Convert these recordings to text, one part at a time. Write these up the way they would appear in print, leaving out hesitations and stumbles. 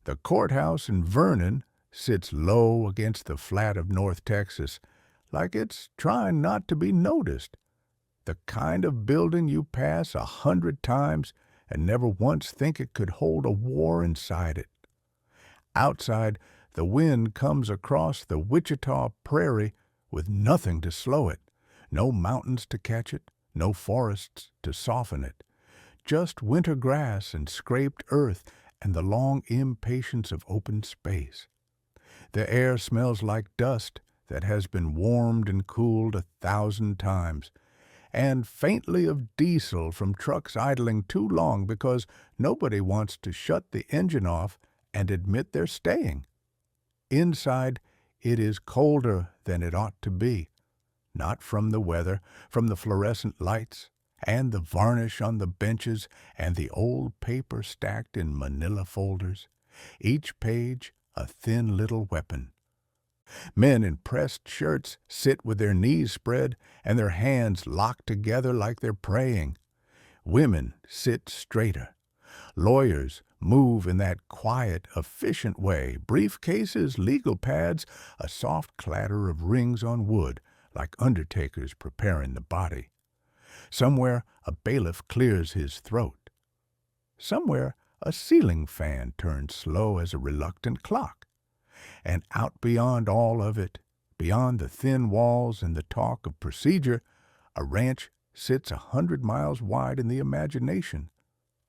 The courthouse in Vernon sits low against the flat of North Texas, like it's trying not to be noticed. The kind of building you pass 100 times and never once think it could hold a war inside it. Outside, the wind comes across the Wichita prairie with nothing to slow it, no mountains to catch it, no forests to soften it, just winter grass and scraped earth and the long impatience of open space. The air smells like dust that has been warmed and cooled 1,000 times, and faintly of diesel from trucks idling too long because nobody wants to shut the engine off and admit they're staying. Inside, it is colder than it ought to be, not from the weather, from the fluorescent lights, and the varnish on the benches, and the old paper stacked in manila folders, each page a thin little weapon. Men in pressed shirts sit with their knees spread and their hands locked together like they're praying. Women sit straighter. Lawyers move in that quiet, efficient way, briefcases, legal pads, a soft clatter of rings on wood, like undertakers preparing the body. Somewhere a bailiff clears his throat. Somewhere a ceiling fan turns slow as a reluctant clock. And out beyond all of it, beyond the thin walls and the talk of procedure, a ranch sits 100 miles wide in the imagination.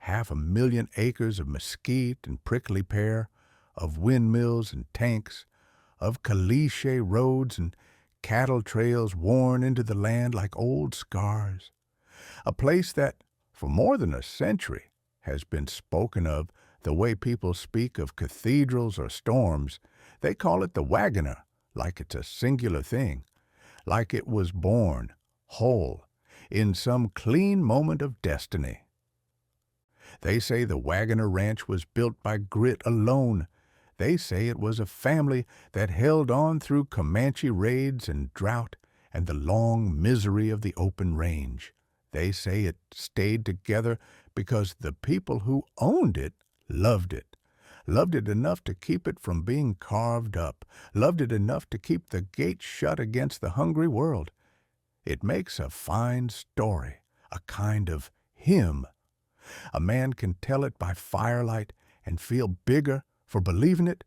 500,000 acres of mesquite and prickly pear, of windmills and tanks, of caliche roads and cattle trails worn into the land like old scars. A place that, for more than a century, has been spoken of the way people speak of cathedrals or storms. They call it the Waggoner, like it's a singular thing, like it was born, whole, in some clean moment of destiny. They say the Waggoner Ranch was built by grit alone. They say it was a family that held on through Comanche raids and drought and the long misery of the open range. They say it stayed together because the people who owned it loved it enough to keep it from being carved up, loved it enough to keep the gates shut against the hungry world. It makes a fine story, a kind of hymn. A man can tell it by firelight and feel bigger for believing it.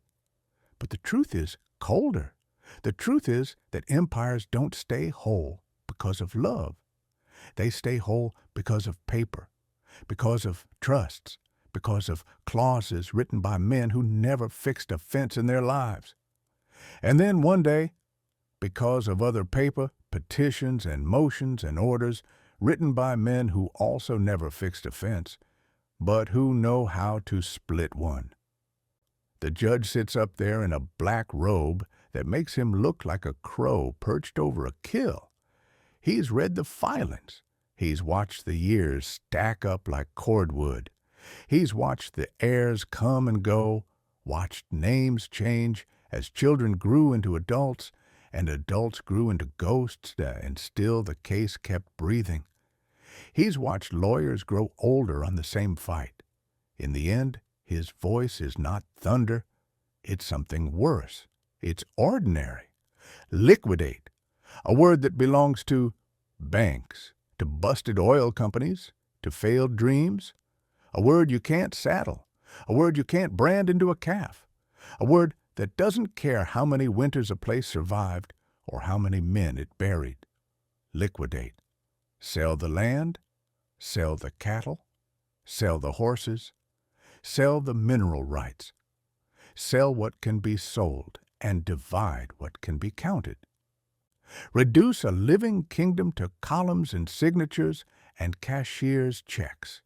But the truth is colder. The truth is that empires don't stay whole because of love. They stay whole because of paper, because of trusts, because of clauses written by men who never fixed a fence in their lives. And then one day, because of other paper, petitions and motions and orders written by men who also never fixed a fence, but who know how to split one. The judge sits up there in a black robe that makes him look like a crow perched over a kill. He's read the filings. He's watched the years stack up like cordwood. He's watched the heirs come and go, watched names change as children grew into adults, and adults grew into ghosts, and still the case kept breathing. He's watched lawyers grow older on the same fight. In the end, his voice is not thunder. It's something worse. It's ordinary. Liquidate, a word that belongs to banks, to busted oil companies, to failed dreams. A word you can't saddle, a word you can't brand into a calf, a word that doesn't care how many winters a place survived or how many men it buried. Liquidate. Sell the land, sell the cattle, sell the horses, sell the mineral rights. Sell what can be sold and divide what can be counted. Reduce a living kingdom to columns and signatures and cashier's checks.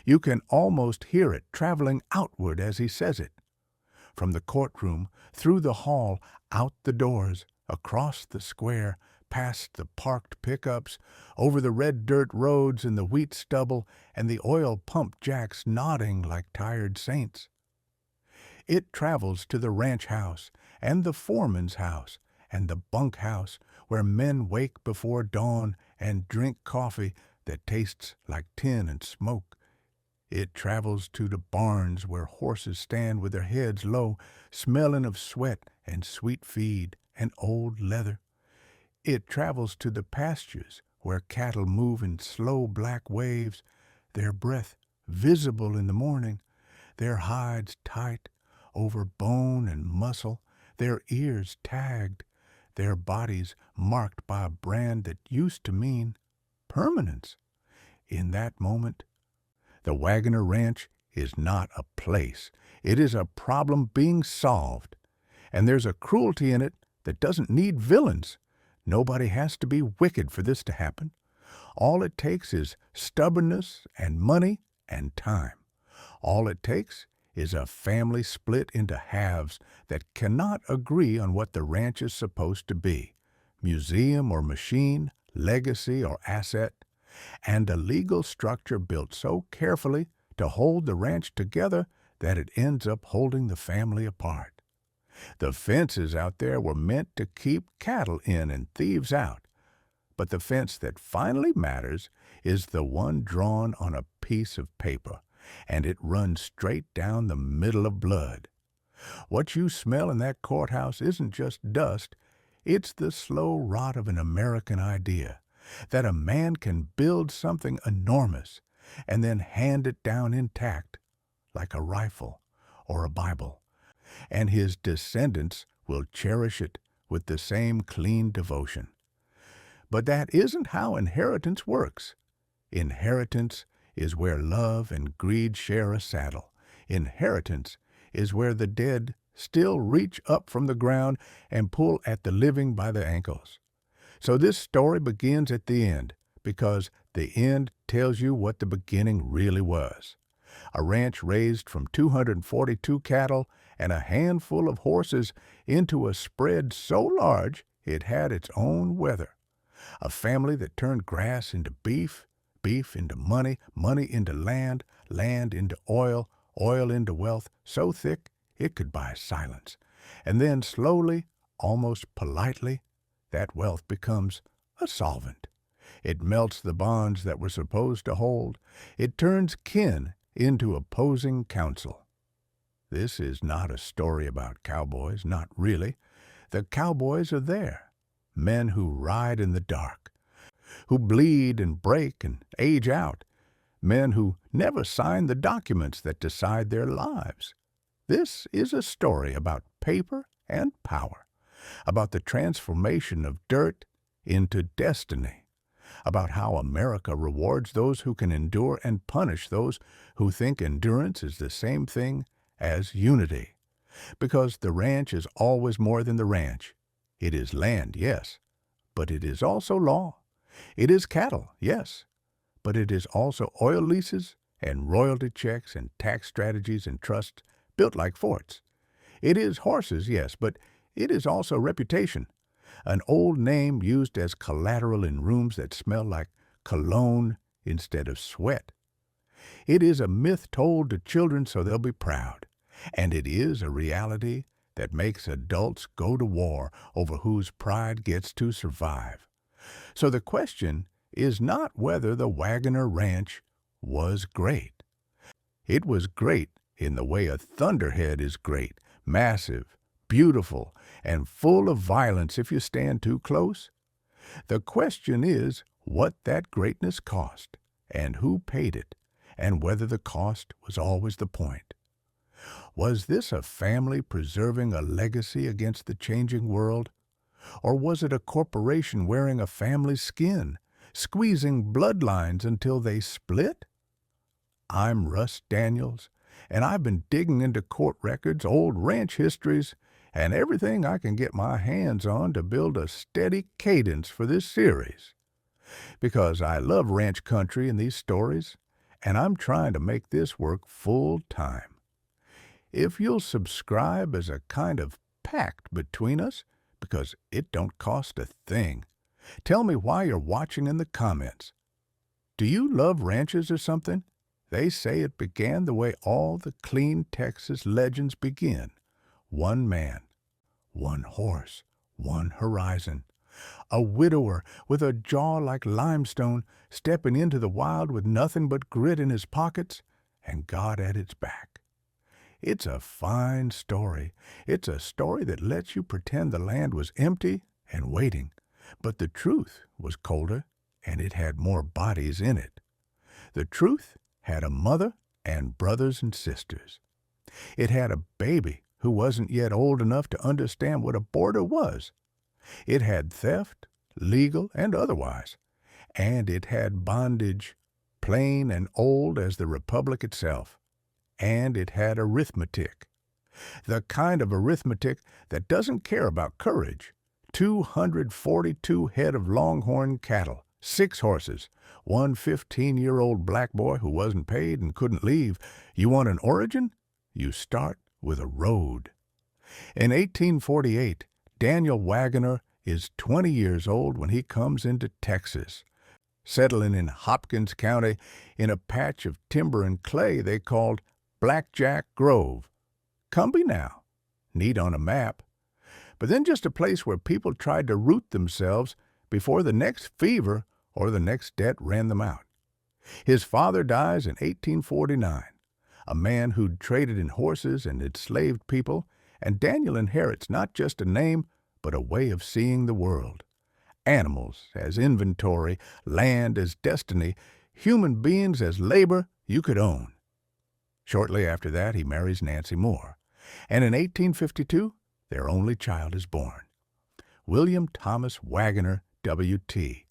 You can almost hear it traveling outward as he says it. From the courtroom, through the hall, out the doors, across the square, past the parked pickups, over the red dirt roads and the wheat stubble and the oil pump jacks nodding like tired saints. It travels to the ranch house and the foreman's house and the bunk house where men wake before dawn and drink coffee that tastes like tin and smoke. It travels to the barns where horses stand with their heads low, smelling of sweat and sweet feed and old leather. It travels to the pastures where cattle move in slow black waves, their breath visible in the morning, their hides tight over bone and muscle, their ears tagged, their bodies marked by a brand that used to mean permanence. In that moment, the Waggoner Ranch is not a place. It is a problem being solved. And there's a cruelty in it that doesn't need villains. Nobody has to be wicked for this to happen. All it takes is stubbornness and money and time. All it takes is a family split into halves that cannot agree on what the ranch is supposed to be, museum or machine, legacy or asset, and a legal structure built so carefully to hold the ranch together that it ends up holding the family apart. The fences out there were meant to keep cattle in and thieves out, but the fence that finally matters is the one drawn on a piece of paper, and it runs straight down the middle of blood. What you smell in that courthouse isn't just dust, it's the slow rot of an American idea, that a man can build something enormous and then hand it down intact, like a rifle or a Bible, and his descendants will cherish it with the same clean devotion. But that isn't how inheritance works. Inheritance is where love and greed share a saddle. Inheritance is where the dead still reach up from the ground and pull at the living by the ankles. So this story begins at the end, because the end tells you what the beginning really was. A ranch raised from 242 cattle and a handful of horses into a spread so large it had its own weather. A family that turned grass into beef, beef into money, money into land, land into oil, oil into wealth so thick it could buy silence. And then slowly, almost politely, that wealth becomes a solvent. It melts the bonds that were supposed to hold. It turns kin into opposing counsel. This is not a story about cowboys, not really. The cowboys are there, men who ride in the dark, who bleed and break and age out, men who never sign the documents that decide their lives. This is a story about paper and power, about the transformation of dirt into destiny, about how America rewards those who can endure and punish those who think endurance is the same thing as unity. Because the ranch is always more than the ranch. It is land, yes, but it is also law. It is cattle, yes, but it is also oil leases and royalty checks and tax strategies and trusts built like forts. It is horses, yes, but it is also reputation, an old name used as collateral in rooms that smell like cologne instead of sweat. It is a myth told to children so they'll be proud, and it is a reality that makes adults go to war over whose pride gets to survive. So the question is not whether the Waggoner Ranch was great. It was great in the way a thunderhead is great, massive, beautiful, and full of violence if you stand too close. The question is what that greatness cost, and who paid it, and whether the cost was always the point. Was this a family preserving a legacy against the changing world? Or was it a corporation wearing a family's skin, squeezing bloodlines until they split? I'm Russ Daniels, and I've been digging into court records, old ranch histories, and everything I can get my hands on to build a steady cadence for this series. Because I love ranch country and these stories, and I'm trying to make this work full time. If you'll subscribe as a kind of pact between us, because it don't cost a thing. Tell me why you're watching in the comments. Do you love ranches or something? They say it began the way all the clean Texas legends begin. One man, one horse, one horizon. A widower with a jaw like limestone stepping into the wild with nothing but grit in his pockets, and God at its back. It's a fine story. It's a story that lets you pretend the land was empty and waiting, but the truth was colder and it had more bodies in it. The truth had a mother and brothers and sisters. It had a baby who wasn't yet old enough to understand what a border was. It had theft, legal and otherwise, and it had bondage, plain and old as the Republic itself. And it had arithmetic, the kind of arithmetic that doesn't care about courage. 242 head of longhorn cattle, 6 horses, one 15-year-old black boy who wasn't paid and couldn't leave. You want an origin? You start with a road. In 1848, Daniel Waggoner is 20 years old when he comes into Texas, settling in Hopkins County in a patch of timber and clay they called Blackjack Grove. Cumbie now, neat on a map, but then just a place where people tried to root themselves before the next fever or the next debt ran them out. His father dies in 1849, a man who'd traded in horses and enslaved people, and Daniel inherits not just a name, but a way of seeing the world. Animals as inventory, land as destiny, human beings as labor you could own. Shortly after that, he marries Nancy Moore, and in 1852, their only child is born, William Thomas Waggoner, W.T.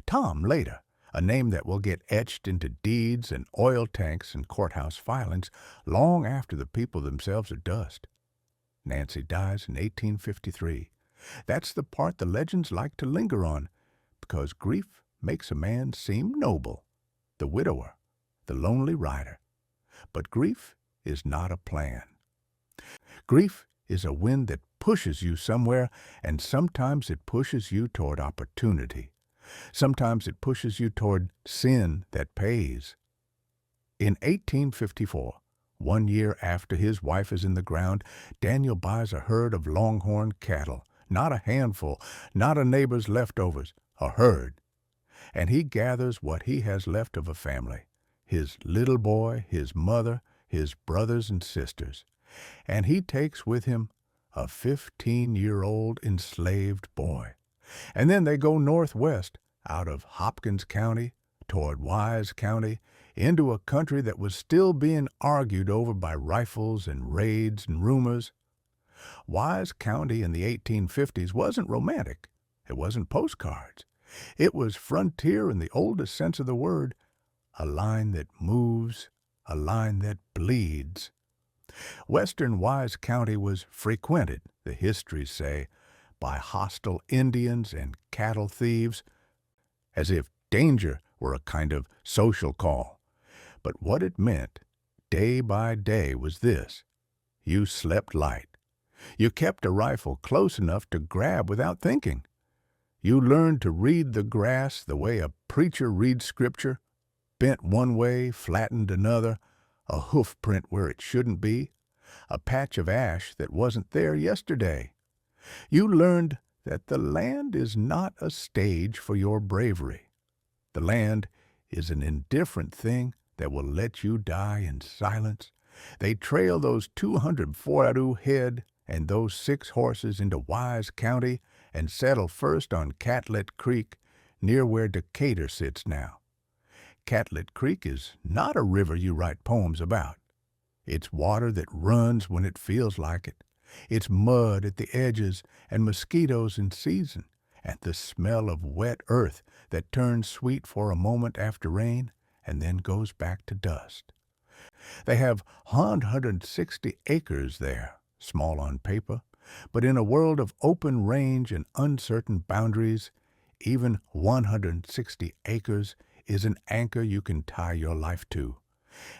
Tom later, a name that will get etched into deeds and oil tanks and courthouse filings long after the people themselves are dust. Nancy dies in 1853. That's the part the legends like to linger on, because grief makes a man seem noble, the widower, the lonely rider. But grief is not a plan. Grief is a wind that pushes you somewhere, and sometimes it pushes you toward opportunity. Sometimes it pushes you toward sin that pays. In 1854, 1 year after his wife is in the ground, Daniel buys a herd of longhorn cattle, not a handful, not a neighbor's leftovers, a herd. And he gathers what he has left of a family, his little boy, his mother, his brothers and sisters, and he takes with him a 15-year-old enslaved boy. And then they go northwest, out of Hopkins County, toward Wise County, into a country that was still being argued over by rifles and raids and rumors. Wise County in the 1850s wasn't romantic. It wasn't postcards. It was frontier in the oldest sense of the word, a line that moves, a line that bleeds. Western Wise County was frequented, the histories say, by hostile Indians and cattle thieves, as if danger were a kind of social call. But what it meant, day by day, was this: you slept light. You kept a rifle close enough to grab without thinking. You learned to read the grass the way a preacher reads scripture, bent one way, flattened another, a hoof print where it shouldn't be, a patch of ash that wasn't there yesterday. You learned that the land is not a stage for your bravery. The land is an indifferent thing that will let you die in silence. They trail those 242 head and those 6 horses into Wise County and settle first on Catlet Creek, near where Decatur sits now. Catlet Creek is not a river you write poems about. It's water that runs when it feels like it. It's mud at the edges and mosquitoes in season, and the smell of wet earth that turns sweet for a moment after rain and then goes back to dust. They have 160 acres there, small on paper, but in a world of open range and uncertain boundaries, even 160 acres is an anchor you can tie your life to.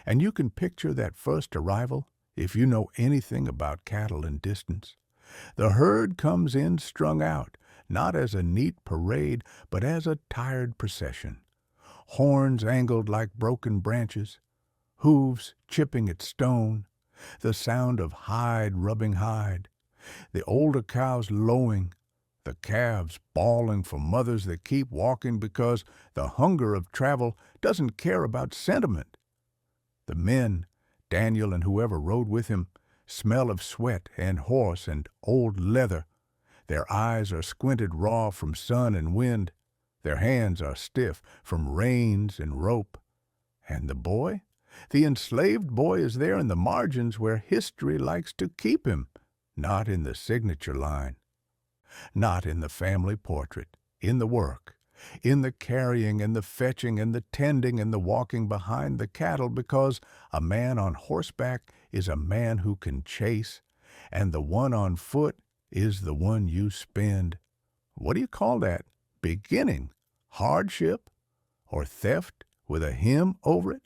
And you can picture that first arrival if you know anything about cattle and distance. The herd comes in strung out, not as a neat parade, but as a tired procession. Horns angled like broken branches, hooves chipping at stone, the sound of hide rubbing hide, the older cows lowing, the calves bawling for mothers that keep walking because the hunger of travel doesn't care about sentiment. The men, Daniel and whoever rode with him, smell of sweat and horse and old leather. Their eyes are squinted raw from sun and wind. Their hands are stiff from reins and rope. And the boy? The enslaved boy is there in the margins where history likes to keep him, not in the signature line, not in the family portrait, in the work, in the carrying and the fetching and the tending and the walking behind the cattle, because a man on horseback is a man who can chase, and the one on foot is the one you spend. What do you call that? Beginning? Hardship? Or theft with a hymn over it?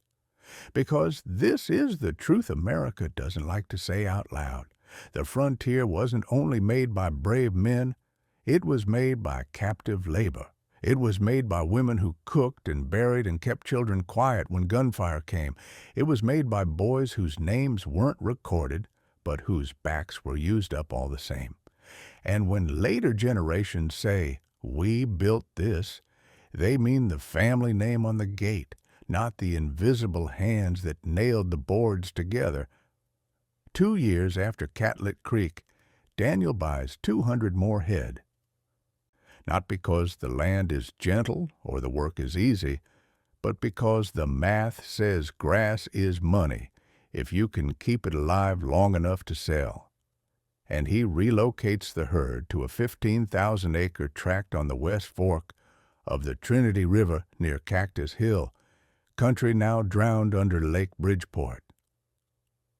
Because this is the truth America doesn't like to say out loud. The frontier wasn't only made by brave men, it was made by captive labor. It was made by women who cooked and buried and kept children quiet when gunfire came. It was made by boys whose names weren't recorded, but whose backs were used up all the same. And when later generations say, "We built this," they mean the family name on the gate, not the invisible hands that nailed the boards together. 2 years after Catlet Creek, Daniel buys 200 more head. Not because the land is gentle or the work is easy, but because the math says grass is money if you can keep it alive long enough to sell. And he relocates the herd to a 15,000-acre tract on the West Fork of the Trinity River near Cactus Hill, country now drowned under Lake Bridgeport.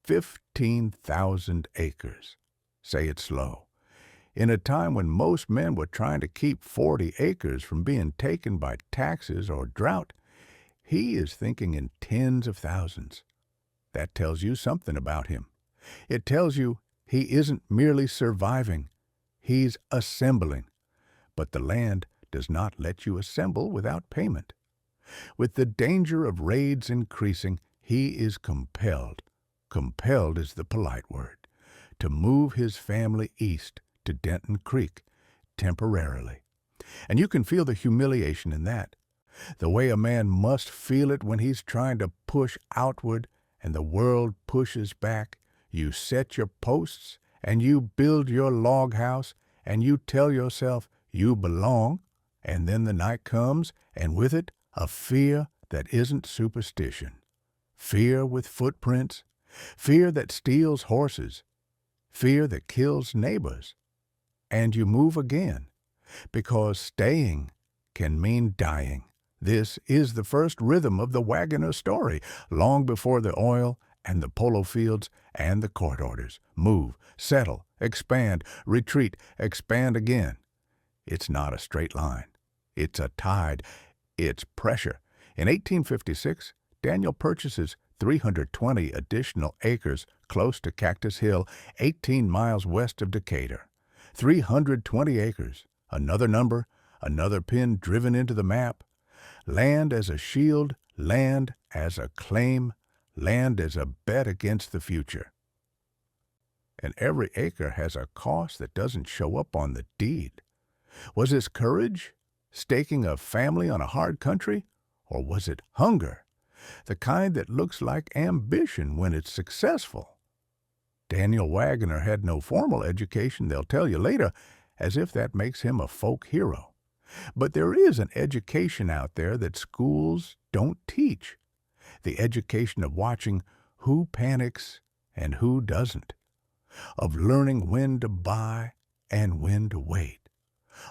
15,000 acres. Say it slow. In a time when most men were trying to keep 40 acres from being taken by taxes or drought, he is thinking in tens of thousands. That tells you something about him. It tells you he isn't merely surviving, he's assembling. But the land does not let you assemble without payment. With the danger of raids increasing, he is compelled is the polite word, to move his family east to Denton Creek, temporarily. And you can feel the humiliation in that, the way a man must feel it when he's trying to push outward and the world pushes back. You set your posts and you build your log house and you tell yourself you belong, and then the night comes, and with it a fear that isn't superstition. Fear with footprints, fear that steals horses, fear that kills neighbors. And you move again, because staying can mean dying. This is the first rhythm of the Waggoner story, long before the oil and the polo fields and the court orders. Move, settle, expand, retreat, expand again. It's not a straight line. It's a tide. It's pressure. In 1856, Daniel purchases 320 additional acres close to Cactus Hill, 18 miles west of Decatur. 320 acres, another number, another pin driven into the map. Land as a shield, land as a claim, land as a bet against the future. And every acre has a cost that doesn't show up on the deed. Was this courage, staking a family on a hard country, or was it hunger, the kind that looks like ambition when it's successful? Daniel Waggoner had no formal education, they'll tell you later, as if that makes him a folk hero. But there is an education out there that schools don't teach. The education of watching who panics and who doesn't, of learning when to buy and when to wait,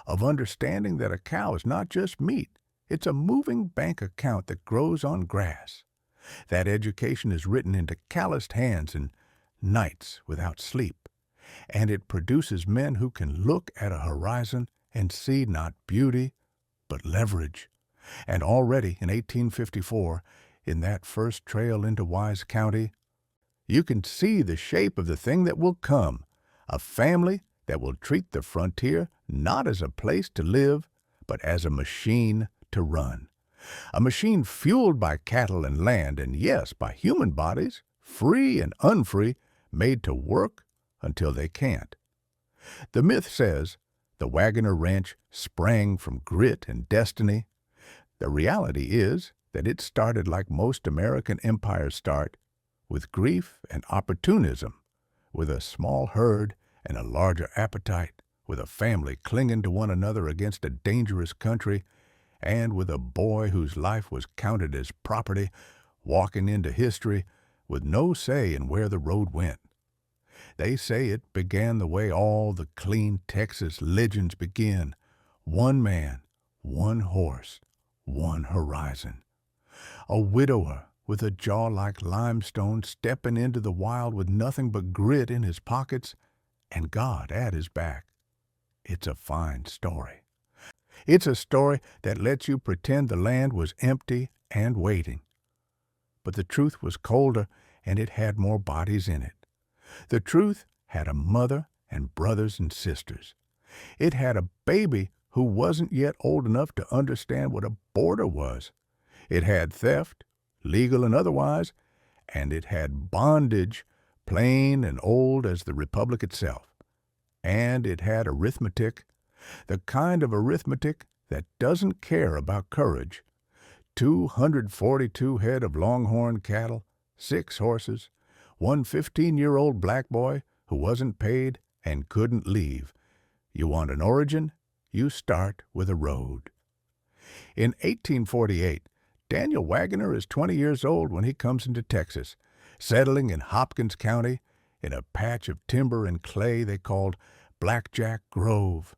of understanding that a cow is not just meat, it's a moving bank account that grows on grass. That education is written into calloused hands and nights without sleep, and it produces men who can look at a horizon and see not beauty, but leverage. And already in 1854, in that first trail into Wise County, you can see the shape of the thing that will come, a family that will treat the frontier not as a place to live, but as a machine to run. A machine fueled by cattle and land, and yes, by human bodies, free and unfree, made to work until they can't. The myth says the Waggoner Ranch sprang from grit and destiny. The reality is that it started like most American empires start, with grief and opportunism, with a small herd and a larger appetite, with a family clinging to one another against a dangerous country, and with a boy whose life was counted as property, walking into history with no say in where the road went. They say it began the way all the clean Texas legends begin. One man, one horse, one horizon. A widower with a jaw like limestone stepping into the wild with nothing but grit in his pockets and God at his back. It's a fine story. It's a story that lets you pretend the land was empty and waiting. But the truth was colder, and it had more bodies in it. The truth had a mother and brothers and sisters. It had a baby who wasn't yet old enough to understand what a border was. It had theft, legal and otherwise, and it had bondage, plain and old as the Republic itself. And it had arithmetic, the kind of arithmetic that doesn't care about courage. 242 head of longhorn cattle, 6 horses, one 15-year-old black boy who wasn't paid and couldn't leave. You want an origin? You start with a road. In 1848, Daniel Waggoner is 20 years old when he comes into Texas, settling in Hopkins County in a patch of timber and clay they called Blackjack Grove.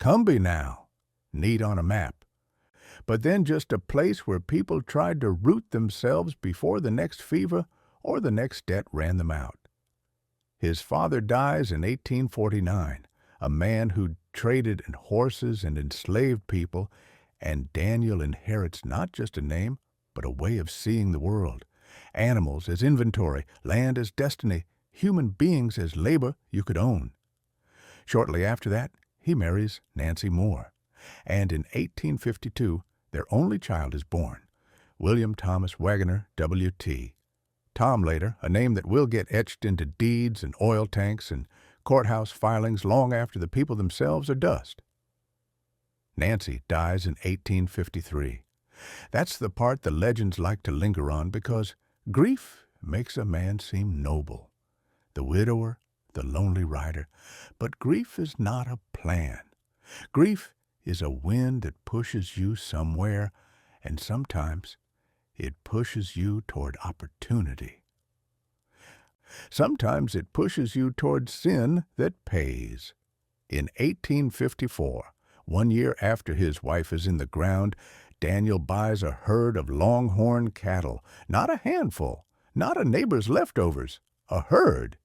Cumbie now, neat on a map. But then just a place where people tried to root themselves before the next fever or the next debt ran them out. His father dies in 1849, a man who traded in horses and enslaved people, and Daniel inherits not just a name, but a way of seeing the world. Animals as inventory, land as destiny, human beings as labor you could own. Shortly after that, he marries Nancy Moore, and in 1852, their only child is born, William Thomas Waggoner, W.T. Tom later, a name that will get etched into deeds and oil tanks and courthouse filings long after the people themselves are dust. Nancy dies in 1853. That's the part the legends like to linger on because grief makes a man seem noble. The widower, the lonely rider. But grief is not a plan. Grief is a wind that pushes you somewhere, and sometimes it pushes you toward opportunity. Sometimes it pushes you toward sin that pays. In 1854, 1 year after his wife is in the ground, Daniel buys a herd of longhorn cattle, not a handful, not a neighbor's leftovers, a herd.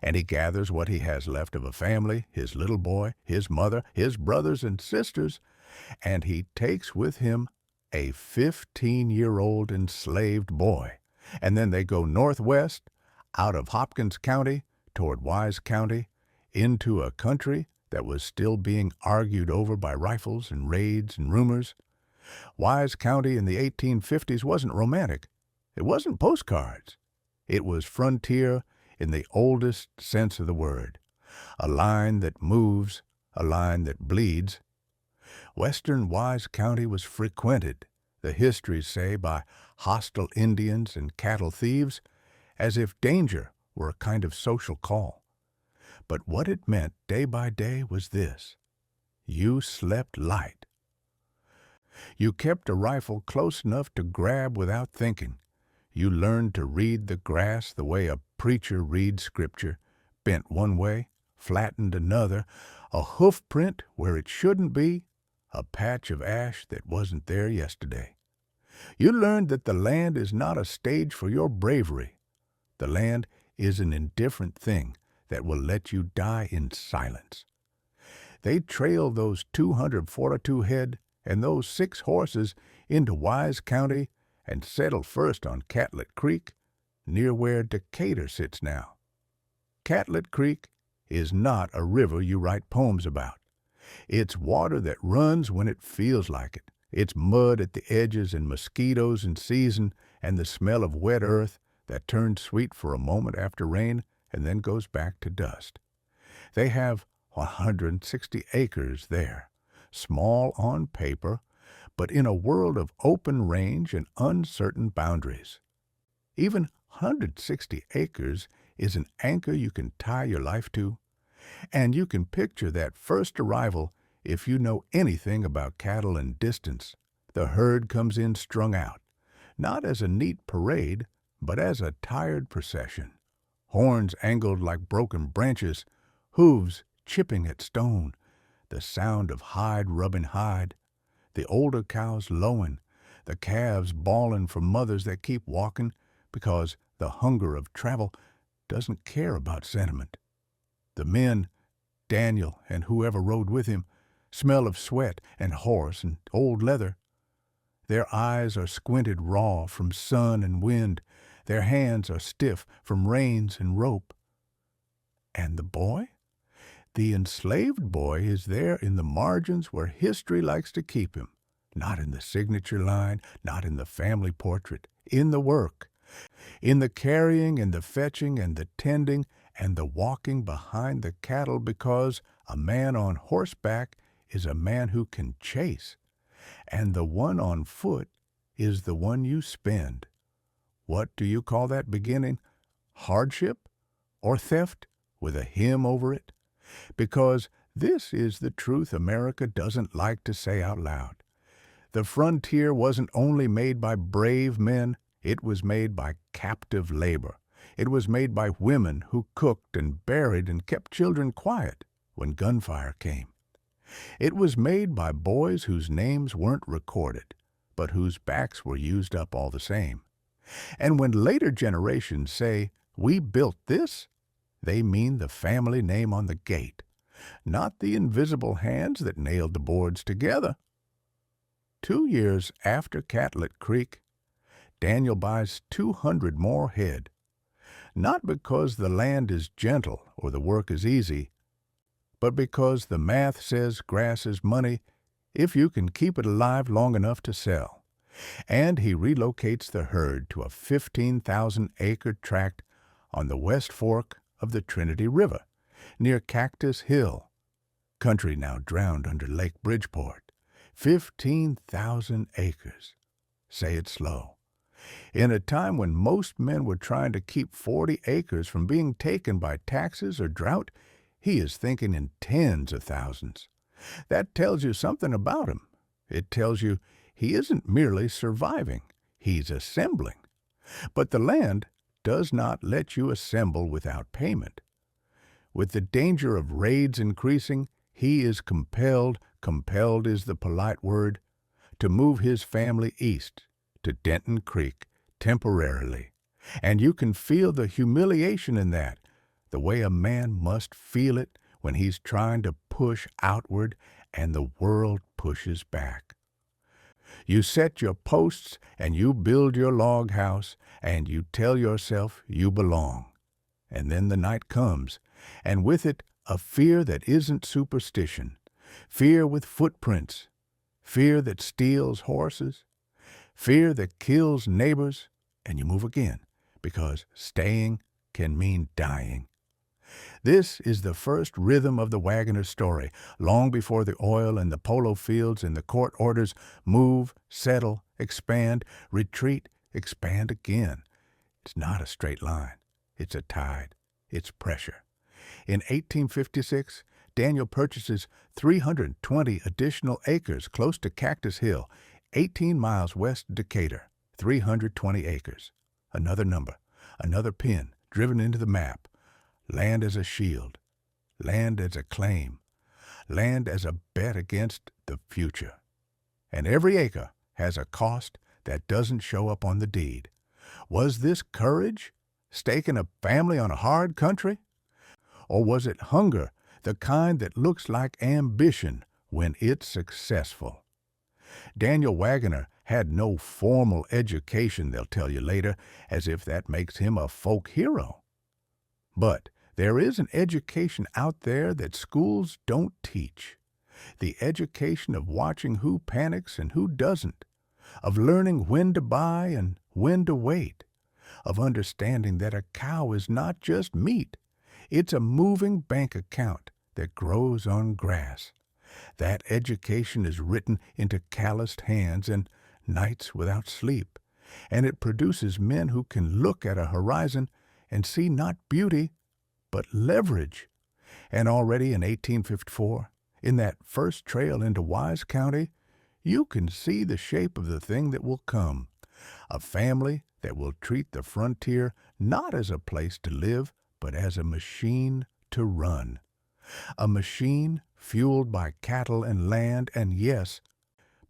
And he gathers what he has left of a family, his little boy, his mother, his brothers and sisters, and he takes with him a 15-year-old enslaved boy. And then they go northwest, out of Hopkins County, toward Wise County, into a country that was still being argued over by rifles and raids and rumors. Wise County in the 1850s wasn't romantic. It wasn't postcards. It was frontier in the oldest sense of the word. A line that moves, a line that bleeds. Western Wise County was frequented, the histories say, by hostile Indians and cattle thieves, as if danger were a kind of social call. But what it meant day by day was this: you slept light. You kept a rifle close enough to grab without thinking. You learned to read the grass the way a preacher reads Scripture, bent one way, flattened another, a hoof print where it shouldn't be, a patch of ash that wasn't there yesterday. You learned that the land is not a stage for your bravery. The land is an indifferent thing that will let you die in silence. They trailed those 242 head and those 6 horses into Wise County and settled first on Catlet Creek, near where Decatur sits now. Catlet Creek is not a river you write poems about. It's water that runs when it feels like it. It's mud at the edges and mosquitoes in season and the smell of wet earth that turns sweet for a moment after rain and then goes back to dust. They have 160 acres there, small on paper, but in a world of open range and uncertain boundaries. Even 160 acres is an anchor you can tie your life to, and you can picture that first arrival if you know anything about cattle and distance. The herd comes in strung out, not as a neat parade, but as a tired procession. Horns angled like broken branches, hooves chipping at stone, the sound of hide rubbing hide, the older cows lowing, the calves bawling for mothers that keep walking because the hunger of travel doesn't care about sentiment. The men, Daniel and whoever rode with him, smell of sweat and horse and old leather. Their eyes are squinted raw from sun and wind. Their hands are stiff from reins and rope. And the boy? The enslaved boy is there in the margins where history likes to keep him. Not in the signature line, not in the family portrait, in the work, in the carrying and the fetching and the tending and the walking behind the cattle, because a man on horseback is a man who can chase, and the one on foot is the one you spend. What do you call that beginning? Hardship or theft with a hymn over it? Because this is the truth America doesn't like to say out loud. The frontier wasn't only made by brave men, it was made by captive labor. It was made by women who cooked and buried and kept children quiet when gunfire came. It was made by boys whose names weren't recorded, but whose backs were used up all the same. And when later generations say, "We built this," they mean the family name on the gate, not the invisible hands that nailed the boards together. 2 years after Catlet Creek, Daniel buys 200 more head, not because the land is gentle or the work is easy, but because the math says grass is money if you can keep it alive long enough to sell. And he relocates the herd to a 15,000-acre tract on the West Fork of the Trinity River, near Cactus Hill, country now drowned under Lake Bridgeport. 15,000 acres. Say it slow. In a time when most men were trying to keep 40 acres from being taken by taxes or drought, he is thinking in tens of thousands. That tells you something about him. It tells you he isn't merely surviving, he's assembling. But the land does not let you assemble without payment. With the danger of raids increasing, he is compelled is the polite word, to move his family east to Denton Creek temporarily. And you can feel the humiliation in that, the way a man must feel it when he's trying to push outward and the world pushes back. You set your posts and you build your log house and you tell yourself you belong. And then the night comes, and with it a fear that isn't superstition, fear with footprints, fear that steals horses, fear that kills neighbors, and you move again, because staying can mean dying. This is the first rhythm of the Waggoner story, long before the oil and the polo fields and the court orders move, settle, expand, retreat, expand again. It's not a straight line. It's a tide. It's pressure. In 1856, Daniel purchases 320 additional acres close to Cactus Hill, 18 miles west of Decatur. 320 acres. Another number, another pin driven into the map. Land as a shield, land as a claim, land as a bet against the future. And every acre has a cost that doesn't show up on the deed. Was this courage, staking a family on a hard country? Or was it hunger, the kind that looks like ambition when it's successful? Daniel Waggoner had no formal education, they'll tell you later, as if that makes him a folk hero. But there is an education out there that schools don't teach. The education of watching who panics and who doesn't, of learning when to buy and when to wait, of understanding that a cow is not just meat, it's a moving bank account that grows on grass. That education is written into calloused hands and nights without sleep, and it produces men who can look at a horizon and see not beauty, but leverage. And already in 1854, in that first trail into Wise County, you can see the shape of the thing that will come, a family that will treat the frontier not as a place to live, but as a machine to run. A machine fueled by cattle and land, and yes,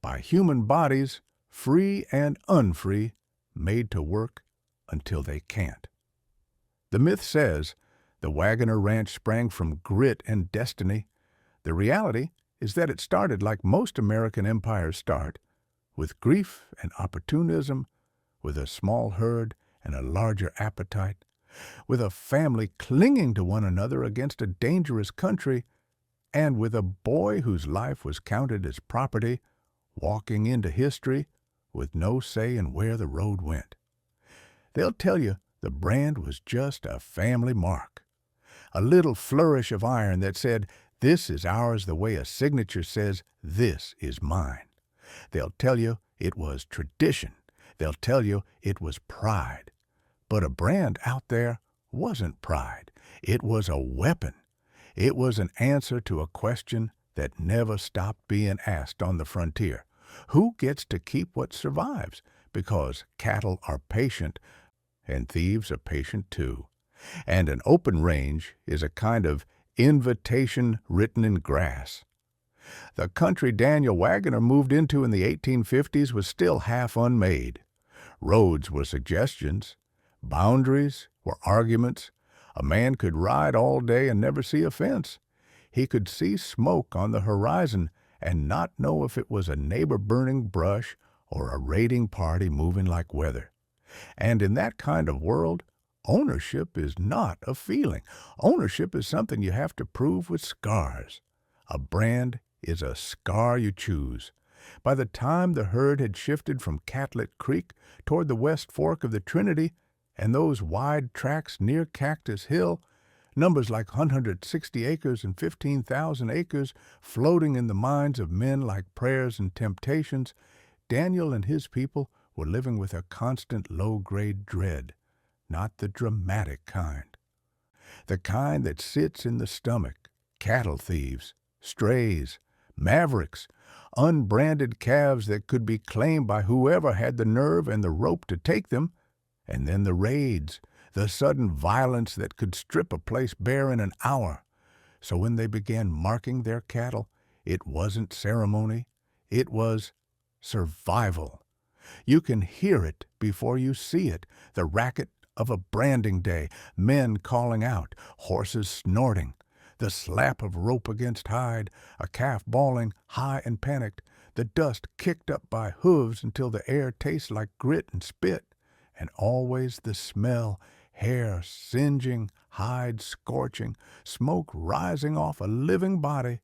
by human bodies, free and unfree, made to work until they can't. The myth says the Waggoner Ranch sprang from grit and destiny. The reality is that it started like most American empires start, with grief and opportunism, with a small herd and a larger appetite, with a family clinging to one another against a dangerous country, and with a boy whose life was counted as property, walking into history with no say in where the road went. They'll tell you the brand was just a family mark, a little flourish of iron that said, "This is ours," the way a signature says, "This is mine." They'll tell you it was tradition. They'll tell you it was pride. But a brand out there wasn't pride. It was a weapon. It was an answer to a question that never stopped being asked on the frontier. Who gets to keep what survives? Because cattle are patient, and thieves are patient too. And an open range is a kind of invitation written in grass. The country Daniel Waggoner moved into in the 1850s was still half unmade. Roads were suggestions. Boundaries were arguments. A man could ride all day and never see a fence. He could see smoke on the horizon and not know if it was a neighbor burning brush or a raiding party moving like weather. And in that kind of world, ownership is not a feeling. Ownership is something you have to prove with scars. A brand is a scar you choose. By the time the herd had shifted from Catlet Creek toward the West Fork of the Trinity and those wide tracts near Cactus Hill, numbers like 160 acres and 15,000 acres floating in the minds of men like prayers and temptations, Daniel and his people were living with a constant low-grade dread, not the dramatic kind. The kind that sits in the stomach, cattle thieves, strays, mavericks, unbranded calves that could be claimed by whoever had the nerve and the rope to take them, and then the raids, the sudden violence that could strip a place bare in an hour. So when they began marking their cattle, it wasn't ceremony, it was survival. You can hear it before you see it, the racket of a branding day, men calling out, horses snorting, the slap of rope against hide, a calf bawling, high and panicked, the dust kicked up by hooves until the air tastes like grit and spit, and always the smell, hair singeing, hide scorching, smoke rising off a living body.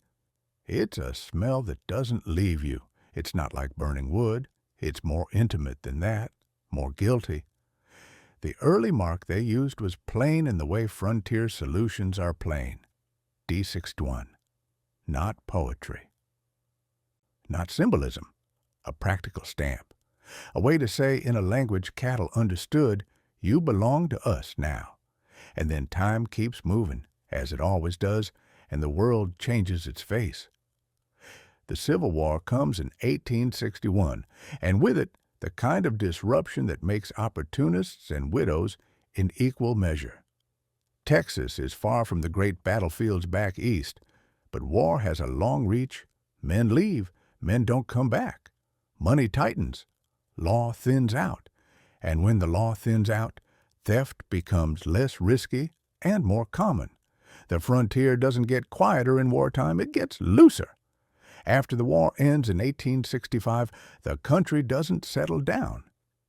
It's a smell that doesn't leave you. It's not like burning wood. It's more intimate than that, more guilty. The early mark they used was plain in the way frontier solutions are plain. D61. Not poetry. Not symbolism. A practical stamp. A way to say in a language cattle understood, you belong to us now. And then time keeps moving, as it always does, and the world changes its face. The Civil War comes in 1861, and with it, the kind of disruption that makes opportunists and widows in equal measure. Texas is far from the great battlefields back east, but war has a long reach. Men leave, men don't come back. Money tightens, law thins out, and when the law thins out, theft becomes less risky and more common. The frontier doesn't get quieter in wartime, it gets looser. After the war ends in 1865, the country doesn't settle down.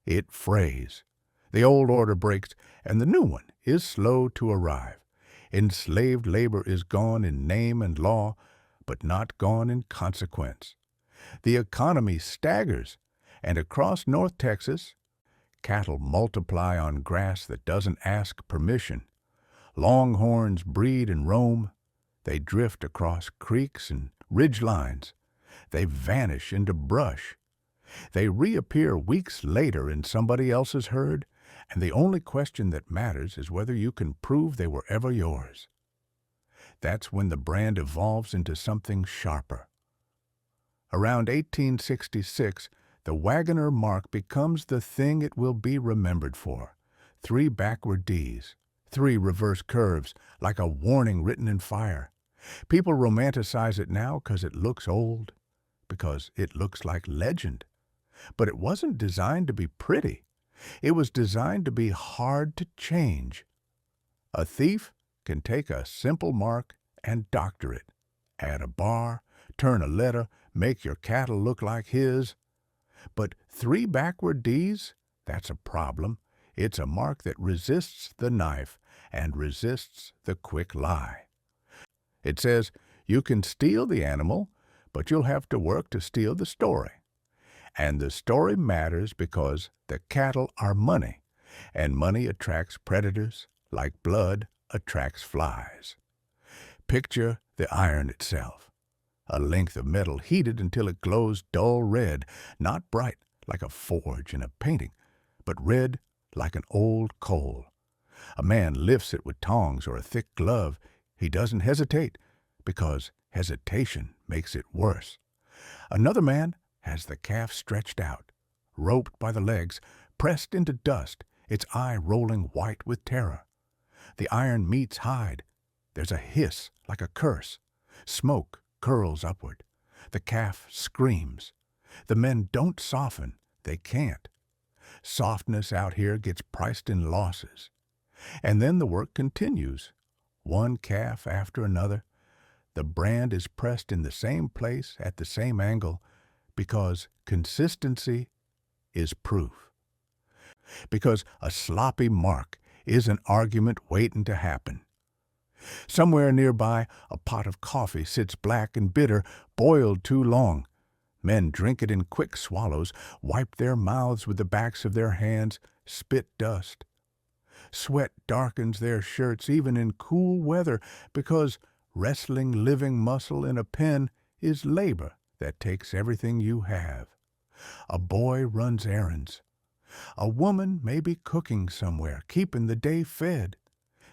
It frays. The old order breaks, and the new one is slow to arrive. Enslaved labor is gone in name and law, but not gone in consequence. The economy staggers, and across North Texas, cattle multiply on grass that doesn't ask permission. Longhorns breed and roam. They drift across creeks and ridge lines. They vanish into brush. They reappear weeks later in somebody else's herd, and the only question that matters is whether you can prove they were ever yours. That's when the brand evolves into something sharper. Around 1866, the Waggoner mark becomes the thing it will be remembered for. 3 backward Ds, 3 reverse curves, like a warning written in fire. People romanticize it now because it looks old, because it looks like legend. But it wasn't designed to be pretty. It was designed to be hard to change. A thief can take a simple mark and doctor it. Add a bar, turn a letter, make your cattle look like his. But 3 backward Ds? That's a problem. It's a mark that resists the knife and resists the quick lie. It says you can steal the animal, but you'll have to work to steal the story. And the story matters because the cattle are money, and money attracts predators like blood attracts flies. Picture the iron itself, a length of metal heated until it glows dull red, not bright like a forge in a painting, but red like an old coal. A man lifts it with tongs or a thick glove. He doesn't hesitate, because hesitation makes it worse. Another man has the calf stretched out, roped by the legs, pressed into dust, its eye rolling white with terror. The iron meets hide. There's a hiss like a curse. Smoke curls upward. The calf screams. The men don't soften. They can't. Softness out here gets priced in losses. And then the work continues. One calf after another. The brand is pressed in the same place at the same angle, because consistency is proof. Because a sloppy mark is an argument waiting to happen. Somewhere nearby, a pot of coffee sits black and bitter, boiled too long. Men drink it in quick swallows, wipe their mouths with the backs of their hands, spit dust. Sweat darkens their shirts even in cool weather, because wrestling living muscle in a pen is labor that takes everything you have. A boy runs errands. A woman may be cooking somewhere, keeping the day fed.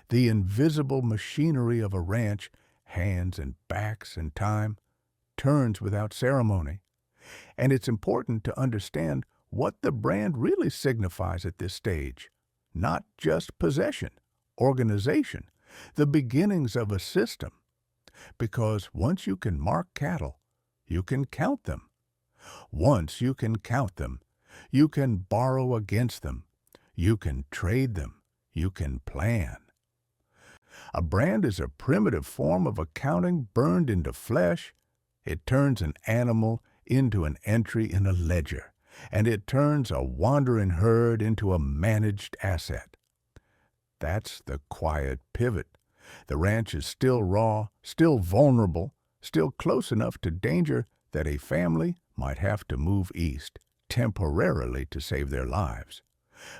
The invisible machinery of a ranch, hands and backs and time, turns without ceremony. And it's important to understand what the brand really signifies at this stage. Not just possession, organization, the beginnings of a system. Because once you can mark cattle, you can count them. Once you can count them, you can borrow against them. You can trade them. You can plan. A brand is a primitive form of accounting burned into flesh. It turns an animal into an entry in a ledger, and it turns a wandering herd into a managed asset. That's the quiet pivot. The ranch is still raw, still vulnerable, still close enough to danger that a family might have to move east, temporarily to save their lives.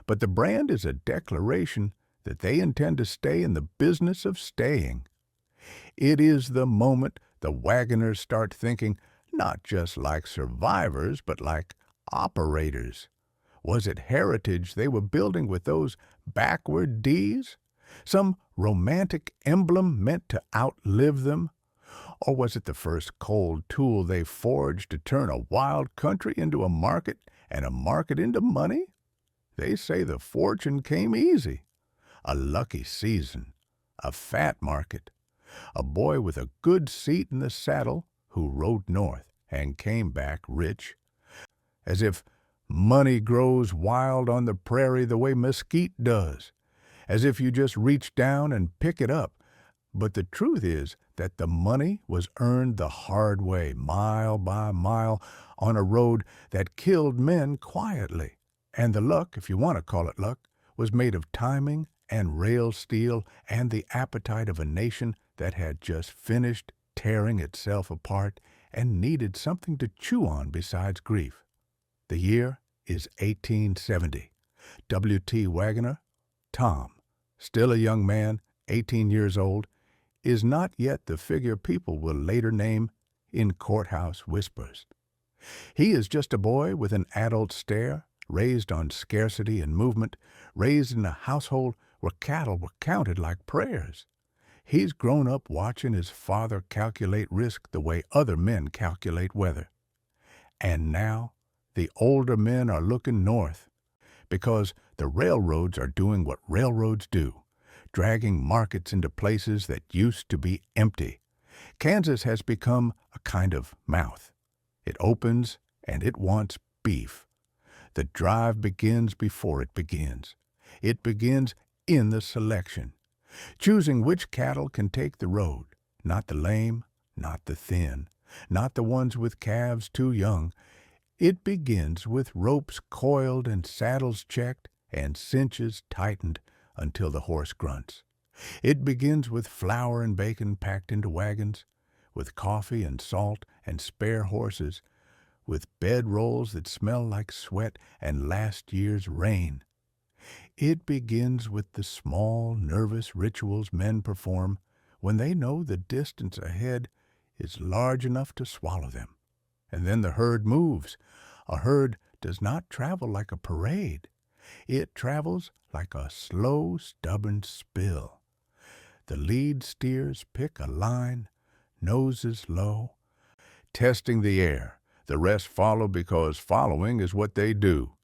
But the brand is a declaration that they intend to stay in the business of staying. It is the moment the Waggoners start thinking not just like survivors, but like operators. Was it heritage they were building with those backward Ds? Some romantic emblem meant to outlive them? Or was it the first cold tool they forged to turn a wild country into a market and a market into money? They say the fortune came easy. A lucky season, a fat market, a boy with a good seat in the saddle who rode north and came back rich. As if money grows wild on the prairie the way mesquite does. As if you just reach down and pick it up. But the truth is that the money was earned the hard way, mile by mile, on a road that killed men quietly. And the luck, if you want to call it luck, was made of timing and rail steel and the appetite of a nation that had just finished tearing itself apart and needed something to chew on besides grief. The year is 1870. W.T. Waggoner, Tom, still a young man, 18 years old, is not yet the figure people will later name in courthouse whispers. He is just a boy with an adult stare, raised on scarcity and movement, raised in a household where cattle were counted like prayers. He's grown up watching his father calculate risk the way other men calculate weather. And now the older men are looking north because the railroads are doing what railroads do, dragging markets into places that used to be empty. Kansas has become a kind of mouth. It opens and it wants beef. The drive begins before it begins. It begins in the selection, choosing which cattle can take the road, not the lame, not the thin, not the ones with calves too young. It begins with ropes coiled and saddles checked and cinches tightened until the horse grunts. It begins with flour and bacon packed into wagons, with coffee and salt and spare horses, with bed rolls that smell like sweat and last year's rain. It begins with the small, nervous rituals men perform when they know the distance ahead is large enough to swallow them. And then the herd moves. A herd does not travel like a parade. It travels like a slow, stubborn spill. The lead steers pick a line, noses low, testing the air. The rest follow because following is what they do.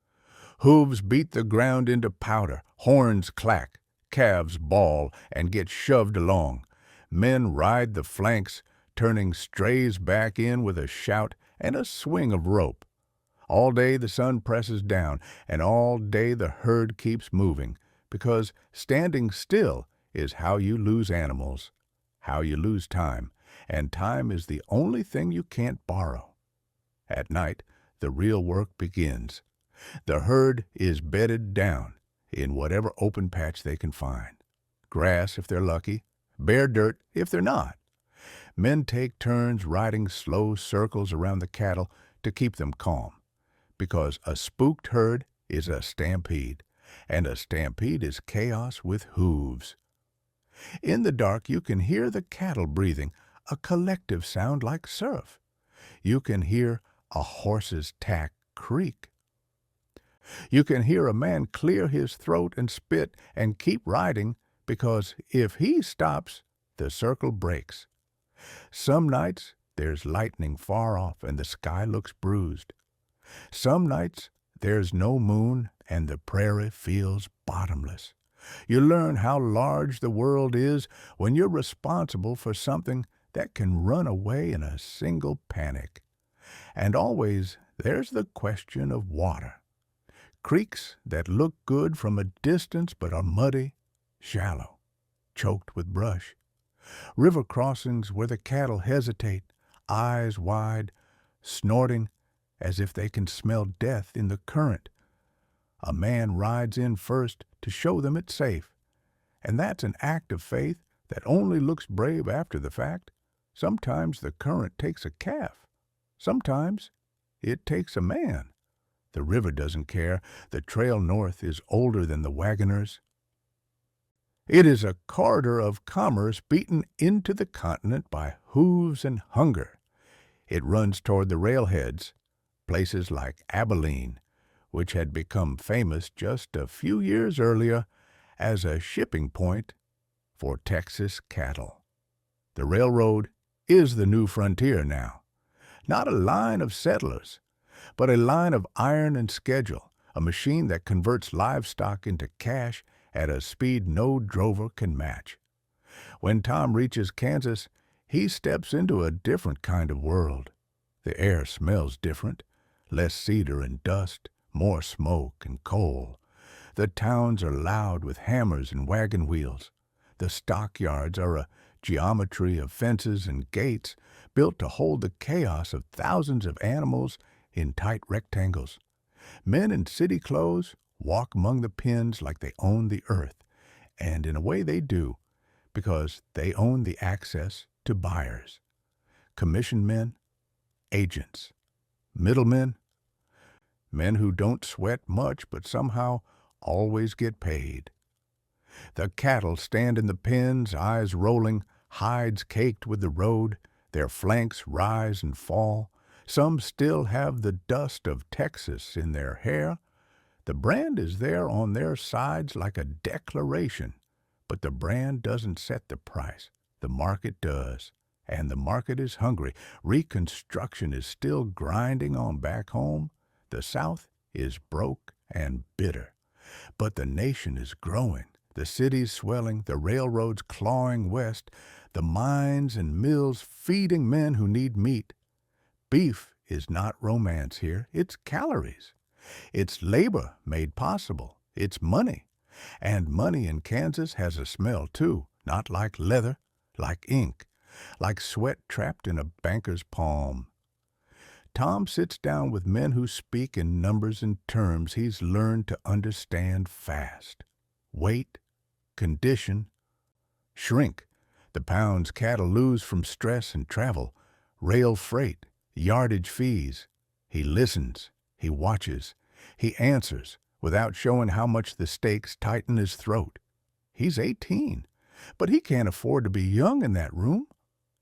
Hooves beat the ground into powder, horns clack, calves bawl and get shoved along. Men ride the flanks, turning strays back in with a shout and a swing of rope. All day the sun presses down, and all day the herd keeps moving, because standing still is how you lose animals, how you lose time, and time is the only thing you can't borrow. At night, the real work begins. The herd is bedded down in whatever open patch they can find. Grass if they're lucky, bare dirt if they're not. Men take turns riding slow circles around the cattle to keep them calm, because a spooked herd is a stampede, and a stampede is chaos with hooves. In the dark you can hear the cattle breathing, a collective sound like surf. You can hear a horse's tack creak. You can hear a man clear his throat and spit and keep riding, because if he stops, the circle breaks. Some nights there's lightning far off and the sky looks bruised. Some nights there's no moon and the prairie feels bottomless. You learn how large the world is when you're responsible for something that can run away in a single panic. And always there's the question of water. Creeks that look good from a distance but are muddy, shallow, choked with brush. River crossings where the cattle hesitate, eyes wide, snorting as if they can smell death in the current. A man rides in first to show them it's safe, and that's an act of faith that only looks brave after the fact. Sometimes the current takes a calf. Sometimes it takes a man. The river doesn't care. The trail north is older than the Waggoners. It is a corridor of commerce beaten into the continent by hooves and hunger. It runs toward the railheads, places like Abilene, which had become famous just a few years earlier as a shipping point for Texas cattle. The railroad is the new frontier now. Not a line of settlers, but a line of iron and schedule, a machine that converts livestock into cash at a speed no drover can match. When Tom reaches Kansas, he steps into a different kind of world. The air smells different, less cedar and dust, more smoke and coal. The towns are loud with hammers and wagon wheels. The stockyards are a geometry of fences and gates built to hold the chaos of thousands of animals in tight rectangles. Men in city clothes walk among the pens like they own the earth, and in a way they do, because they own the access to buyers. Commissioned men, agents, middlemen, men who don't sweat much but somehow always get paid. The cattle stand in the pens, eyes rolling, hides caked with the road, their flanks rise and fall, Some still have the dust of Texas in their hair. The brand is there on their sides like a declaration, but the brand doesn't set the price. The market does, and the market is hungry. Reconstruction is still grinding on back home. The South is broke and bitter, but the nation is growing. The cities swelling, the railroads clawing west, the mines and mills feeding men who need meat. Beef is not romance here, it's calories. It's labor made possible. It's money. And money in Kansas has a smell too, not like leather, like ink, like sweat trapped in a banker's palm. Tom sits down with men who speak in numbers and terms he's learned to understand fast. Weight, condition, shrink, the pounds cattle lose from stress and travel, rail freight, yardage fees. He listens, he watches, he answers without showing how much the stakes tighten his throat. He's 18, but he can't afford to be young in that room.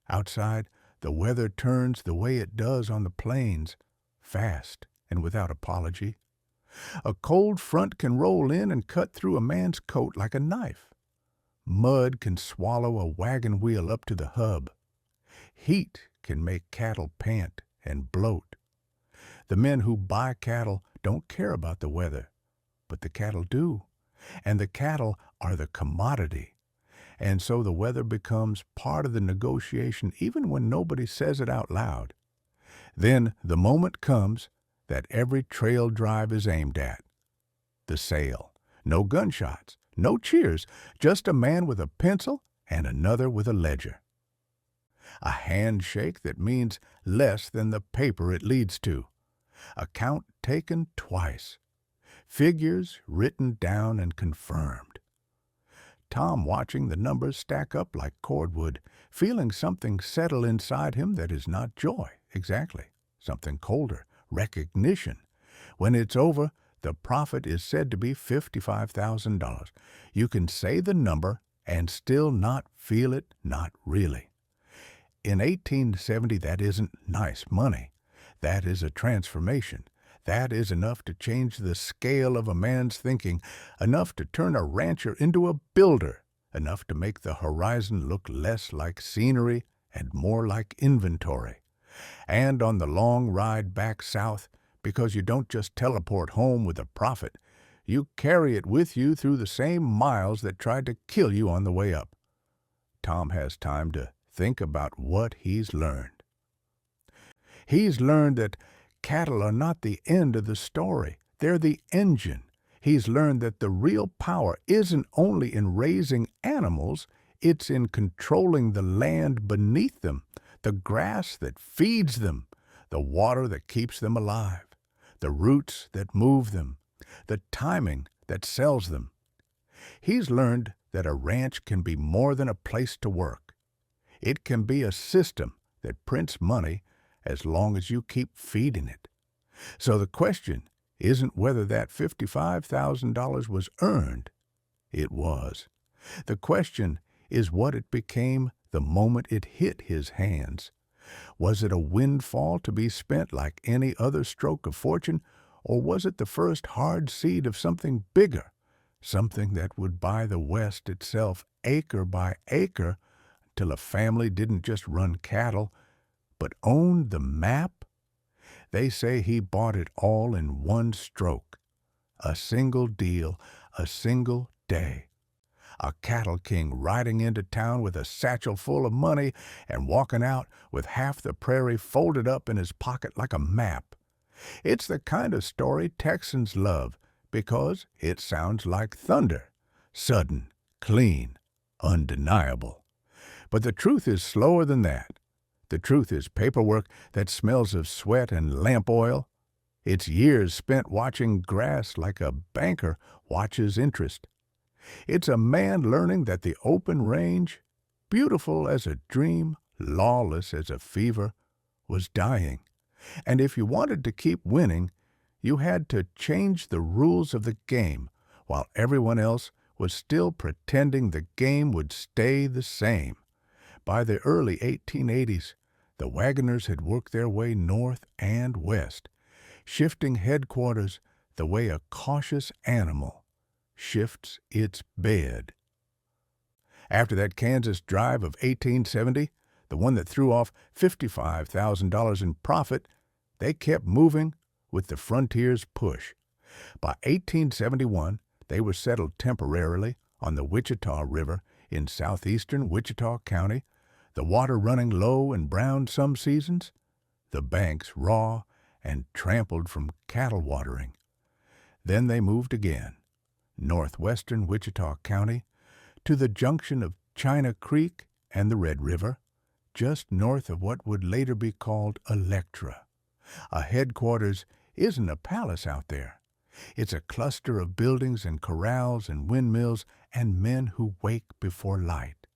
Outside, the weather turns the way it does on the plains, fast and without apology. A cold front can roll in and cut through a man's coat like a knife. Mud can swallow a wagon wheel up to the hub. Heat can make cattle pant and bloat. The men who buy cattle don't care about the weather, but the cattle do, and the cattle are the commodity. And so the weather becomes part of the negotiation even when nobody says it out loud. Then the moment comes that every trail drive is aimed at. The sale. No gunshots, no cheers, just a man with a pencil and another with a ledger. A handshake that means less than the paper it leads to. A count taken twice. Figures written down and confirmed. Tom watching the numbers stack up like cordwood, feeling something settle inside him that is not joy, exactly, something colder, recognition. When it's over, the profit is said to be $55,000. You can say the number and still not feel it, not really. In 1870, that isn't nice money. That is a transformation. That is enough to change the scale of a man's thinking, enough to turn a rancher into a builder, enough to make the horizon look less like scenery and more like inventory. And on the long ride back south, because you don't just teleport home with a profit, you carry it with you through the same miles that tried to kill you on the way up. Tom has time to think about what he's learned. He's learned that cattle are not the end of the story. They're the engine. He's learned that the real power isn't only in raising animals, it's in controlling the land beneath them, the grass that feeds them, the water that keeps them alive, the roots that move them, the timing that sells them. He's learned that a ranch can be more than a place to work. It can be a system that prints money as long as you keep feeding it. So the question isn't whether that $55,000 was earned. It was. The question is what it became the moment it hit his hands. Was it a windfall to be spent like any other stroke of fortune, or was it the first hard seed of something bigger, something that would buy the West itself acre by acre till a family didn't just run cattle, but owned the map? They say he bought it all in one stroke. A single deal, a single day. A cattle king riding into town with a satchel full of money and walking out with half the prairie folded up in his pocket like a map. It's the kind of story Texans love because it sounds like thunder. Sudden, clean, undeniable. But the truth is slower than that. The truth is paperwork that smells of sweat and lamp oil. It's years spent watching grass like a banker watches interest. It's a man learning that the open range, beautiful as a dream, lawless as a fever, was dying. And if you wanted to keep winning, you had to change the rules of the game, while everyone else was still pretending the game would stay the same. By the early 1880s, The Waggoners had worked their way north and west, shifting headquarters the way a cautious animal shifts its bed. After that Kansas drive of 1870, the one that threw off $55,000 in profit, they kept moving with the frontier's push. By 1871, they were settled temporarily on the Wichita River in southeastern Wichita County, the water running low and brown some seasons, the banks raw and trampled from cattle watering. Then they moved again, northwestern Wichita County, to the junction of China Creek and the Red River, just north of what would later be called Electra. A headquarters isn't a palace out there. It's a cluster of buildings and corrals and windmills and men who wake before light.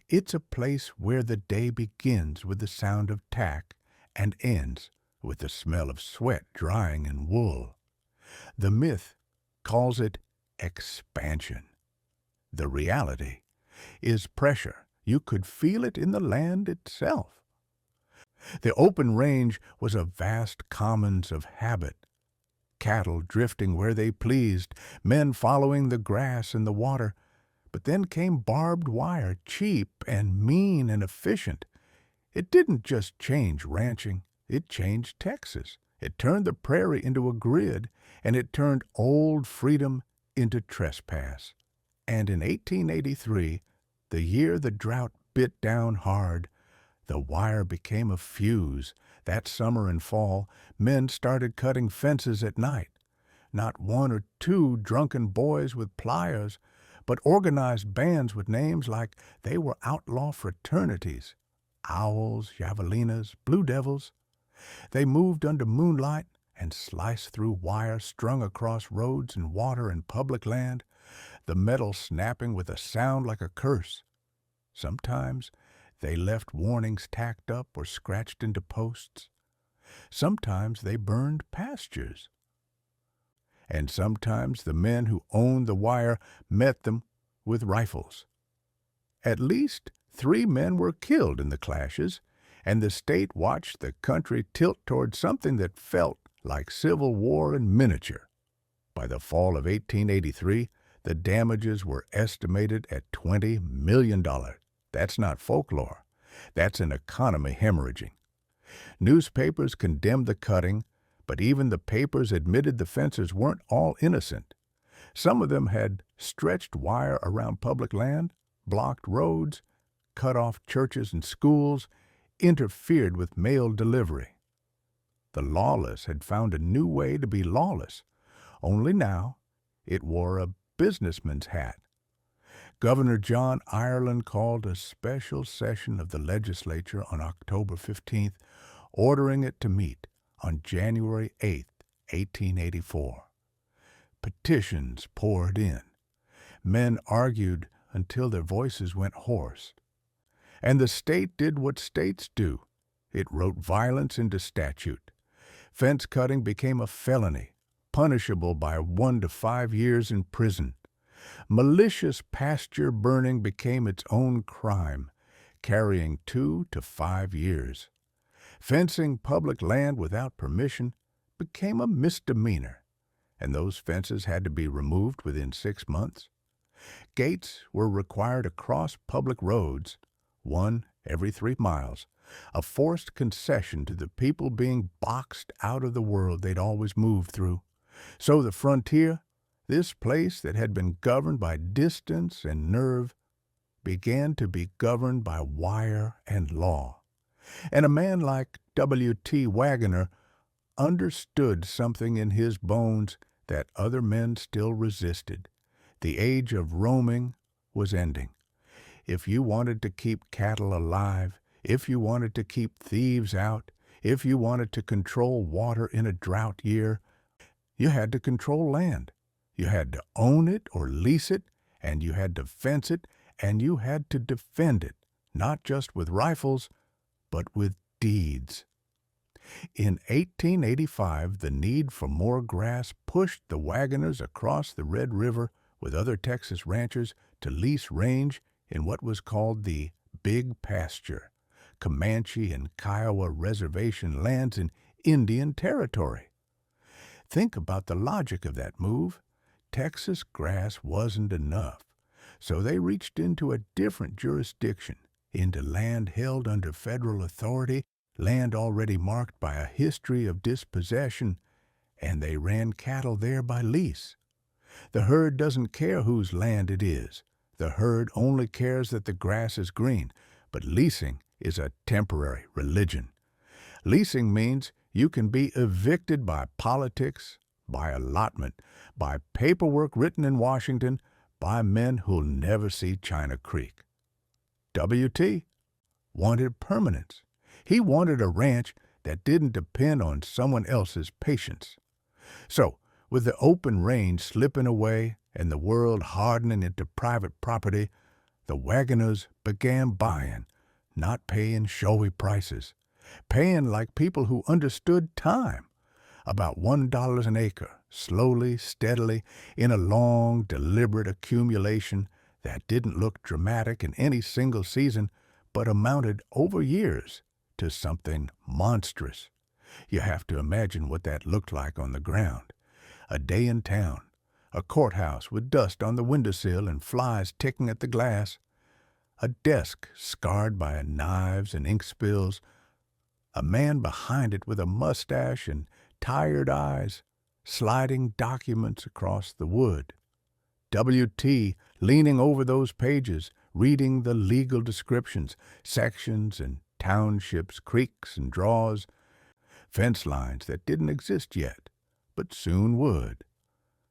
It's a place where the day begins with the sound of tack and ends with the smell of sweat drying in wool. The myth calls it expansion. The reality is pressure. You could feel it in the land itself. The open range was a vast commons of habit, cattle drifting where they pleased, men following the grass and the water. But then came barbed wire, cheap and mean and efficient. It didn't just change ranching, it changed Texas. It turned the prairie into a grid, and it turned old freedom into trespass. And in 1883, the year the drought bit down hard, the wire became a fuse. That summer and fall, men started cutting fences at night. Not one or two drunken boys with pliers, but organized bands with names like they were outlaw fraternities. Owls, javelinas, blue devils. They moved under moonlight and sliced through wire strung across roads and water and public land, the metal snapping with a sound like a curse. Sometimes they left warnings tacked up or scratched into posts. Sometimes they burned pastures. And sometimes the men who owned the wire met them with rifles. At least 3 men were killed in the clashes, and the state watched the country tilt toward something that felt like civil war in miniature. By the fall of 1883, the damages were estimated at $20 million. That's not folklore. That's an economy hemorrhaging. Newspapers condemned the cutting, but even the papers admitted the fences weren't all innocent. Some of them had stretched wire around public land, blocked roads, cut off churches and schools, interfered with mail delivery. The lawless had found a new way to be lawless, only now it wore a businessman's hat. Governor John Ireland called a special session of the legislature on October 15th, ordering it to meet on January 8th, 1884. Petitions poured in. Men argued until their voices went hoarse. And the state did what states do. It wrote violence into statute. Fence cutting became a felony, punishable by 1 to 5 years in prison. Malicious pasture burning became its own crime, carrying 2 to 5 years. Fencing public land without permission became a misdemeanor, and those fences had to be removed within 6 months. Gates were required across public roads, 1 every 3 miles, a forced concession to the people being boxed out of the world they'd always moved through. So the frontier, this place that had been governed by distance and nerve, began to be governed by wire and law. And a man like W.T. Waggoner understood something in his bones that other men still resisted. The age of roaming was ending. If you wanted to keep cattle alive, if you wanted to keep thieves out, if you wanted to control water in a drought year, you had to control land. You had to own it or lease it, and you had to fence it, and you had to defend it, not just with rifles, but with deeds. In 1885, the need for more grass pushed the Waggoners across the Red River with other Texas ranchers to lease range in what was called the Big Pasture, Comanche and Kiowa reservation lands in Indian Territory. Think about the logic of that move. Texas grass wasn't enough, so they reached into a different jurisdiction, into land held under federal authority, land already marked by a history of dispossession, and they ran cattle there by lease. The herd doesn't care whose land it is. The herd only cares that the grass is green, but leasing is a temporary religion. Leasing means you can be evicted by politics, by allotment, by paperwork written in Washington, by men who'll never see China Creek. W.T. wanted permanence. He wanted a ranch that didn't depend on someone else's patience. So, with the open range slipping away and the world hardening into private property, the Waggoners began buying, not paying showy prices, paying like people who understood time, about $1 an acre, slowly, steadily, in a long, deliberate accumulation that didn't look dramatic in any single season, but amounted over years to something monstrous. You have to imagine what that looked like on the ground. A day in town, a courthouse with dust on the windowsill and flies ticking at the glass, a desk scarred by knives and ink spills, a man behind it with a mustache and tired eyes, sliding documents across the wood. W.T. leaning over those pages, reading the legal descriptions, sections and townships, creeks and draws, fence lines that didn't exist yet, but soon would.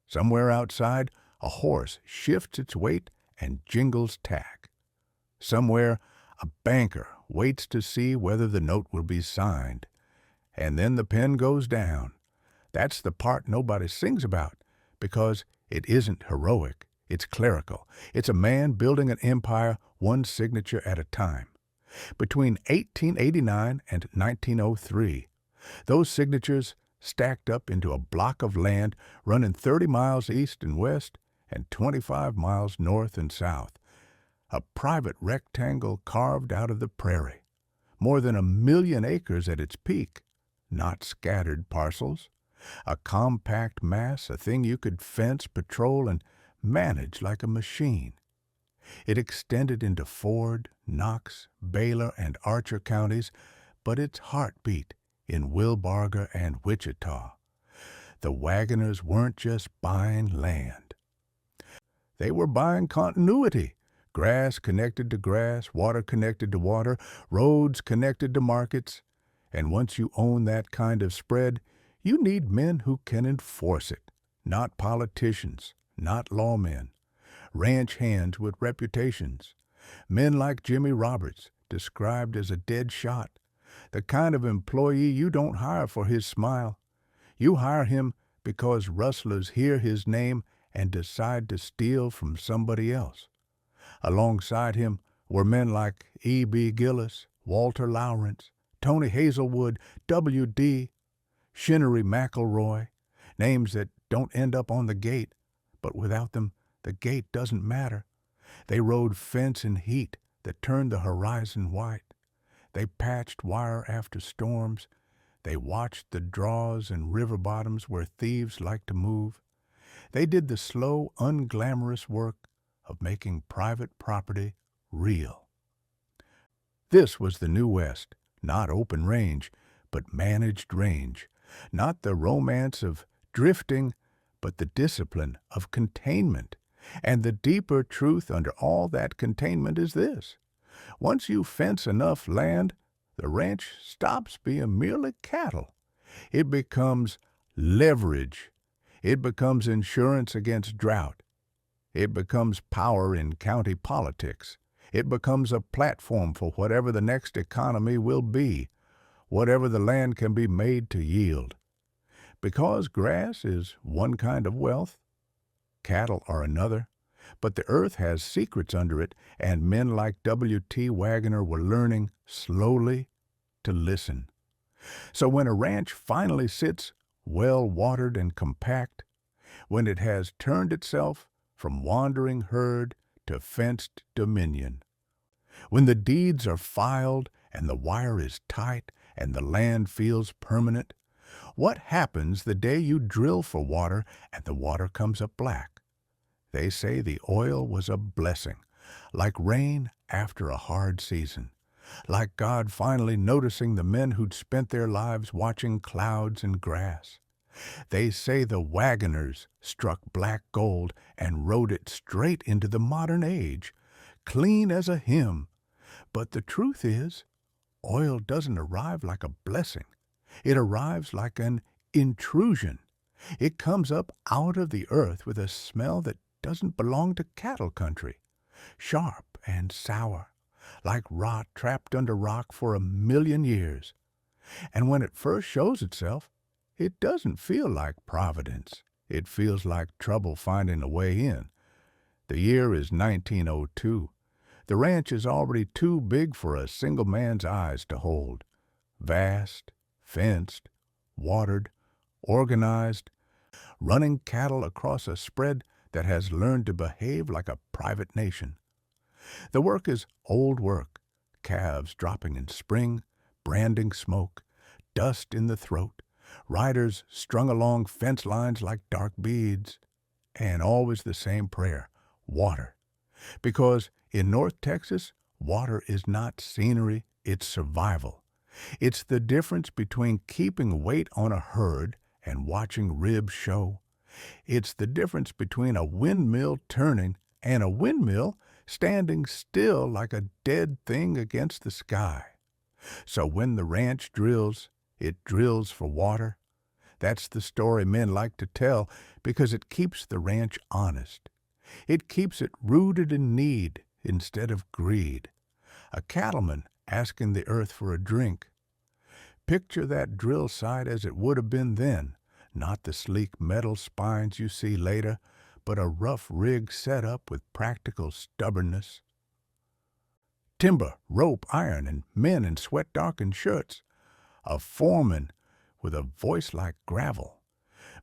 Somewhere outside, a horse shifts its weight and jingles tack. Somewhere, a banker waits to see whether the note will be signed. And then the pen goes down. That's the part nobody sings about, because it isn't heroic, it's clerical. It's a man building an empire one signature at a time. Between 1889 and 1903, those signatures stacked up into a block of land running 30 miles east and west and 25 miles north and south. A private rectangle carved out of the prairie. More than 1 million acres at its peak, not scattered parcels. A compact mass, a thing you could fence, patrol, and manage like a machine. It extended into Ford, Knox, Baylor, and Archer counties, but its heart beat in Wilbarger and Wichita. The Waggoners weren't just buying land. They were buying continuity. Grass connected to grass, water connected to water, roads connected to markets. And once you own that kind of spread, you need men who can enforce it, not politicians, not lawmen. Ranch hands with reputations. Men like Jimmy Roberts, described as a dead shot. The kind of employee you don't hire for his smile. You hire him because rustlers hear his name and decide to steal from somebody else. Alongside him were men like E.B. Gillis, Walter Lawrence, Tony Hazelwood, W.D., Shinnery McElroy, names that don't end up on the gate, but without them, the gate doesn't matter. They rode fence in heat that turned the horizon white. They patched wire after storms. They watched the draws and river bottoms where thieves like to move. They did the slow, unglamorous work of making private property real. This was the New West, not open range, but managed range. Not the romance of drifting, but the discipline of containment. And the deeper truth under all that containment is this. Once you fence enough land, the ranch stops being merely cattle. It becomes leverage. It becomes insurance against drought. It becomes power in county politics. It becomes a platform for whatever the next economy will be, whatever the land can be made to yield. Because grass is one kind of wealth, cattle are another, but the earth has secrets under it, and men like W.T. Waggoner were learning, slowly, to listen. So when a ranch finally sits well-watered and compact, when it has turned itself from wandering herd to fenced dominion, when the deeds are filed and the wire is tight, and the land feels permanent? What happens the day you drill for water and the water comes up black? They say the oil was a blessing, like rain after a hard season, like God finally noticing the men who'd spent their lives watching clouds and grass. They say the Waggoners struck black gold and rode it straight into the modern age, clean as a hymn. But the truth is, oil doesn't arrive like a blessing. It arrives like an intrusion. It comes up out of the earth with a smell that doesn't belong to cattle country, sharp and sour, like rot trapped under rock for 1,000,000 years. And when it first shows itself, it doesn't feel like providence. It feels like trouble finding a way in. The year is 1902. The ranch is already too big for a single man's eyes to hold. Vast, fenced, watered, organized, running cattle across a spread that has learned to behave like a private nation. The work is old work, calves dropping in spring, branding smoke, dust in the throat, riders strung along fence lines like dark beads, and always the same prayer, water. Because in North Texas, water is not scenery, it's survival. It's the difference between keeping weight on a herd and watching ribs show. It's the difference between a windmill turning and a windmill standing still like a dead thing against the sky. So when the ranch drills, it drills for water. That's the story men like to tell because it keeps the ranch honest. It keeps it rooted in need instead of greed. A cattleman asking the earth for a drink. Picture that drill site as it would have been then, not the sleek metal spines you see later, but a rough rig set up with practical stubbornness. Timber, rope, iron, and men in sweat-darkened shirts. A foreman with a voice like gravel.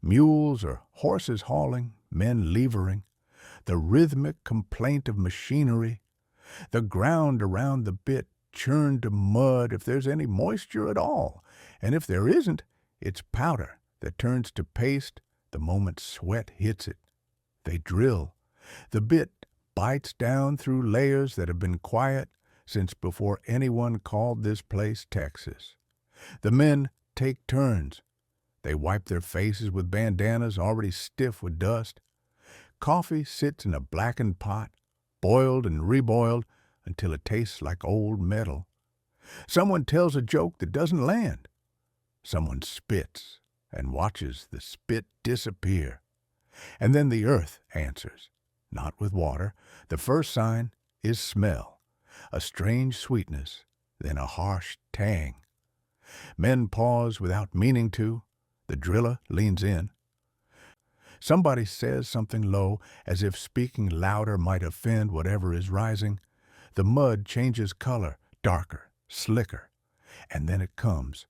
Mules or horses hauling, men levering. The rhythmic complaint of machinery. The ground around the bit churned to mud if there's any moisture at all, and if there isn't, it's powder that turns to paste the moment sweat hits it. They drill. The bit bites down through layers that have been quiet since before anyone called this place Texas. The men take turns. They wipe their faces with bandanas already stiff with dust. Coffee sits in a blackened pot, boiled and reboiled until it tastes like old metal. Someone tells a joke that doesn't land. Someone spits and watches the spit disappear. And then the earth answers, not with water. The first sign is smell, a strange sweetness, then a harsh tang. Men pause without meaning to. The driller leans in. Somebody says something low, as if speaking louder might offend whatever is rising. The mud changes color, darker, slicker. And then it comes,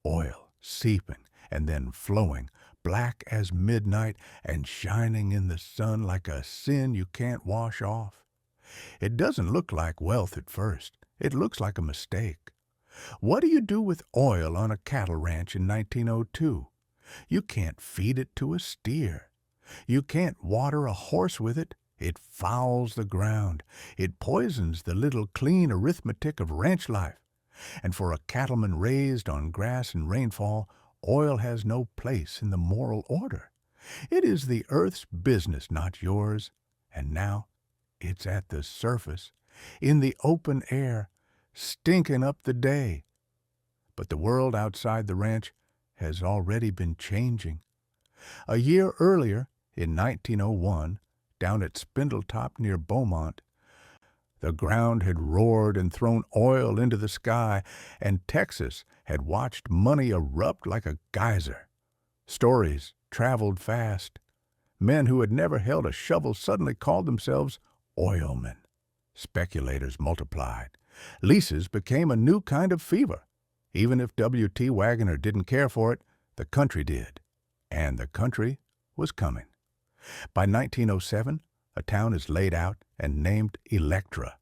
oil seeping and then flowing, black as midnight and shining in the sun like a sin you can't wash off. It doesn't look like wealth at first. It looks like a mistake. What do you do with oil on a cattle ranch in 1902? You can't feed it to a steer. You can't water a horse with it. It fouls the ground. It poisons the little clean arithmetic of ranch life. And for a cattleman raised on grass and rainfall, oil has no place in the moral order. It is the earth's business, not yours. And now it's at the surface, in the open air, stinking up the day. But the world outside the ranch has already been changing. A year earlier, in 1901, down at Spindletop near Beaumont, the ground had roared and thrown oil into the sky, and Texas had watched money erupt like a geyser. Stories traveled fast. Men who had never held a shovel suddenly called themselves oilmen. Speculators multiplied. Leases became a new kind of fever. Even if W.T. Waggoner didn't care for it, the country did. And the country was coming. By 1907, a town is laid out and named Electra,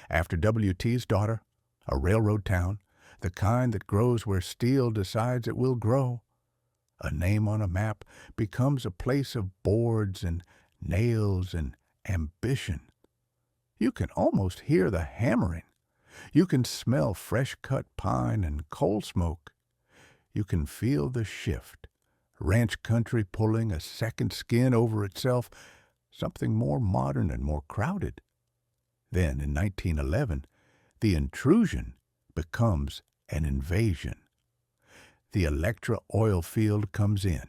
after W.T.'s daughter, a railroad town, the kind that grows where steel decides it will grow. A name on a map becomes a place of boards and nails and ambition. You can almost hear the hammering. You can smell fresh-cut pine and coal smoke. You can feel the shift, ranch country pulling a second skin over itself, something more modern and more crowded. Then, in 1911, the intrusion becomes an invasion. The Electra oil field comes in.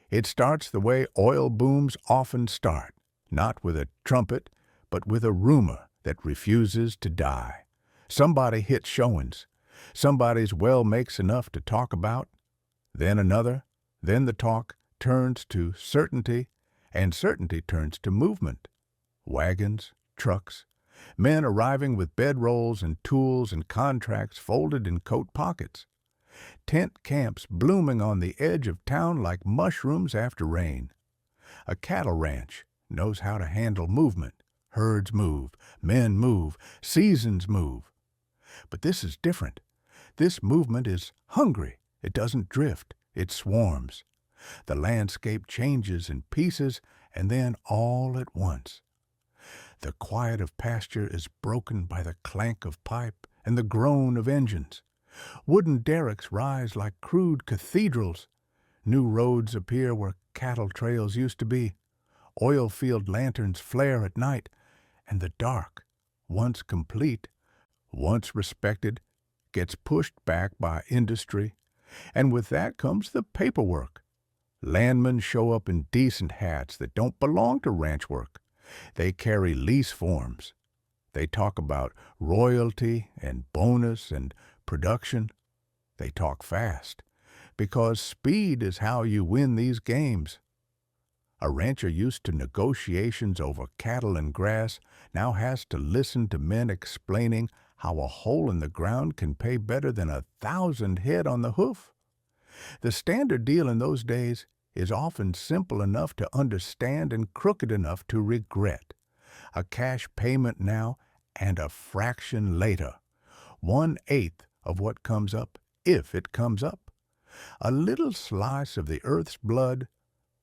It starts the way oil booms often start, not with a trumpet, but with a rumor that refuses to die. Somebody hits showings. Somebody's well makes enough to talk about. Then another. Then the talk turns to certainty, and certainty turns to movement. Wagons, trucks, men arriving with bedrolls and tools and contracts folded in coat pockets. Tent camps blooming on the edge of town like mushrooms after rain. A cattle ranch knows how to handle movement. Herds move, men move, seasons move. But this is different. This movement is hungry. It doesn't drift. It swarms. The landscape changes in pieces, and then all at once. The quiet of pasture is broken by the clank of pipe and the groan of engines. Wooden derricks rise like crude cathedrals. New roads appear where cattle trails used to be. Oil field lanterns flare at night, and the dark, once complete, once respected, gets pushed back by industry, and with that comes the paperwork. Landmen show up in decent hats that don't belong to ranch work. They carry lease forms. They talk about royalty and bonus and production. They talk fast, because speed is how you win these games. A rancher used to negotiations over cattle and grass now has to listen to men explaining how a hole in the ground can pay better than 1,000 head on the hoof. The standard deal in those days is often simple enough to understand and crooked enough to regret. A cash payment now and a fraction later. 1/8 of what comes up, if it comes up. A little slice of the earth's blood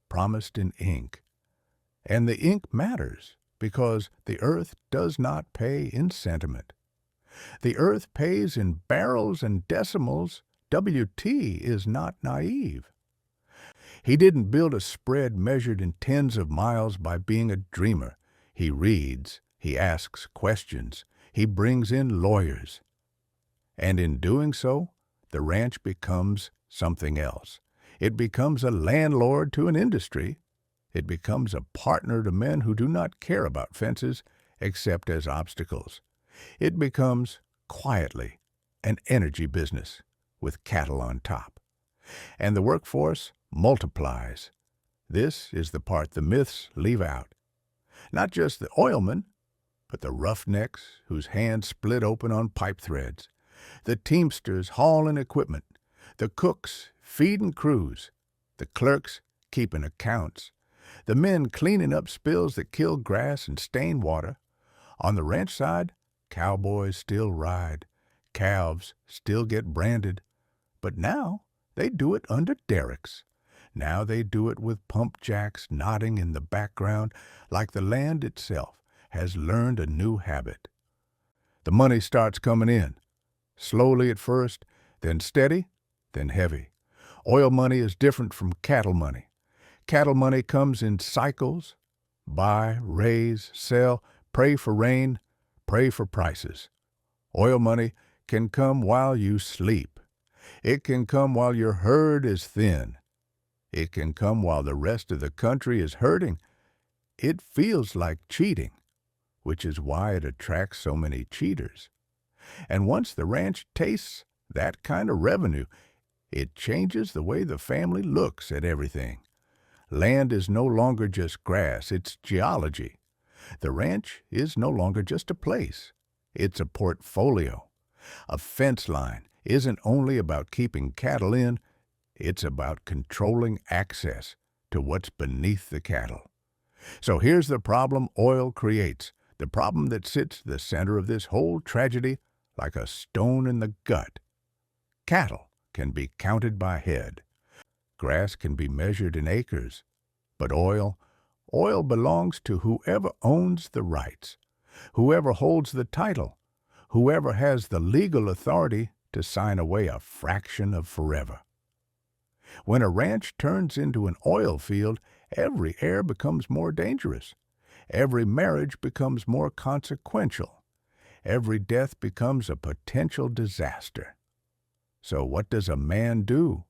promised in ink. And the ink matters because the earth does not pay in sentiment. The earth pays in barrels and decimals. W.T. is not naive. He didn't build a spread measured in tens of miles by being a dreamer. He reads, he asks questions, he brings in lawyers. And in doing so, the ranch becomes something else. It becomes a landlord to an industry. It becomes a partner to men who do not care about fences except as obstacles. It becomes, quietly, an energy business with cattle on top. And the workforce multiplies. This is the part the myths leave out. Not just the oilmen, but the roughnecks whose hands split open on pipe threads, the teamsters hauling equipment, the cooks feeding crews, the clerks keeping accounts, the men cleaning up spills that kill grass and stain water. On the ranch side, cowboys still ride, calves still get branded, but now they do it under derricks. Now they do it with pump jacks nodding in the background like the land itself has learned a new habit. The money starts coming in, slowly at first, then steady, then heavy. Oil money is different from cattle money. Cattle money comes in cycles. Buy, raise, sell, pray for rain, pray for prices. Oil money can come while you sleep. It can come while your herd is thin. It can come while the rest of the country is hurting. It feels like cheating, which is why it attracts so many cheaters. And once the ranch tastes that kind of revenue, it changes the way the family looks at everything. Land is no longer just grass, it's geology. The ranch is no longer just a place, it's a portfolio. A fence line isn't only about keeping cattle in, it's about controlling access to what's beneath the cattle. So here's the problem oil creates, the problem that sits at the center of this whole tragedy like a stone in the gut. Cattle can be counted by head. Grass can be measured in acres. But oil belongs to whoever owns the rights, whoever holds the title, whoever has the legal authority to sign away a fraction of forever. When a ranch turns into an oil field, every heir becomes more dangerous. Every marriage becomes more consequential. Every death becomes a potential disaster. So what does a man do?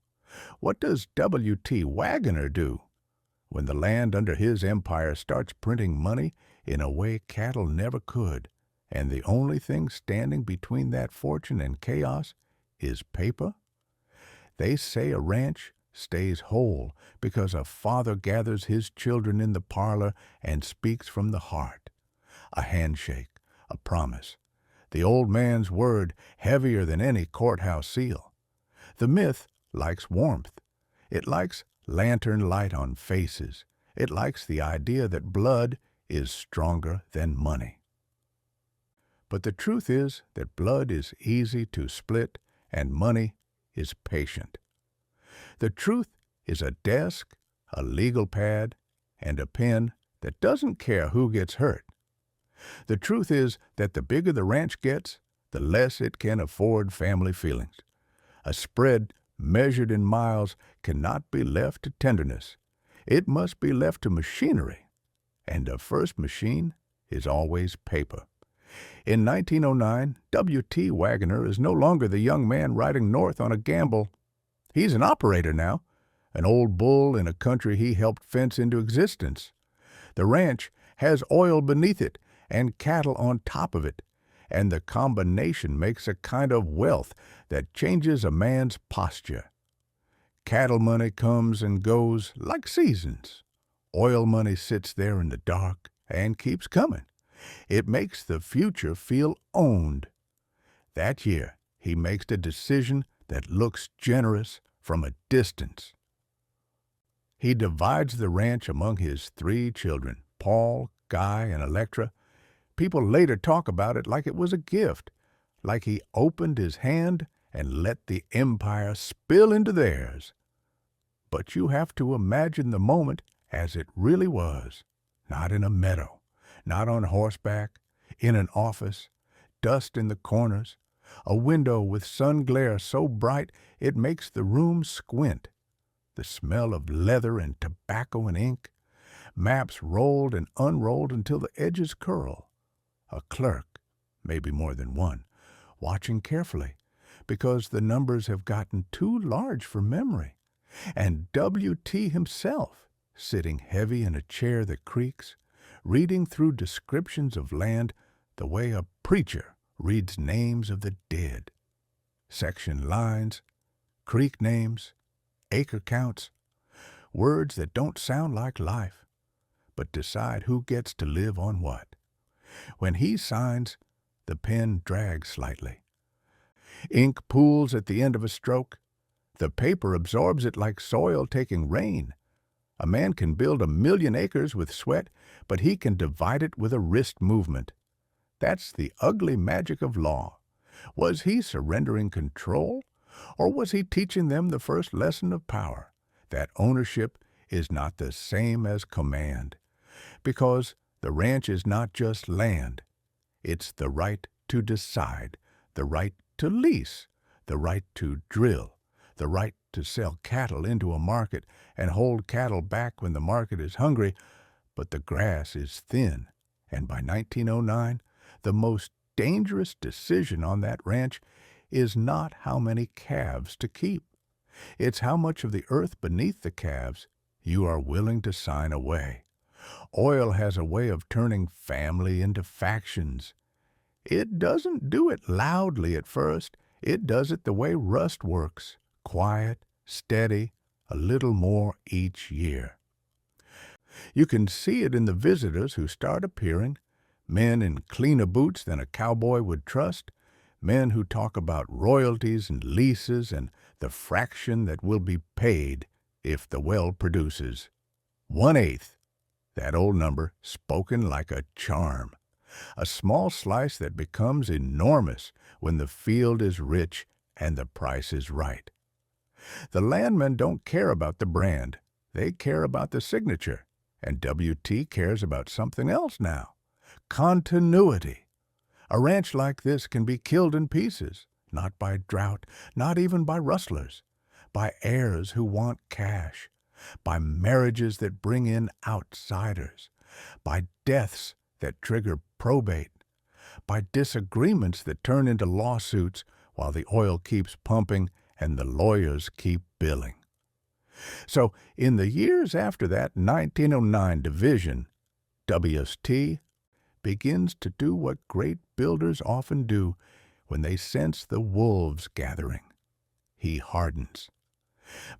What does W.T. Waggoner do? When the land under his empire starts printing money in a way cattle never could, and the only thing standing between that fortune and chaos is paper? They say a ranch stays whole because a father gathers his children in the parlor and speaks from the heart. A handshake, a promise, the old man's word heavier than any courthouse seal. The myth likes warmth. It likes lantern light on faces. It likes the idea that blood is stronger than money. But the truth is that blood is easy to split and money is patient. The truth is a desk, a legal pad, and a pen that doesn't care who gets hurt. The truth is that the bigger the ranch gets, the less it can afford family feelings. A spread measured in miles cannot be left to tenderness. It must be left to machinery. And the first machine is always paper. In 1909, W.T. Waggoner is no longer the young man riding north on a gamble. He's an operator now, an old bull in a country he helped fence into existence. The ranch has oil beneath it and cattle on top of it, and the combination makes a kind of wealth that changes a man's posture. Cattle money comes and goes like seasons. Oil money sits there in the dark and keeps coming. It makes the future feel owned. That year, he makes a decision that looks generous from a distance. He divides the ranch among his 3 children, Paul, Guy, and Electra. People later talk about it like it was a gift, like he opened his hand and let the empire spill into theirs. But you have to imagine the moment as it really was, not in a meadow, not on horseback, in an office, dust in the corners, a window with sun glare so bright it makes the room squint, the smell of leather and tobacco and ink, maps rolled and unrolled until the edges curl, a clerk, maybe more than one, watching carefully because the numbers have gotten too large for memory, and W.T. himself, sitting heavy in a chair that creaks, reading through descriptions of land the way a preacher reads names of the dead. Section lines, creek names, acre counts, words that don't sound like life, but decide who gets to live on what. When he signs, the pen drags slightly. Ink pools at the end of a stroke. The paper absorbs it like soil taking rain. A man can build 1,000,000 acres with sweat, but he can divide it with a wrist movement. That's the ugly magic of law. Was he surrendering control, or was he teaching them the first lesson of power, that ownership is not the same as command? Because the ranch is not just land. It's the right to decide, the right to lease, the right to drill, the right to sell cattle into a market and hold cattle back when the market is hungry, but the grass is thin, and by 1909, the most dangerous decision on that ranch is not how many calves to keep. It's how much of the earth beneath the calves you are willing to sign away. Oil has a way of turning family into factions. It doesn't do it loudly at first. It does it the way rust works, quiet, steady, a little more each year. You can see it in the visitors who start appearing, men in cleaner boots than a cowboy would trust, men who talk about royalties and leases and the fraction that will be paid if the well produces. 1/8, that old number spoken like a charm. A small slice that becomes enormous when the field is rich and the price is right. The landmen don't care about the brand. They care about the signature, and W.T. cares about something else now. Continuity. A ranch like this can be killed in pieces, not by drought, not even by rustlers, by heirs who want cash, by marriages that bring in outsiders, by deaths that trigger probate, by disagreements that turn into lawsuits while the oil keeps pumping and the lawyers keep billing. So, in the years after that 1909 division, W.T. begins to do what great builders often do when they sense the wolves gathering. He hardens.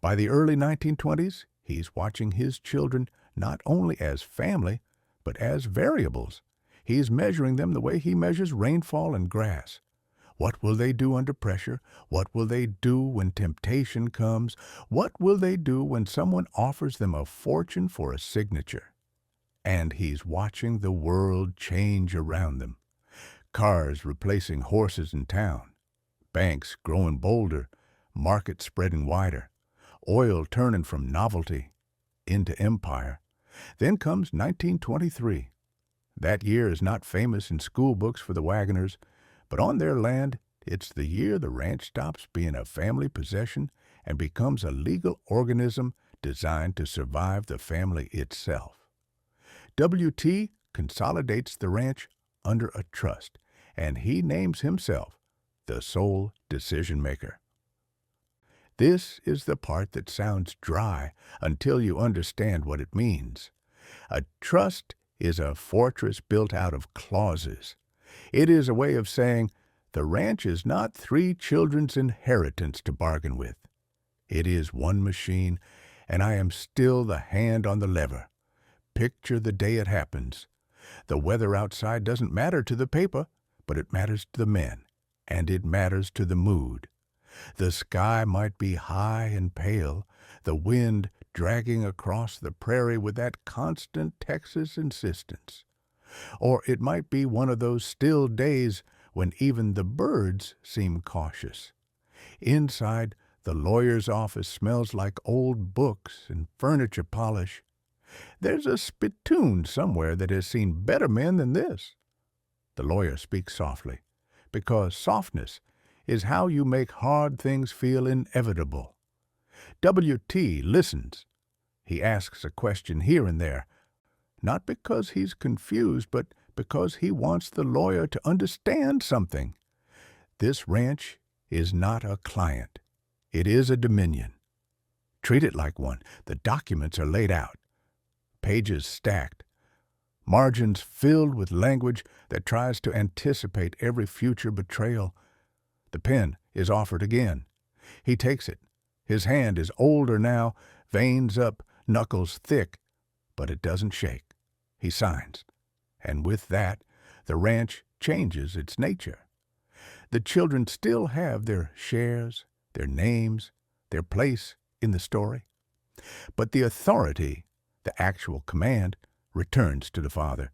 By the early 1920s, he's watching his children not only as family, but as variables. He's measuring them the way he measures rainfall and grass. What will they do under pressure? What will they do when temptation comes? What will they do when someone offers them a fortune for a signature? And he's watching the world change around them. Cars replacing horses in town, banks growing bolder, markets spreading wider, oil turning from novelty into empire. Then comes 1923. That year is not famous in school books for the Waggoners, but on their land, it's the year the ranch stops being a family possession and becomes a legal organism designed to survive the family itself. W.T. consolidates the ranch under a trust, and he names himself the sole decision-maker. This is the part that sounds dry until you understand what it means. A trust is a fortress built out of clauses. It is a way of saying, the ranch is not 3 children's inheritance to bargain with. It is one machine, and I am still the hand on the lever. Picture the day it happens. The weather outside doesn't matter to the paper, but it matters to the men, and it matters to the mood. The sky might be high and pale, the wind dragging across the prairie with that constant Texas insistence. Or it might be one of those still days when even the birds seem cautious. Inside, the lawyer's office smells like old books and furniture polish. There's a spittoon somewhere that has seen better men than this. The lawyer speaks softly, because softness is how you make hard things feel inevitable. W.T. listens. He asks a question here and there, not because he's confused, but because he wants the lawyer to understand something. This ranch is not a client. It is a dominion. Treat it like one. The documents are laid out, pages stacked, margins filled with language that tries to anticipate every future betrayal. The pen is offered again. He takes it. His hand is older now, veins up, knuckles thick, but it doesn't shake. He signs, and with that, the ranch changes its nature. The children still have their shares, their names, their place in the story, but the authority, the actual command, returns to the father.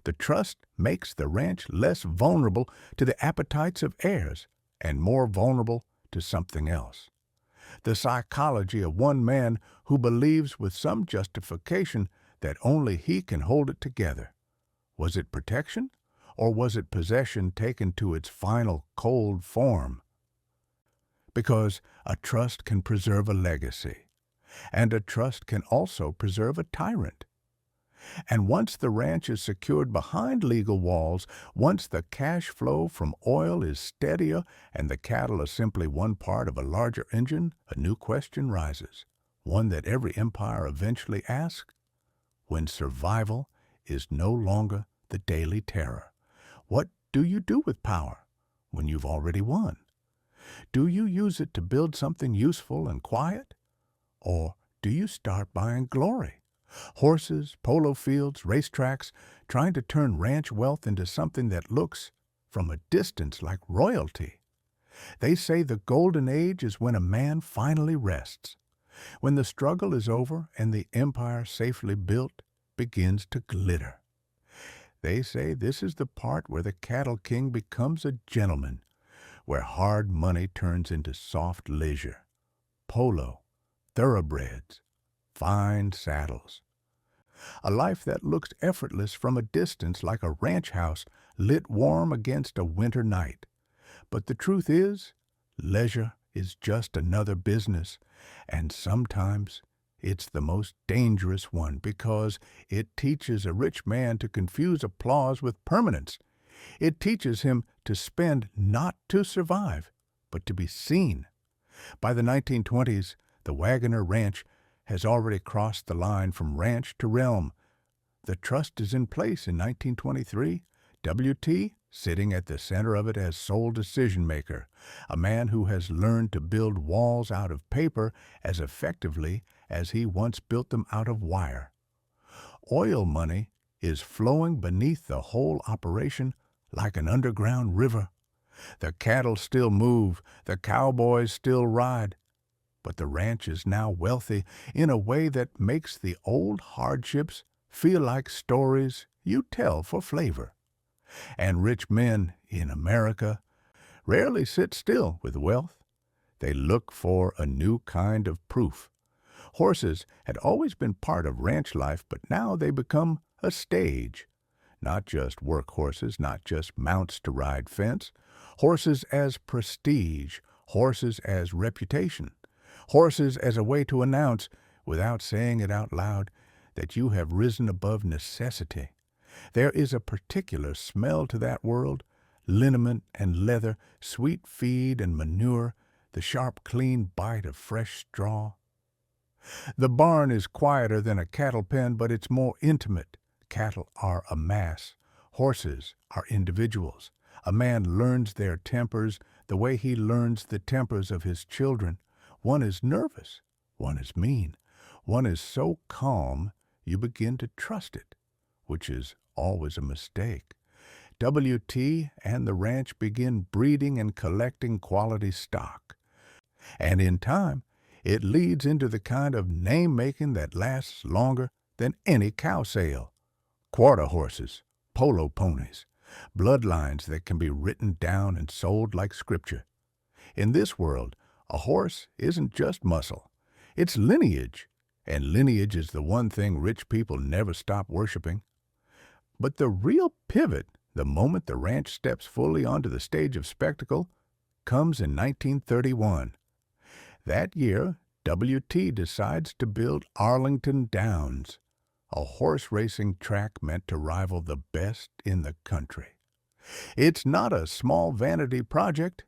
The trust makes the ranch less vulnerable to the appetites of heirs and more vulnerable to something else. The psychology of one man who believes with some justification that only he can hold it together. Was it protection, or was it possession taken to its final cold form? Because a trust can preserve a legacy, and a trust can also preserve a tyrant. And once the ranch is secured behind legal walls, once the cash flow from oil is steadier and the cattle are simply one part of a larger engine, a new question rises, one that every empire eventually asks. When survival is no longer the daily terror, what do you do with power when you've already won? Do you use it to build something useful and quiet? Or do you start buying glory? Horses, polo fields, racetracks, trying to turn ranch wealth into something that looks, from a distance, like royalty. They say the golden age is when a man finally rests, when the struggle is over and the empire safely built begins to glitter. They say this is the part where the cattle king becomes a gentleman, where hard money turns into soft leisure. Polo, thoroughbreds, fine saddles. A life that looks effortless from a distance like a ranch house lit warm against a winter night. But the truth is, leisure is just another business, and sometimes it's the most dangerous one because it teaches a rich man to confuse applause with permanence. It teaches him to spend not to survive, but to be seen. By the 1920s, the Waggoner Ranch has already crossed the line from ranch to realm. The trust is in place in 1923. W.T. sitting at the center of it as sole decision-maker, a man who has learned to build walls out of paper as effectively as he once built them out of wire. Oil money is flowing beneath the whole operation like an underground river. The cattle still move, the cowboys still ride, but the ranch is now wealthy in a way that makes the old hardships feel like stories you tell for flavor. And rich men in America rarely sit still with wealth. They look for a new kind of proof. Horses had always been part of ranch life, but now they become a stage. Not just work horses, not just mounts to ride fence. Horses as prestige, horses as reputation, horses as a way to announce, without saying it out loud, that you have risen above necessity. There is a particular smell to that world, liniment and leather, sweet feed and manure, the sharp, clean bite of fresh straw. The barn is quieter than a cattle pen, but it's more intimate. Cattle are a mass. Horses are individuals. A man learns their tempers the way he learns the tempers of his children. One is nervous. One is mean. One is so calm you begin to trust it, which is always a mistake. W.T. and the ranch begin breeding and collecting quality stock. And in time, it leads into the kind of name-making that lasts longer than any cow sale. Quarter horses, polo ponies, bloodlines that can be written down and sold like scripture. In this world, a horse isn't just muscle. It's lineage, and lineage is the one thing rich people never stop worshiping. But the real pivot, the moment the ranch steps fully onto the stage of spectacle, comes in 1931. That year, W.T. decides to build Arlington Downs, a horse racing track meant to rival the best in the country. It's not a small vanity project.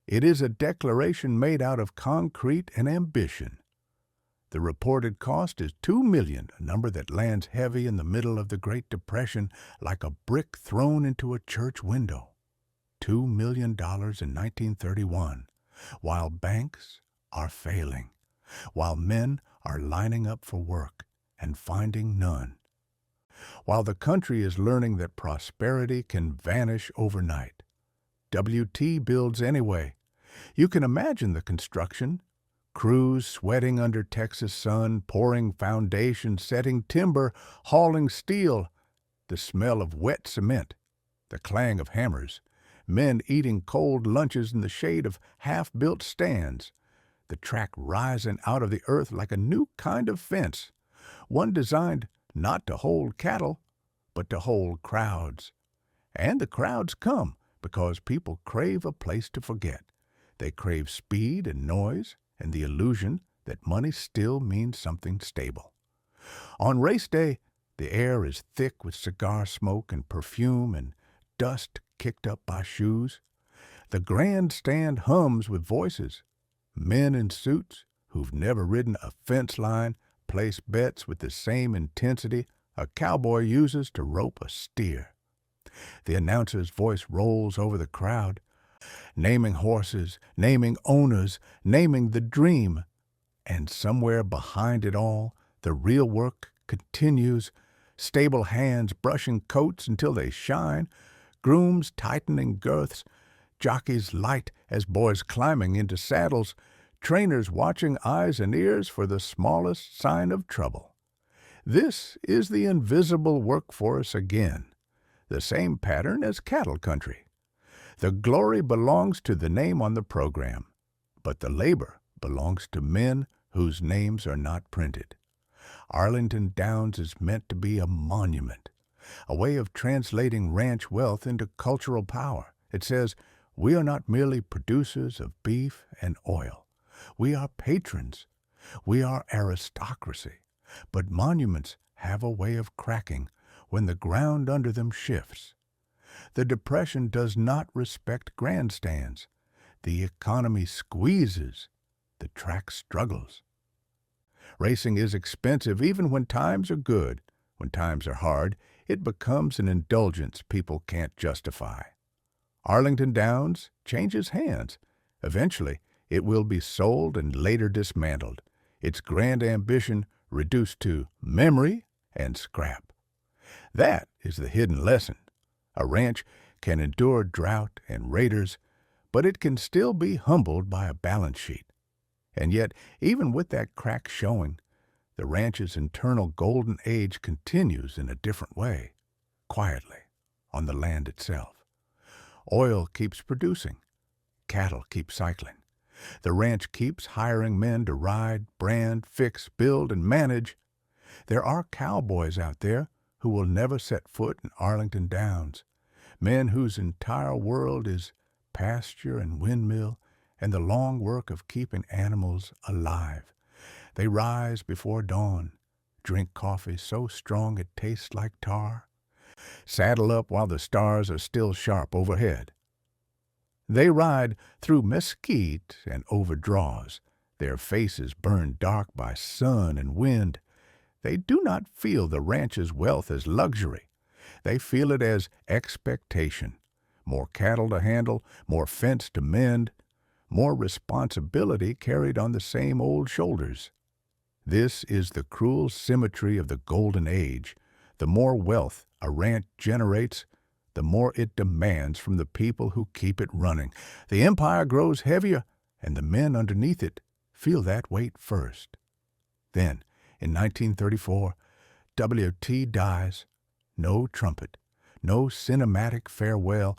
It is a declaration made out of concrete and ambition. The reported cost is $2 million, a number that lands heavy in the middle of the Great Depression like a brick thrown into a church window. $2 million in 1931, while banks are failing, while men are lining up for work and finding none, while the country is learning that prosperity can vanish overnight. W.T. builds anyway. You can imagine the construction. Crews sweating under Texas sun, pouring foundation, setting timber, hauling steel, the smell of wet cement, the clang of hammers, men eating cold lunches in the shade of half-built stands, the track rising out of the earth like a new kind of fence, one designed not to hold cattle, but to hold crowds. And the crowds come because people crave a place to forget. They crave speed and noise and the illusion that money still means something stable. On race day, the air is thick with cigar smoke and perfume and dust kicked up by shoes. The grandstand hums with voices. Men in suits who've never ridden a fence line place bets with the same intensity a cowboy uses to rope a steer. The announcer's voice rolls over the crowd, naming horses, naming owners, naming the dream. And somewhere behind it all, the real work continues, stable hands brushing coats until they shine, grooms tightening girths, jockeys light as boys climbing into saddles, trainers watching eyes and ears for the smallest sign of trouble. This is the invisible workforce again, the same pattern as cattle country. The glory belongs to the name on the program, but the labor belongs to men whose names are not printed. Arlington Downs is meant to be a monument, a way of translating ranch wealth into cultural power. It says, we are not merely producers of beef and oil. We are patrons. We are aristocracy. But monuments have a way of cracking when the ground under them shifts. The Depression does not respect grandstands. The economy squeezes. The track struggles. Racing is expensive even when times are good. When times are hard, it becomes an indulgence people can't justify. Arlington Downs changes hands. Eventually, it will be sold and later dismantled, its grand ambition reduced to memory and scrap. That is the hidden lesson. A ranch can endure drought and raiders, but it can still be humbled by a balance sheet. And yet, even with that crack showing, the ranch's internal golden age continues in a different way, quietly, on the land itself. Oil keeps producing. Cattle keep cycling. The ranch keeps hiring men to ride, brand, fix, build, and manage. There are cowboys out there who will never set foot in Arlington Downs, men whose entire world is pasture and windmill and the long work of keeping animals alive. They rise before dawn, drink coffee so strong it tastes like tar, saddle up while the stars are still sharp overhead. They ride through mesquite and over draws, their faces burned dark by sun and wind. They do not feel the ranch's wealth as luxury. They feel it as expectation. More cattle to handle, more fence to mend, more responsibility carried on the same old shoulders. This is the cruel symmetry of the golden age. The more wealth a ranch generates, the more it demands from the people who keep it running. The empire grows heavier, and the men underneath it feel that weight first. Then, in 1934, W.T. dies. No trumpet, no cinematic farewell.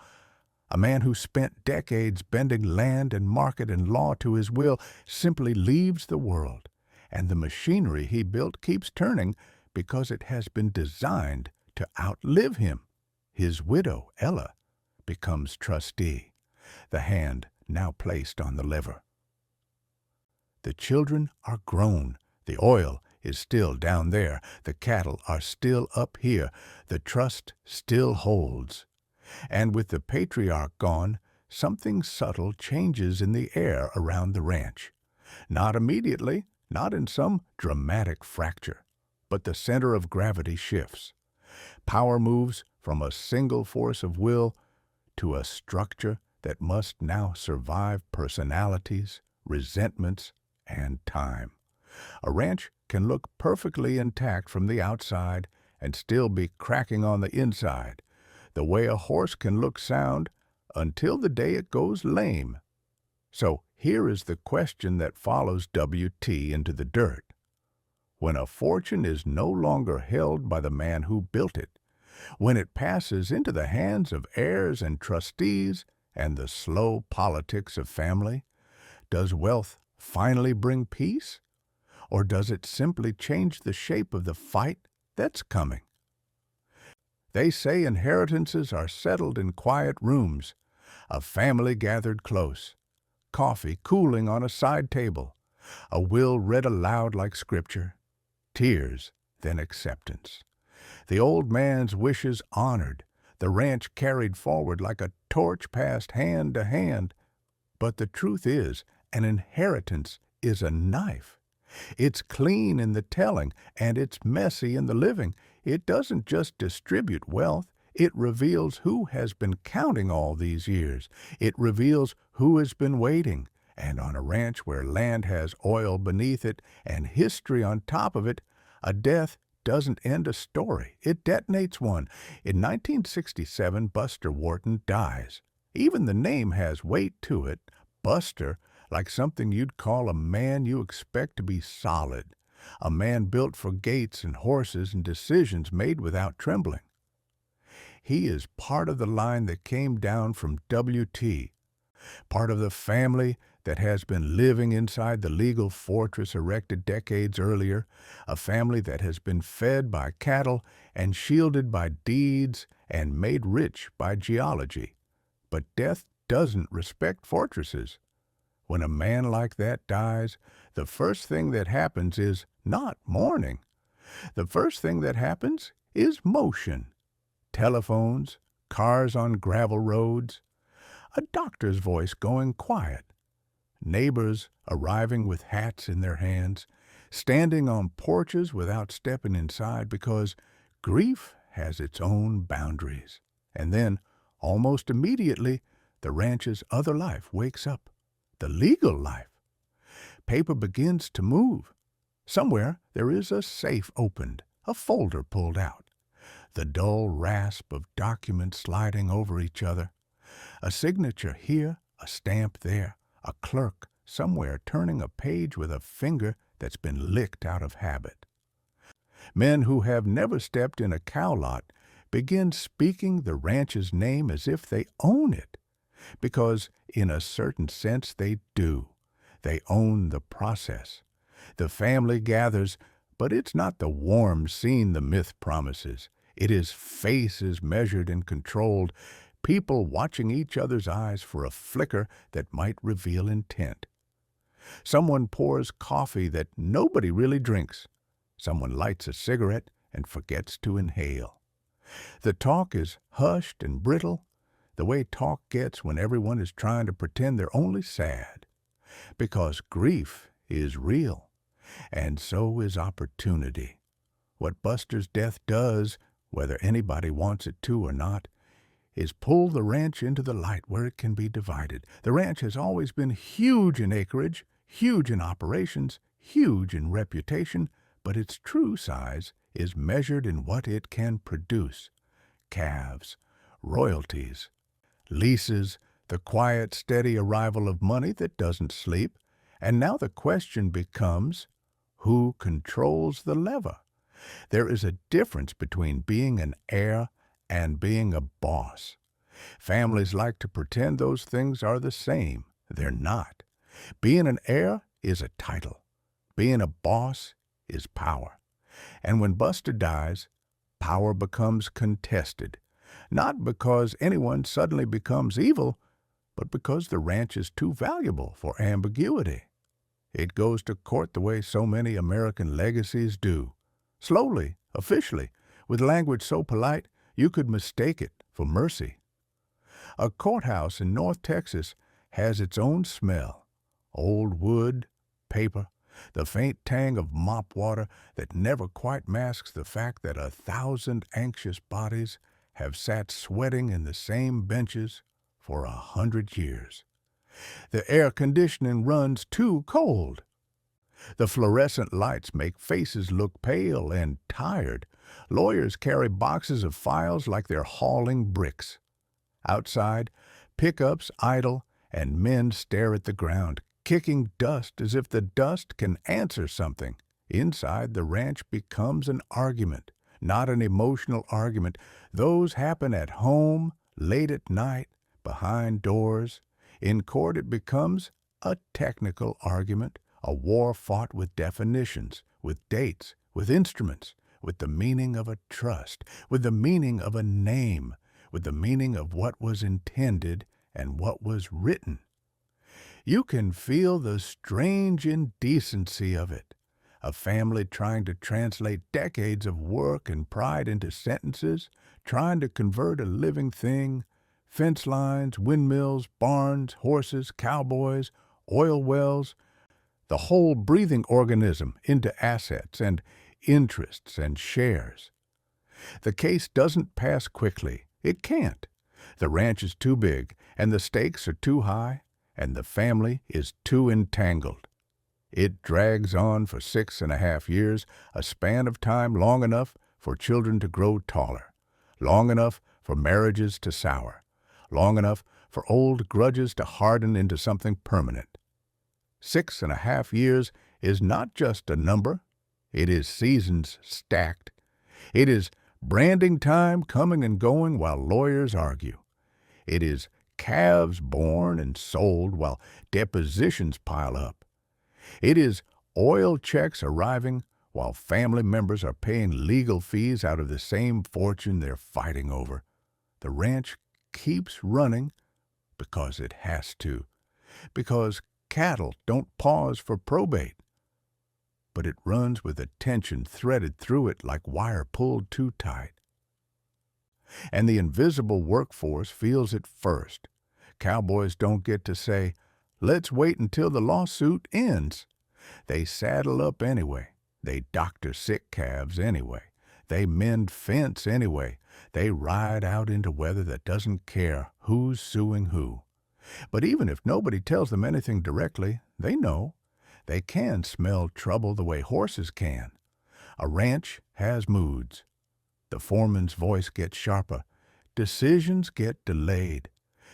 A man who spent decades bending land and market and law to his will simply leaves the world, and the machinery he built keeps turning because it has been designed to outlive him. His widow, Ella, becomes trustee, the hand now placed on the lever. The children are grown. The oil is still down there. The cattle are still up here. The trust still holds. And with the patriarch gone, something subtle changes in the air around the ranch. Not immediately, not in some dramatic fracture, but the center of gravity shifts. Power moves from a single force of will to a structure that must now survive personalities, resentments, and time. A ranch can look perfectly intact from the outside and still be cracking on the inside, the way a horse can look sound until the day it goes lame. So here is the question that follows W.T. into the dirt. When a fortune is no longer held by the man who built it, when it passes into the hands of heirs and trustees and the slow politics of family, does wealth finally bring peace? Or does it simply change the shape of the fight that's coming? They say inheritances are settled in quiet rooms, a family gathered close, coffee cooling on a side table, a will read aloud like scripture, tears, then acceptance. The old man's wishes honored, the ranch carried forward like a torch passed hand to hand. But the truth is, an inheritance is a knife. It's clean in the telling, and it's messy in the living. It doesn't just distribute wealth. It reveals who has been counting all these years. It reveals who has been waiting. And on a ranch where land has oil beneath it and history on top of it, a death doesn't end a story. It detonates one. In 1967, Buster Wharton dies. Even the name has weight to it. Buster, like something you'd call a man you expect to be solid, a man built for gates and horses and decisions made without trembling. He is part of the line that came down from W.T., part of the family that has been living inside the legal fortress erected decades earlier, a family that has been fed by cattle and shielded by deeds and made rich by geology. But death doesn't respect fortresses. When a man like that dies, the first thing that happens is not mourning. The first thing that happens is motion. Telephones, cars on gravel roads, a doctor's voice going quiet, neighbors arriving with hats in their hands, standing on porches without stepping inside because grief has its own boundaries. And then, almost immediately, the ranch's other life wakes up, the legal life. Paper begins to move. Somewhere there is a safe opened, a folder pulled out, the dull rasp of documents sliding over each other, a signature here, a stamp there, a clerk somewhere turning a page with a finger that's been licked out of habit. Men who have never stepped in a cow lot begin speaking the ranch's name as if they own it, because in a certain sense they do. They own the process. The family gathers, but it's not the warm scene the myth promises. It is faces measured and controlled, people watching each other's eyes for a flicker that might reveal intent. Someone pours coffee that nobody really drinks. Someone lights a cigarette and forgets to inhale. The talk is hushed and brittle, the way talk gets when everyone is trying to pretend they're only sad. Because grief is real, and so is opportunity. What Buster's death does, whether anybody wants it to or not, is pull the ranch into the light where it can be divided. The ranch has always been huge in acreage, huge in operations, huge in reputation, but its true size is measured in what it can produce. Calves, royalties, leases, the quiet, steady arrival of money that doesn't sleep. And now the question becomes, who controls the lever? There is a difference between being an heir and being a boss. Families like to pretend those things are the same. They're not. Being an heir is a title. Being a boss is power. And when Buster dies, power becomes contested. Not because anyone suddenly becomes evil, but because the ranch is too valuable for ambiguity. It goes to court the way so many American legacies do. Slowly, officially, with language so polite you could mistake it for mercy. A courthouse in North Texas has its own smell. Old wood, paper, the faint tang of mop water that never quite masks the fact that 1,000 anxious bodies have sat sweating in the same benches for 100 years. The air conditioning runs too cold. The fluorescent lights make faces look pale and tired. Lawyers carry boxes of files like they're hauling bricks. Outside, pickups idle, and men stare at the ground, kicking dust as if the dust can answer something. Inside, the ranch becomes an argument, not an emotional argument. Those happen at home, late at night, behind doors. In court, it becomes a technical argument, a war fought with definitions, with dates, with instruments, with the meaning of a trust, with the meaning of a name, with the meaning of what was intended and what was written. You can feel the strange indecency of it. A family trying to translate decades of work and pride into sentences, trying to convert a living thing, fence lines, windmills, barns, horses, cowboys, oil wells, the whole breathing organism into assets and interests and shares. The case doesn't pass quickly. It can't. The ranch is too big, and the stakes are too high, and the family is too entangled. It drags on for 6.5 years, a span of time long enough for children to grow taller, long enough for marriages to sour, long enough for old grudges to harden into something permanent. 6.5 years is not just a number. It is seasons stacked. It is branding time coming and going while lawyers argue. It is calves born and sold while depositions pile up. It is oil checks arriving while family members are paying legal fees out of the same fortune they're fighting over. The ranch keeps running because it has to, because cattle don't pause for probate. But it runs with a tension threaded through it like wire pulled too tight. And the invisible workforce feels it first. Cowboys don't get to say, "Let's wait until the lawsuit ends." They saddle up anyway. They doctor sick calves anyway. They mend fence anyway. They ride out into weather that doesn't care who's suing who. But even if nobody tells them anything directly, they know. They can smell trouble the way horses can. A ranch has moods. The foreman's voice gets sharper. Decisions get delayed.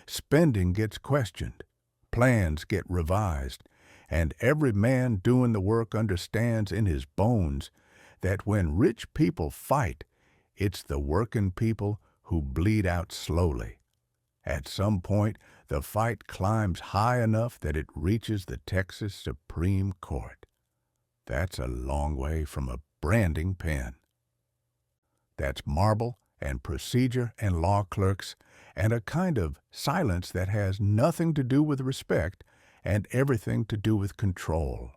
Spending gets questioned. Plans get revised. And every man doing the work understands in his bones that when rich people fight, it's the working people who bleed out slowly. At some point, the fight climbs high enough that it reaches the Texas Supreme Court. That's a long way from a branding pen. That's marble and procedure and law clerks and a kind of silence that has nothing to do with respect and everything to do with control.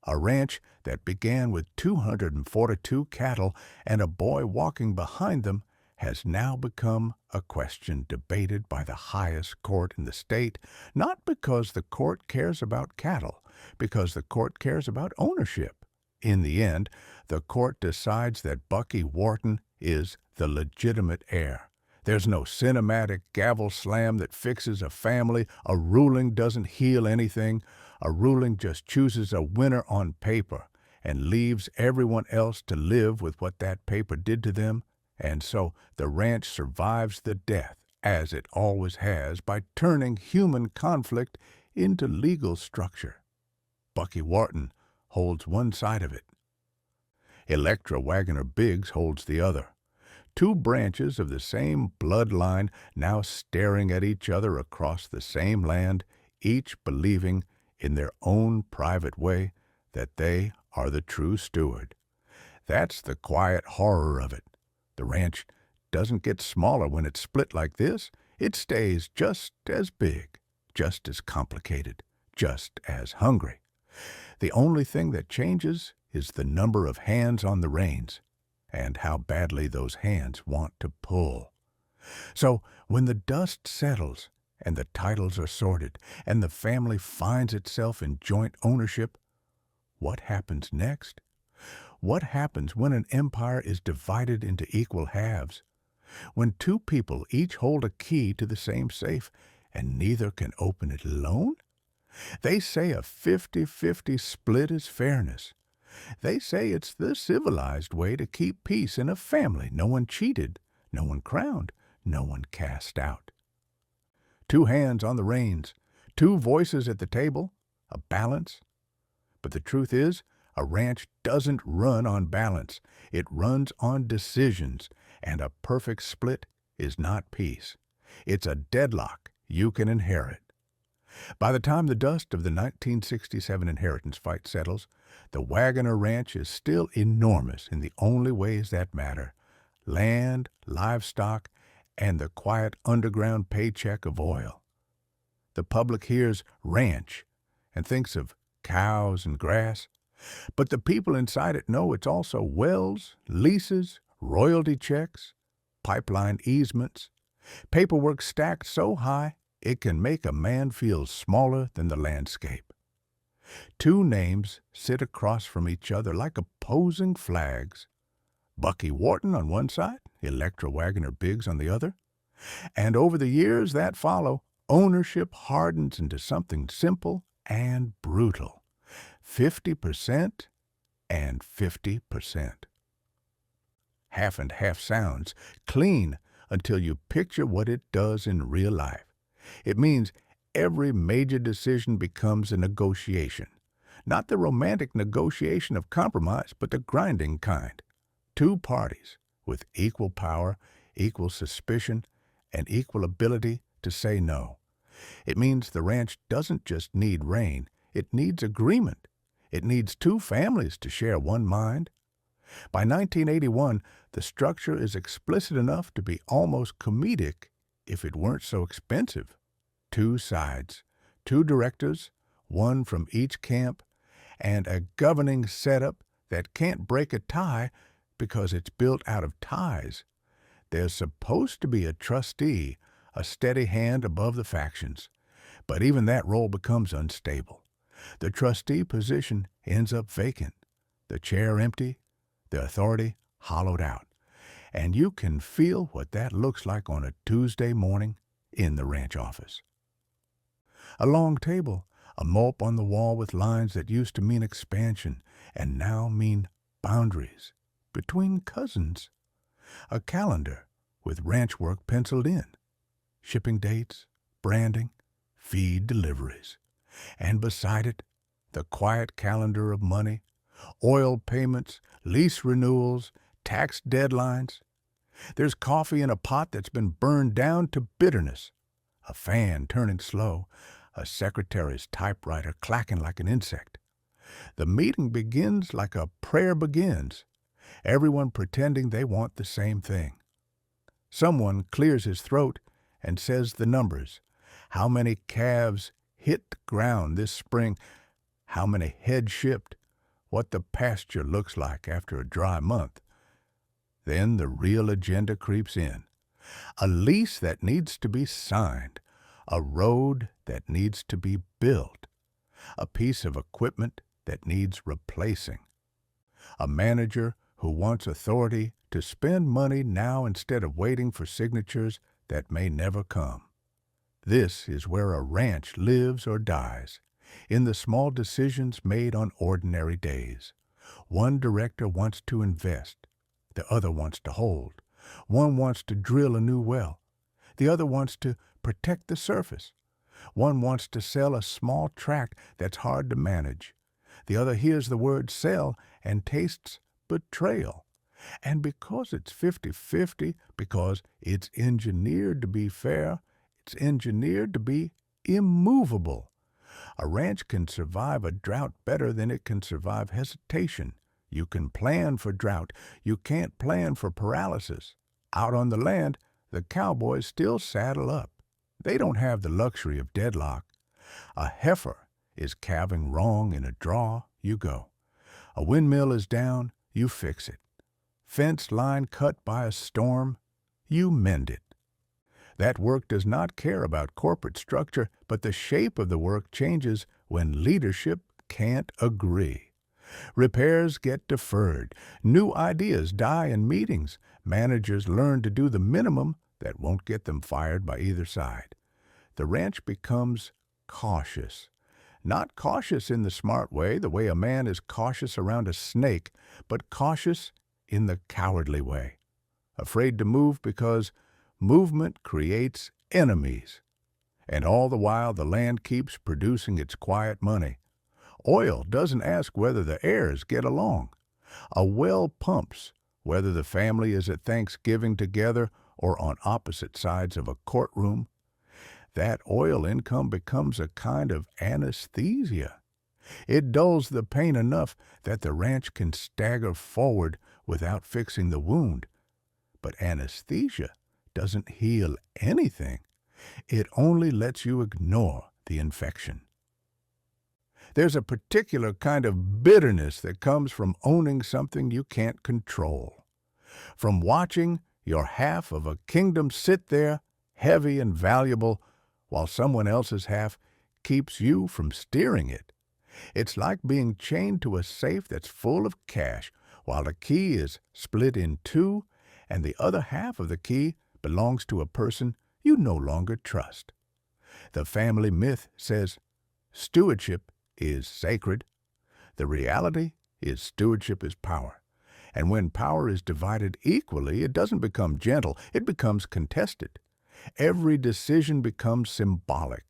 A ranch that began with 242 cattle and a boy walking behind them has now become a question debated by the highest court in the state, not because the court cares about cattle, because the court cares about ownership. In the end, the court decides that Bucky Wharton is the legitimate heir. There's no cinematic gavel slam that fixes a family. A ruling doesn't heal anything. A ruling just chooses a winner on paper and leaves everyone else to live with what that paper did to them. And so the ranch survives the death, as it always has, by turning human conflict into legal structure. Bucky Wharton holds one side of it. Electra Waggoner Biggs holds the other. Two branches of the same bloodline now staring at each other across the same land, each believing in their own private way that they are the true steward. That's the quiet horror of it. The ranch doesn't get smaller when it's split like this. It stays just as big, just as complicated, just as hungry. The only thing that changes is the number of hands on the reins and how badly those hands want to pull. So when the dust settles and the titles are sorted and the family finds itself in joint ownership, what happens next? What happens when an empire is divided into equal halves? When two people each hold a key to the same safe and neither can open it alone? They say a 50-50 split is fairness. They say it's the civilized way to keep peace in a family. No one cheated, no one crowned, no one cast out. Two hands on the reins, two voices at the table, a balance. But the truth is, a ranch doesn't run on balance. It runs on decisions, and a perfect split is not peace. It's a deadlock you can inherit. By the time the dust of the 1967 inheritance fight settles, the Waggoner Ranch is still enormous in the only ways that matter: land, livestock, and the quiet underground paycheck of oil. The public hears ranch and thinks of cows and grass, but the people inside it know it's also wells, leases, royalty checks, pipeline easements, paperwork stacked so high it can make a man feel smaller than the landscape. Two names sit across from each other like opposing flags. Bucky Wharton on one side, Electra Waggoner Biggs on the other. And over the years that follow, ownership hardens into something simple and brutal. 50% and 50%. Half and half sounds clean until you picture what it does in real life. It means every major decision becomes a negotiation. Not the romantic negotiation of compromise, but the grinding kind. Two parties, with equal power, equal suspicion, and equal ability to say no. It means the ranch doesn't just need rain, it needs agreement. It needs two families to share one mind. By 1981, the structure is explicit enough to be almost comedic if it weren't so expensive. Two sides, two directors, one from each camp, and a governing setup that can't break a tie because it's built out of ties. There's supposed to be a trustee, a steady hand above the factions, but even that role becomes unstable. The trustee position ends up vacant, the chair empty, the authority hollowed out, and you can feel what that looks like on a Tuesday morning in the ranch office. A long table, a mop on the wall with lines that used to mean expansion and now mean boundaries between cousins. A calendar with ranch work penciled in, shipping dates, branding, feed deliveries, and beside it, the quiet calendar of money, oil payments, lease renewals, tax deadlines. There's coffee in a pot that's been burned down to bitterness, a fan turning slow, a secretary's typewriter clacking like an insect. The meeting begins like a prayer begins, everyone pretending they want the same thing. Someone clears his throat and says the numbers, how many calves hit the ground this spring, how many head shipped, what the pasture looks like after a dry month. Then the real agenda creeps in. A lease that needs to be signed, a road that needs to be built, a piece of equipment that needs replacing, a manager who wants authority to spend money now instead of waiting for signatures that may never come. This is where a ranch lives or dies, in the small decisions made on ordinary days. One director wants to invest, the other wants to hold. One wants to drill a new well, the other wants to protect the surface. One wants to sell a small tract that's hard to manage. The other hears the word sell and tastes betrayal. And because it's 50-50, because it's engineered to be fair, it's engineered to be immovable. A ranch can survive a drought better than it can survive hesitation. You can plan for drought. You can't plan for paralysis. Out on the land, the cowboys still saddle up. They don't have the luxury of deadlock. A heifer is calving wrong in a draw, you go. A windmill is down, you fix it. Fence line cut by a storm, you mend it. That work does not care about corporate structure, but the shape of the work changes when leadership can't agree. Repairs get deferred. New ideas die in meetings. Managers learn to do the minimum that won't get them fired by either side. The ranch becomes cautious. Not cautious in the smart way, the way a man is cautious around a snake, but cautious in the cowardly way. Afraid to move because movement creates enemies. And all the while the land keeps producing its quiet money. Oil doesn't ask whether the heirs get along. A well pumps whether the family is at Thanksgiving together or on opposite sides of a courtroom. That oil income becomes a kind of anesthesia. It dulls the pain enough that the ranch can stagger forward without fixing the wound. But anesthesia doesn't heal anything. It only lets you ignore the infection. There's a particular kind of bitterness that comes from owning something you can't control. From watching your half of a kingdom sit there, heavy and valuable, while someone else's half keeps you from steering it. It's like being chained to a safe that's full of cash, while the key is split in two, and the other half of the key belongs to a person you no longer trust. The family myth says stewardship is sacred. The reality is stewardship is power. And when power is divided equally, it doesn't become gentle, it becomes contested. Every decision becomes symbolic.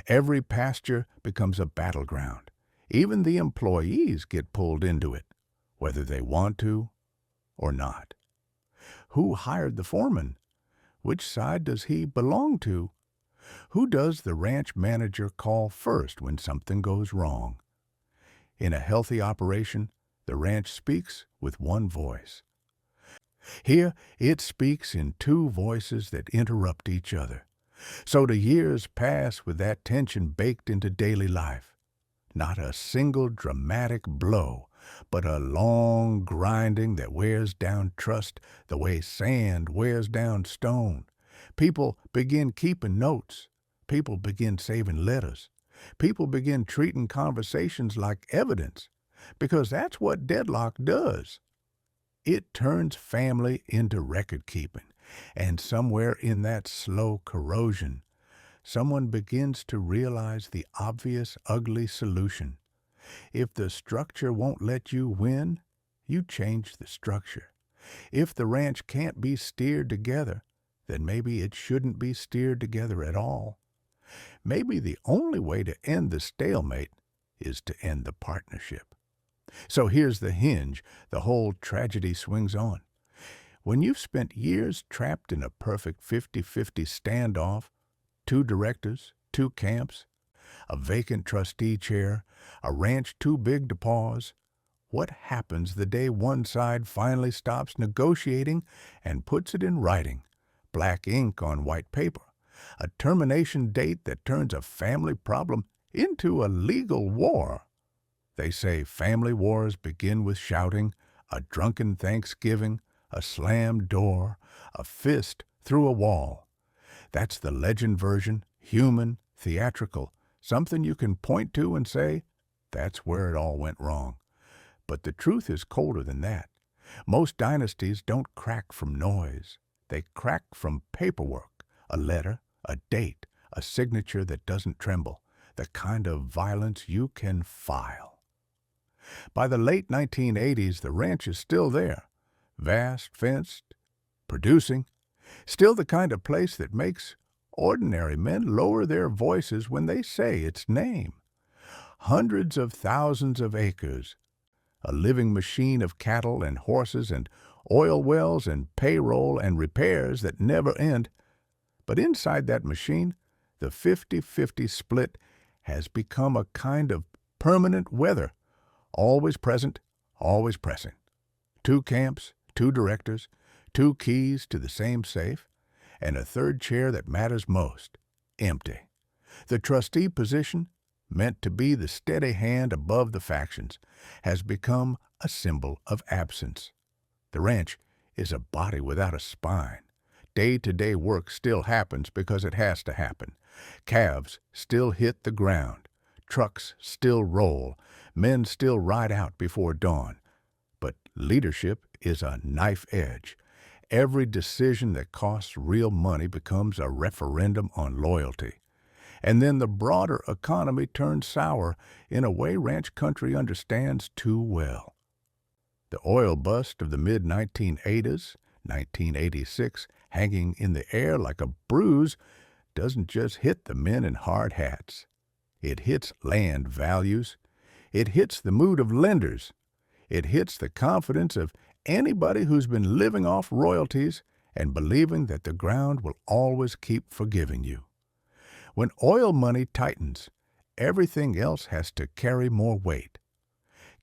Every pasture becomes a battleground. Even the employees get pulled into it, whether they want to or not. Who hired the foreman? Which side does he belong to? Who does the ranch manager call first when something goes wrong? In a healthy operation, the ranch speaks with one voice. Here, it speaks in two voices that interrupt each other. So the years pass with that tension baked into daily life. Not a single dramatic blow, but a long grinding that wears down trust the way sand wears down stone. People begin keeping notes. People begin saving letters. People begin treating conversations like evidence, because that's what deadlock does. It turns family into record keeping, and somewhere in that slow corrosion, someone begins to realize the obvious ugly solution. If the structure won't let you win, you change the structure. If the ranch can't be steered together, then maybe it shouldn't be steered together at all. Maybe the only way to end the stalemate is to end the partnership. So here's the hinge the whole tragedy swings on. When you've spent years trapped in a perfect 50-50 standoff, 2 directors, 2 camps, a vacant trustee chair, a ranch too big to pause, what happens the day one side finally stops negotiating and puts it in writing, black ink on white paper, a termination date that turns a family problem into a legal war? They say family wars begin with shouting, a drunken Thanksgiving, a slammed door, a fist through a wall. That's the legend version, human, theatrical, something you can point to and say, that's where it all went wrong. But the truth is colder than that. Most dynasties don't crack from noise. They crack from paperwork, a letter, a date, a signature that doesn't tremble, the kind of violence you can file. By the late 1980s, the ranch is still there, vast, fenced, producing, still the kind of place that makes ordinary men lower their voices when they say its name. Hundreds of thousands of acres, a living machine of cattle and horses and oil wells and payroll and repairs that never end. But inside that machine, the 50-50 split has become a kind of permanent weather, always present, always pressing. 2 camps, 2 directors, 2 keys to the same safe, and a third chair that matters most, empty. The trustee position, meant to be the steady hand above the factions, has become a symbol of absence. The ranch is a body without a spine. Day-to-day work still happens because it has to happen. Calves still hit the ground. Trucks still roll. Men still ride out before dawn. But leadership is a knife edge. Every decision that costs real money becomes a referendum on loyalty. And then the broader economy turns sour in a way ranch country understands too well. The oil bust of the mid-1980s, 1986, hanging in the air like a bruise, doesn't just hit the men in hard hats. It hits land values. It hits the mood of lenders. It hits the confidence of anybody who's been living off royalties and believing that the ground will always keep forgiving you. When oil money tightens, everything else has to carry more weight.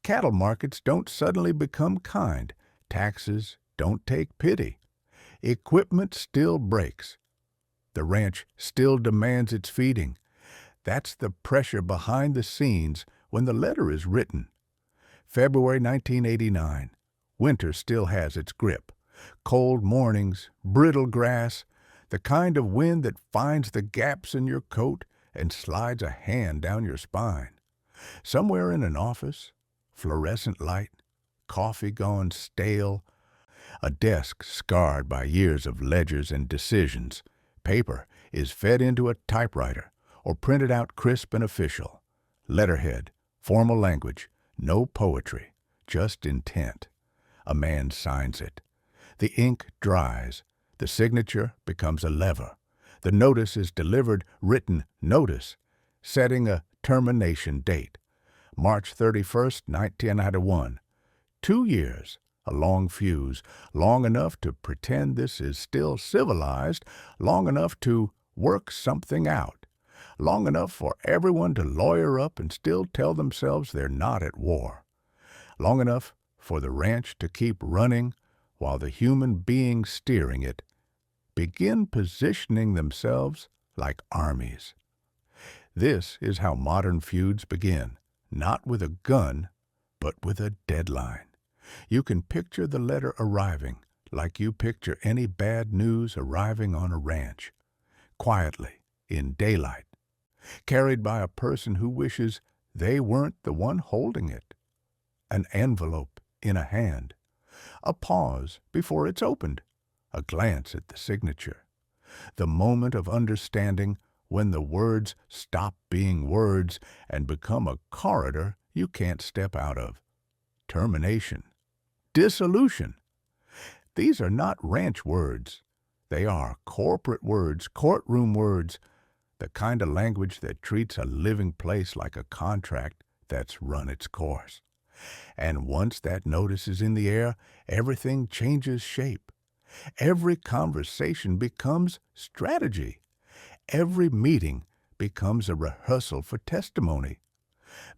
Cattle markets don't suddenly become kind. Taxes don't take pity. Equipment still breaks. The ranch still demands its feeding. That's the pressure behind the scenes when the letter is written. February 1989. Winter still has its grip. Cold mornings, brittle grass, the kind of wind that finds the gaps in your coat and slides a hand down your spine. Somewhere in an office, fluorescent light, coffee gone stale, a desk scarred by years of ledgers and decisions. Paper is fed into a typewriter or printed out crisp and official. Letterhead, formal language, no poetry, just intent. A man signs it. The ink dries. The signature becomes a lever. The notice is delivered, written notice, setting a termination date. March 31st, 1991. 2 years, A long fuse, long enough to pretend this is still civilized, long enough to work something out, long enough for everyone to lawyer up and still tell themselves they're not at war, long enough for the ranch to keep running while the human beings steering it begin positioning themselves like armies. This is how modern feuds begin, not with a gun, but with a deadline. You can picture the letter arriving like you picture any bad news arriving on a ranch, quietly, in daylight, carried by a person who wishes they weren't the one holding it. An envelope in a hand, a pause before it's opened, a glance at the signature, the moment of understanding when the words stop being words and become a corridor you can't step out of. Termination. Dissolution. These are not ranch words. They are corporate words, courtroom words, the kind of language that treats a living place like a contract that's run its course. And once that notice is in the air, everything changes shape. Every conversation becomes strategy. Every meeting becomes a rehearsal for testimony.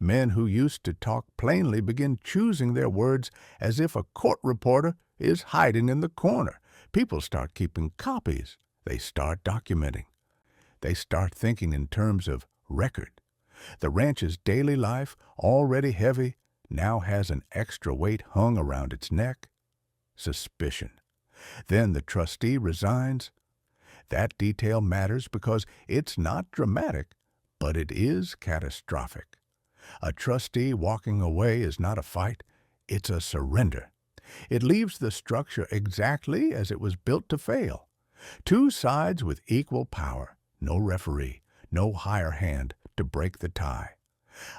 Men who used to talk plainly begin choosing their words as if a court reporter is hiding in the corner. People start keeping copies. They start documenting. They start thinking in terms of record. The ranch's daily life, already heavy, now has an extra weight hung around its neck. Suspicion. Then the trustee resigns. That detail matters because it's not dramatic, but it is catastrophic. A trustee walking away is not a fight, it's a surrender. It leaves the structure exactly as it was built to fail. Two sides with equal power, no referee, no higher hand to break the tie.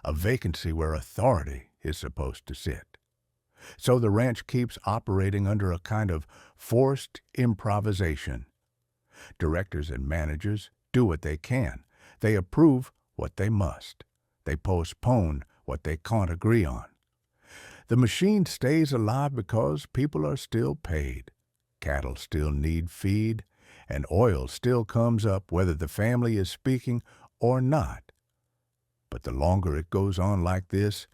A vacancy where authority is supposed to sit. So the ranch keeps operating under a kind of forced improvisation. Directors and managers do what they can. They approve what they must. They postpone what they can't agree on. The machine stays alive because people are still paid. Cattle still need feed, and oil still comes up whether the family is speaking or not. But the longer it goes on like this,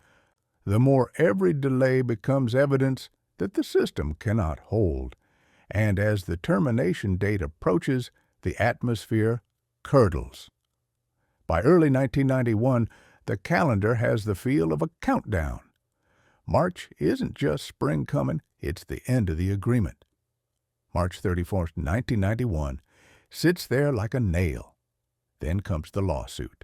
the more every delay becomes evidence that the system cannot hold. And as the termination date approaches, the atmosphere curdles. By early 1991, the calendar has the feel of a countdown. March isn't just spring coming, it's the end of the agreement. March 31st, 1991, sits there like a nail. Then comes the lawsuit.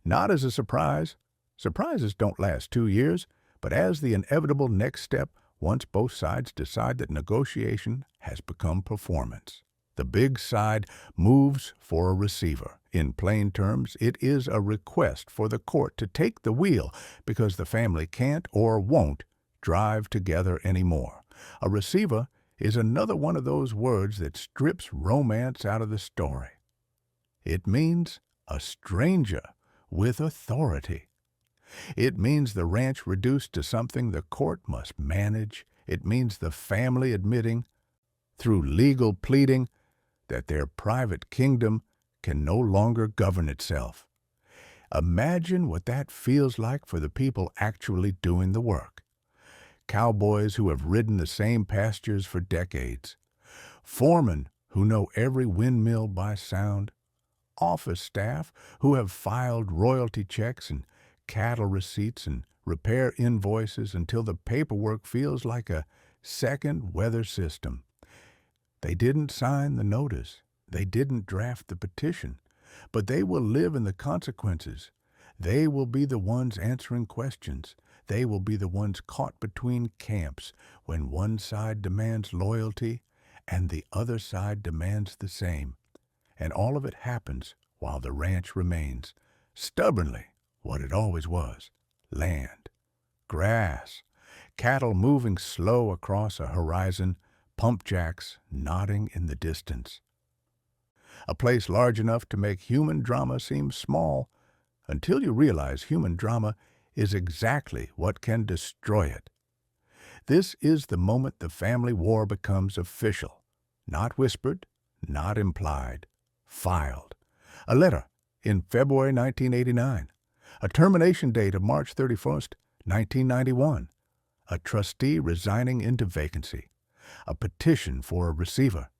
Not as a surprise. Surprises don't last 2 years, but as the inevitable next step once both sides decide that negotiation has become performance. The big side moves for a receiver. In plain terms, it is a request for the court to take the wheel because the family can't or won't drive together anymore. A receiver is another one of those words that strips romance out of the story. It means a stranger with authority. It means the ranch reduced to something the court must manage. It means the family admitting, through legal pleading, that their private kingdom can no longer govern itself. Imagine what that feels like for the people actually doing the work. Cowboys who have ridden the same pastures for decades. Foremen who know every windmill by sound. Office staff who have filed royalty checks and cattle receipts and repair invoices until the paperwork feels like a second weather system. They didn't sign the notice. They didn't draft the petition. But they will live in the consequences. They will be the ones answering questions. They will be the ones caught between camps when one side demands loyalty and the other side demands the same. And all of it happens while the ranch remains, stubbornly, what it always was: land, grass, cattle moving slow across a horizon, pump jacks nodding in the distance. A place large enough to make human drama seem small, until you realize human drama is exactly what can destroy it. This is the moment the family war becomes official. Not whispered, not implied. Filed. A letter in February 1989. A termination date of March 31st, 1991. A trustee resigning into vacancy. A petition for a receiver.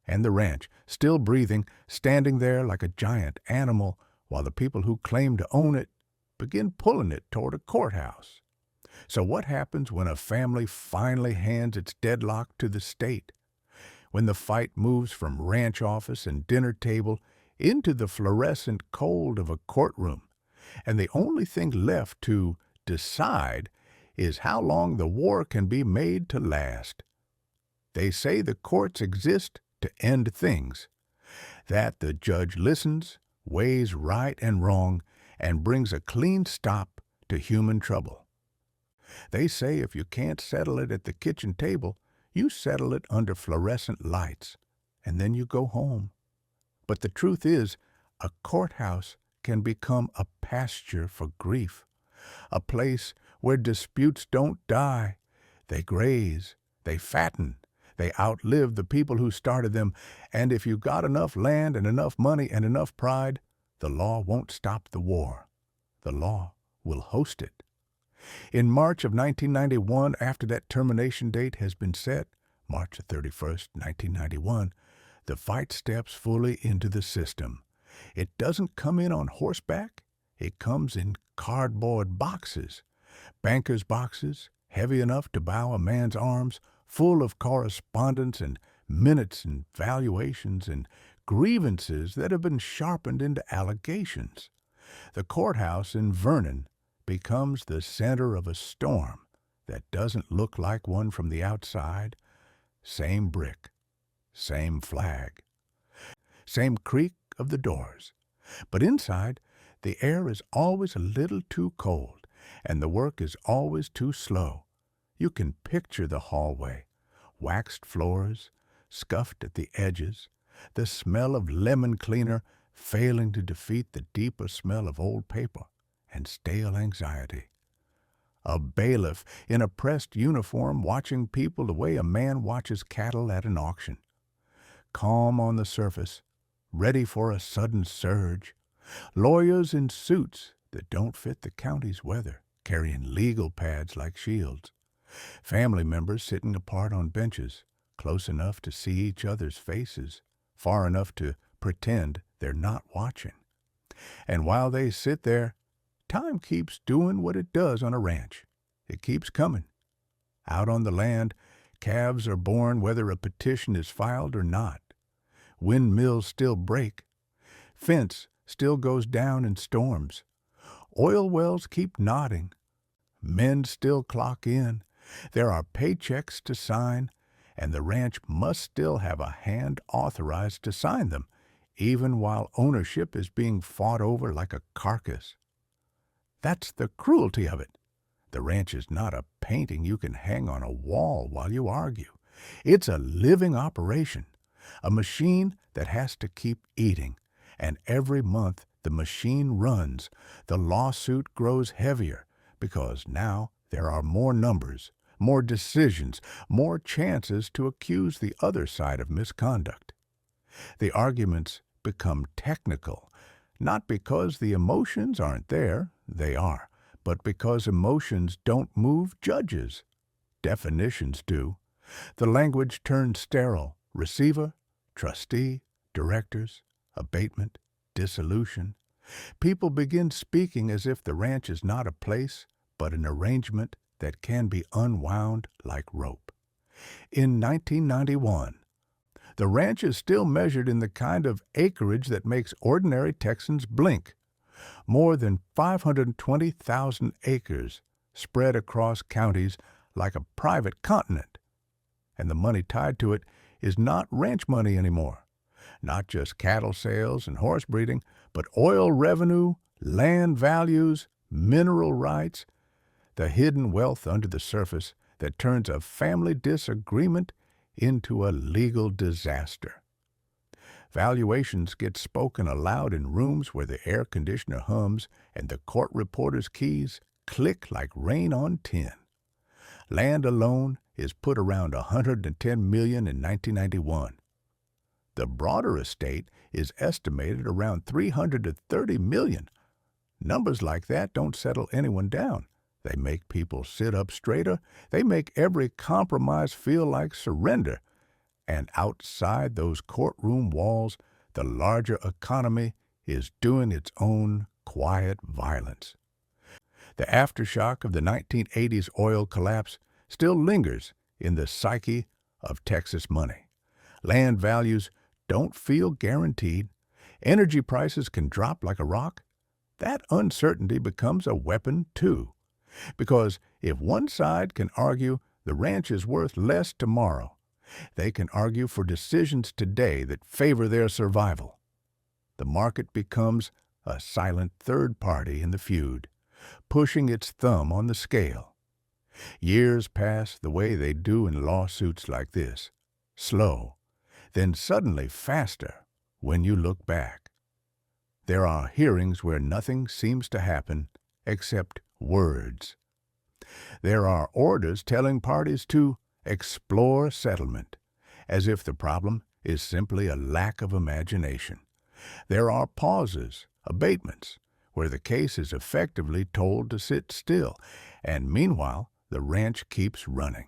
And the ranch, still breathing, standing there like a giant animal while the people who claim to own it begin pulling it toward a courthouse. So what happens when a family finally hands its deadlock to the state? When the fight moves from ranch office and dinner table into the fluorescent cold of a courtroom, and the only thing left to decide is how long the war can be made to last. They say the courts exist to end things, that the judge listens, weighs right and wrong, and brings a clean stop to human trouble. They say if you can't settle it at the kitchen table, you settle it under fluorescent lights, and then you go home. But the truth is, a courthouse can become a pasture for grief, a place where disputes don't die, they graze, they fatten, they outlive the people who started them, and if you've got enough land and enough money and enough pride, the law won't stop the war. The law will host it. In March of 1991, after that termination date has been set, March 31st, 1991, the fight steps fully into the system. It doesn't come in on horseback. It comes in cardboard boxes, bankers' boxes, heavy enough to bow a man's arms, full of correspondence and minutes and valuations and grievances that have been sharpened into allegations. The courthouse in Vernon becomes the center of a storm that doesn't look like one from the outside. Same brick, same flag, same creak of the doors. But inside, the air is always a little too cold, and the work is always too slow. You can picture the hallway, waxed floors, scuffed at the edges, the smell of lemon cleaner failing to defeat the deeper smell of old paper and stale anxiety. A bailiff in a pressed uniform watching people the way a man watches cattle at an auction. Calm on the surface, ready for a sudden surge. Lawyers in suits that don't fit the county's weather, carrying legal pads like shields. Family members sitting apart on benches, close enough to see each other's faces, far enough to pretend they're not watching. And while they sit there, time keeps doing what it does on a ranch. It keeps coming. Out on the land, calves are born whether a petition is filed or not. Windmills still break. Fence still goes down in storms. Oil wells keep nodding. Men still clock in. There are paychecks to sign, and the ranch must still have a hand authorized to sign them, even while ownership is being fought over like a carcass. That's the cruelty of it. The ranch is not a painting you can hang on a wall while you argue. It's a living operation, a machine that has to keep eating, and every month the machine runs, the lawsuit grows heavier, because now there are more numbers, more decisions, more chances to accuse the other side of misconduct. The arguments become technical, not because the emotions aren't there, they are, but because emotions don't move judges. Definitions do. The language turns sterile. Receiver, trustee, directors, abatement, dissolution. People begin speaking as if the ranch is not a place, but an arrangement that can be unwound like rope. In 1991, the ranch is still measured in the kind of acreage that makes ordinary Texans blink. More than 520,000 acres spread across counties like a private continent. And the money tied to it is not ranch money anymore. Not just cattle sales and horse breeding, but oil revenue, land values, mineral rights, the hidden wealth under the surface that turns a family disagreement into a legal disaster. Valuations get spoken aloud in rooms where the air conditioner hums and the court reporter's keys click like rain on tin. Land alone is put around $110 million in 1991. The broader estate is estimated around $330 million. Numbers like that don't settle anyone down. They make people sit up straighter. They make every compromise feel like surrender. And outside those courtroom walls, the larger economy is doing its own quiet violence. The aftershock of the 1980s oil collapse still lingers in the psyche of Texas money. Land values don't feel guaranteed. Energy prices can drop like a rock. That uncertainty becomes a weapon, too. Because if one side can argue the ranch is worth less tomorrow, they can argue for decisions today that favor their survival. The market becomes a silent third party in the feud, pushing its thumb on the scale. Years pass the way they do in lawsuits like this, slow, then suddenly faster when you look back. There are hearings where nothing seems to happen except words. There are orders telling parties to explore settlement, as if the problem is simply a lack of imagination. There are pauses, abatements, where the case is effectively told to sit still, and meanwhile the ranch keeps running,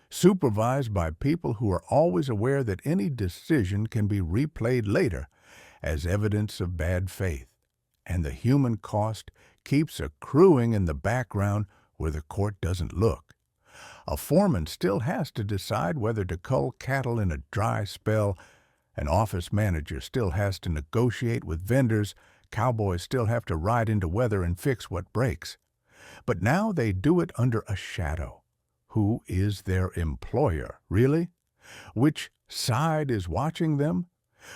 supervised by people who are always aware that any decision can be replayed later as evidence of bad faith, and the human cost keeps accruing in the background where the court doesn't look. A foreman still has to decide whether to cull cattle in a dry spell. An office manager still has to negotiate with vendors. Cowboys still have to ride into weather and fix what breaks. But now they do it under a shadow. Who is their employer, really? Which side is watching them?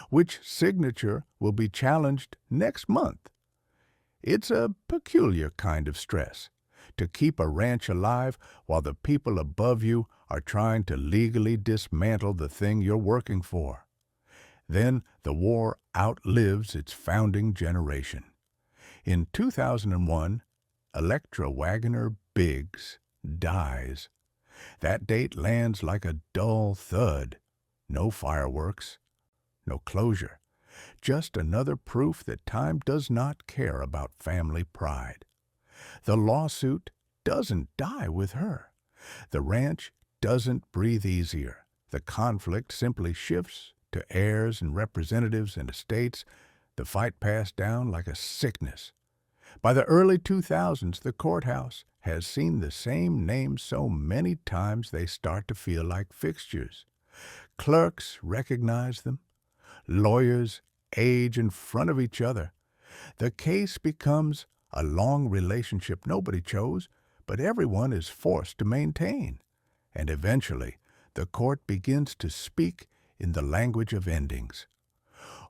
Which signature will be challenged next month? It's a peculiar kind of stress, to keep a ranch alive while the people above you are trying to legally dismantle the thing you're working for. Then the war outlives its founding generation. In 2001, Electra Waggoner Biggs dies. That date lands like a dull thud. No fireworks, no closure. Just another proof that time does not care about family pride. The lawsuit doesn't die with her. The ranch doesn't breathe easier. The conflict simply shifts to heirs and representatives and estates. The fight passed down like a sickness. By the early 2000s, the courthouse has seen the same names so many times they start to feel like fixtures. Clerks recognize them. Lawyers age in front of each other. The case becomes a long relationship nobody chose, but everyone is forced to maintain. And eventually, the court begins to speak in the language of endings.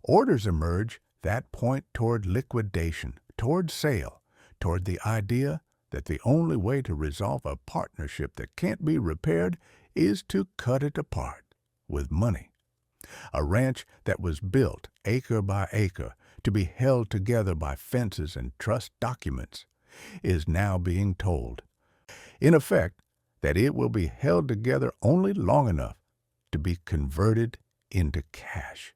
Orders emerge that point toward liquidation, toward sale, toward the idea that the only way to resolve a partnership that can't be repaired is to cut it apart with money. A ranch that was built acre by acre to be held together by fences and trust documents is now being told, in effect, that it will be held together only long enough to be converted into cash.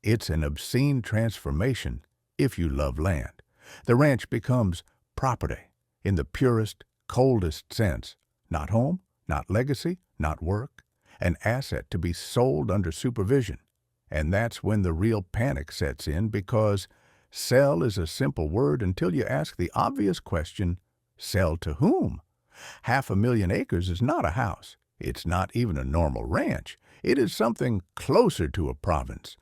It's an obscene transformation if you love land. The ranch becomes property in the purest, coldest sense. Not home, not legacy, not work. An asset to be sold under supervision. And that's when the real panic sets in, because sell is a simple word until you ask the obvious question, sell to whom? 500,000 acres is not a house. It's not even a normal ranch. It is something closer to a province.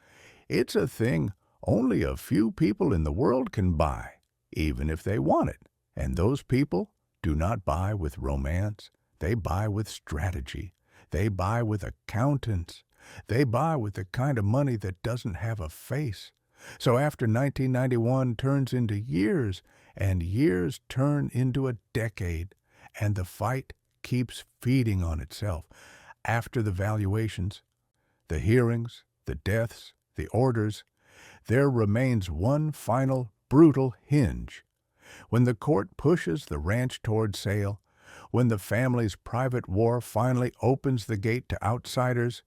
It's a thing only a few people in the world can buy, even if they want it. And those people do not buy with romance. They buy with strategy. They buy with accountants. They buy with the kind of money that doesn't have a face. So after 1991 turns into years, and years turn into a decade, and the fight keeps feeding on itself. After the valuations, the hearings, the deaths, the orders, there remains one final brutal hinge. When the court pushes the ranch toward sale, When the family's private war finally opens the gate to outsiders,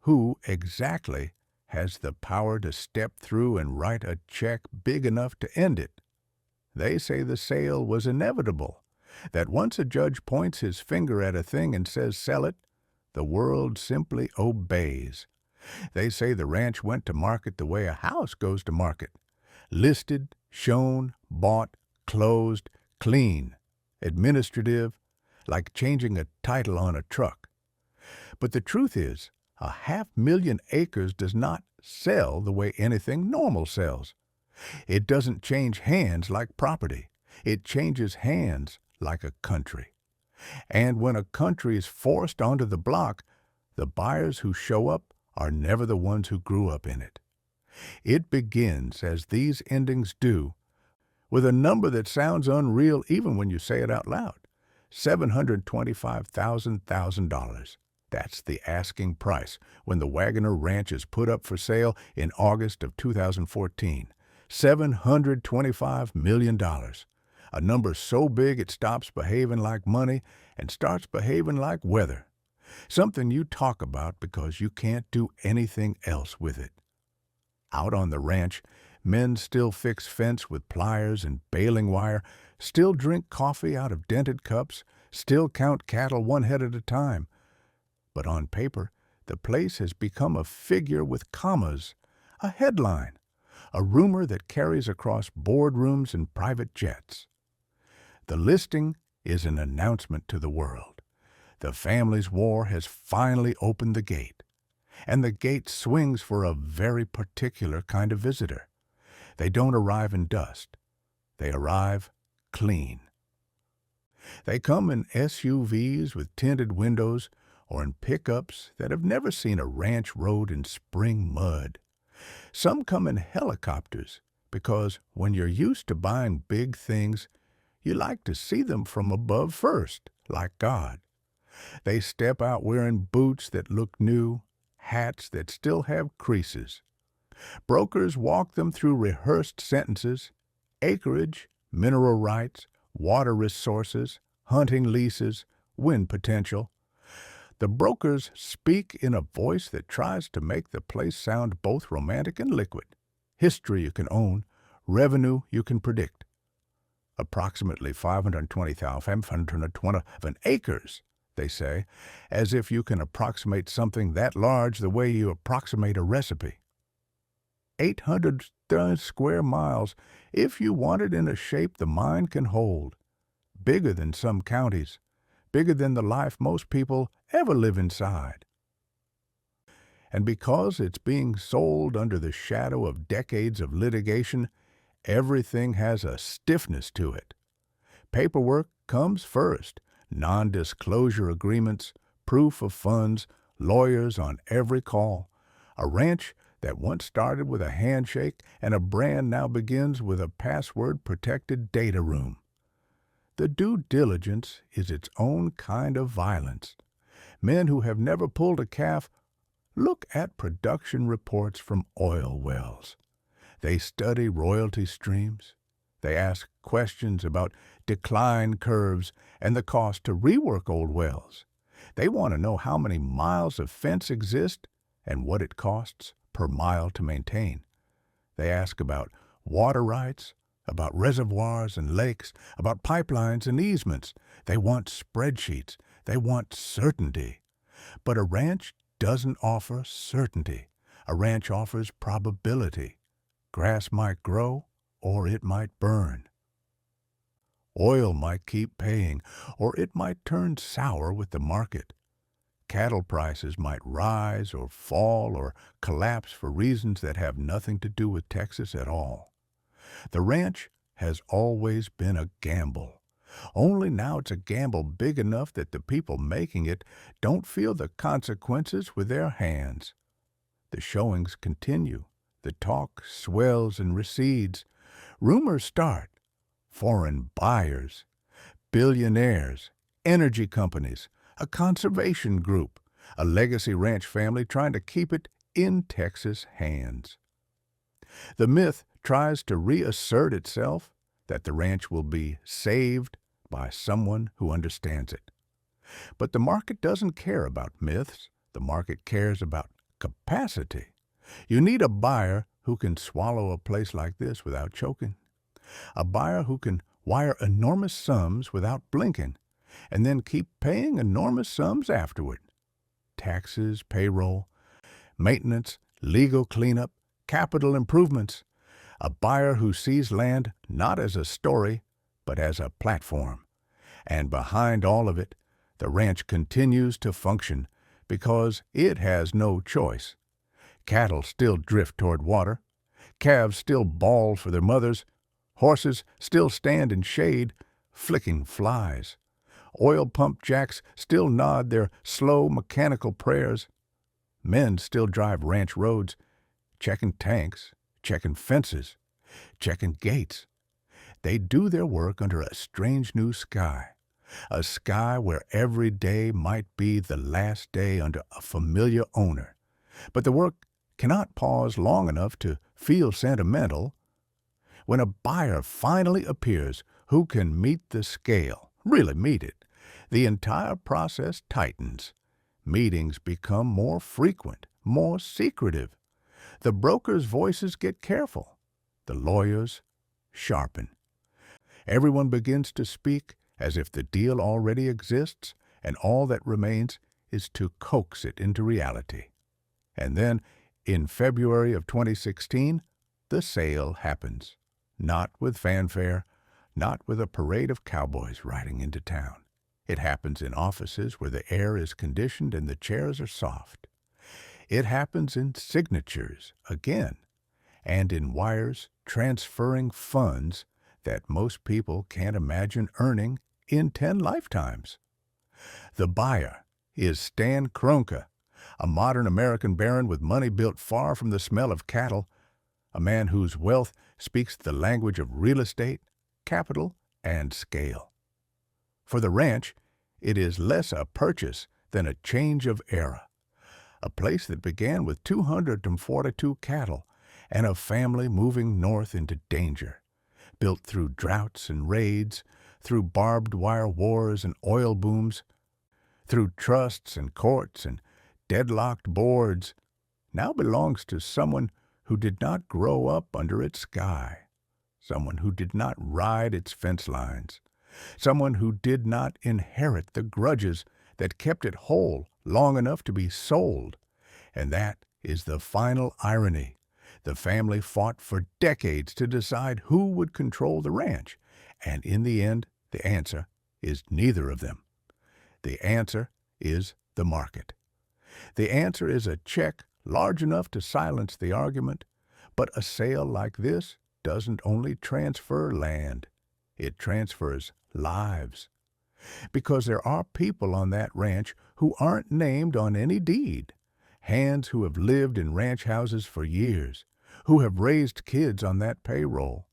who exactly has the power to step through and write a check big enough to end it? They say the sale was inevitable, that once a judge points his finger at a thing and says sell it, the world simply obeys. They say the ranch went to market the way a house goes to market: listed, shown, bought, closed, clean, administrative, like changing a title on a truck. But the truth is, 500,000 acres does not sell the way anything normal sells. It doesn't change hands like property. It changes hands like a country. And when a country is forced onto the block, the buyers who show up are never the ones who grew up in it. It begins, as these endings do, with a number that sounds unreal even when you say it out loud: $725,000. That's the asking price when the Waggoner Ranch is put up for sale in August of 2014. $725 million. A number so big it stops behaving like money and starts behaving like weather. Something you talk about because you can't do anything else with it. Out on the ranch, men still fix fence with pliers and baling wire, still drink coffee out of dented cups, still count cattle one head at a time. But on paper, the place has become a figure with commas, a headline, a rumor that carries across boardrooms and private jets. The listing is an announcement to the world. The family's war has finally opened the gate, and the gate swings for a very particular kind of visitor. They don't arrive in dust. They arrive clean. They come in SUVs with tinted windows or in pickups that have never seen a ranch road in spring mud. Some come in helicopters because when you're used to buying big things, you like to see them from above first, like God. They step out wearing boots that look new, hats that still have creases. Brokers walk them through rehearsed sentences: acreage, mineral rights, water resources, hunting leases, wind potential. The brokers speak in a voice that tries to make the place sound both romantic and liquid. History you can own, revenue you can predict. Approximately 520,527 acres, they say, as if you can approximate something that large the way you approximate a recipe. 800 square miles, if you want it in a shape the mind can hold. Bigger than some counties, bigger than the life most people ever live inside. And because it's being sold under the shadow of decades of litigation, everything has a stiffness to it. Paperwork comes first: non-disclosure agreements, proof of funds, lawyers on every call. A ranch that once started with a handshake and a brand now begins with a password-protected data room. The due diligence is its own kind of violence. Men who have never pulled a calf look at production reports from oil wells. They study royalty streams. They ask questions about decline curves and the cost to rework old wells. They want to know how many miles of fence exist and what it costs per mile to maintain. They ask about water rights, about reservoirs and lakes, about pipelines and easements. They want spreadsheets. They want certainty. But a ranch doesn't offer certainty. A ranch offers probability. Grass might grow, or it might burn. Oil might keep paying, or it might turn sour with the market. Cattle prices might rise or fall or collapse for reasons that have nothing to do with Texas at all. The ranch has always been a gamble. Only now it's a gamble big enough that the people making it don't feel the consequences with their hands. The showings continue. The talk swells and recedes. Rumors start. Foreign buyers, billionaires, energy companies, a conservation group, a legacy ranch family trying to keep it in Texas hands. The myth tries to reassert itself that the ranch will be saved by someone who understands it. But the market doesn't care about myths. The market cares about capacity. You need a buyer who can swallow a place like this without choking. A buyer who can wire enormous sums without blinking, and then keep paying enormous sums afterward. Taxes, payroll, maintenance, legal cleanup, capital improvements. A buyer who sees land not as a story, but as a platform. And behind all of it, the ranch continues to function because it has no choice. Cattle still drift toward water. Calves still bawl for their mothers. Horses still stand in shade, flicking flies. Oil pump jacks still nod their slow mechanical prayers. Men still drive ranch roads, checking tanks, checking fences, checking gates. They do their work under a strange new sky, a sky where every day might be the last day under a familiar owner. But the work cannot pause long enough to feel sentimental. When a buyer finally appears who can meet the scale, really meet it, the entire process tightens. Meetings become more frequent, more secretive. The brokers' voices get careful. The lawyers sharpen. Everyone begins to speak as if the deal already exists, and all that remains is to coax it into reality. And then, in February of 2016, the sale happens. Not with fanfare, not with a parade of cowboys riding into town. It happens in offices where the air is conditioned and the chairs are soft. It happens in signatures, again, and in wires transferring funds that most people can't imagine earning in 10 lifetimes. The buyer is Stan Kroenke, a modern American baron with money built far from the smell of cattle, a man whose wealth speaks the language of real estate, capital, and scale. For the ranch, it is less a purchase than a change of era. A place that began with 242 cattle and a family moving north into danger, built through droughts and raids, through barbed wire wars and oil booms, through trusts and courts and deadlocked boards, now belongs to someone who did not grow up under its sky, someone who did not ride its fence lines, someone who did not inherit the grudges that kept it whole long enough to be sold. And that is the final irony. The family fought for decades to decide who would control the ranch, and in the end, the answer is neither of them. The answer is the market. The answer is a check large enough to silence the argument, but a sale like this doesn't only transfer land, it transfers lives. Because there are people on that ranch who aren't named on any deed, hands who have lived in ranch houses for years, who have raised kids on that payroll,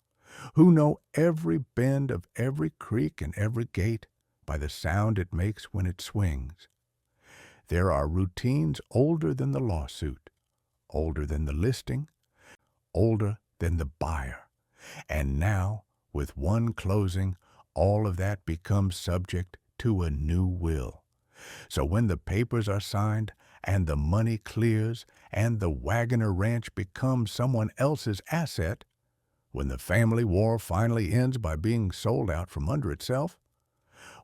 who know every bend of every creek and every gate by the sound it makes when it swings. There are routines older than the lawsuit, older than the listing, older than the buyer. And now, with one closing, all of that becomes subject to a new will. So when the papers are signed and the money clears and the Waggoner Ranch becomes someone else's asset, when the family war finally ends by being sold out from under itself,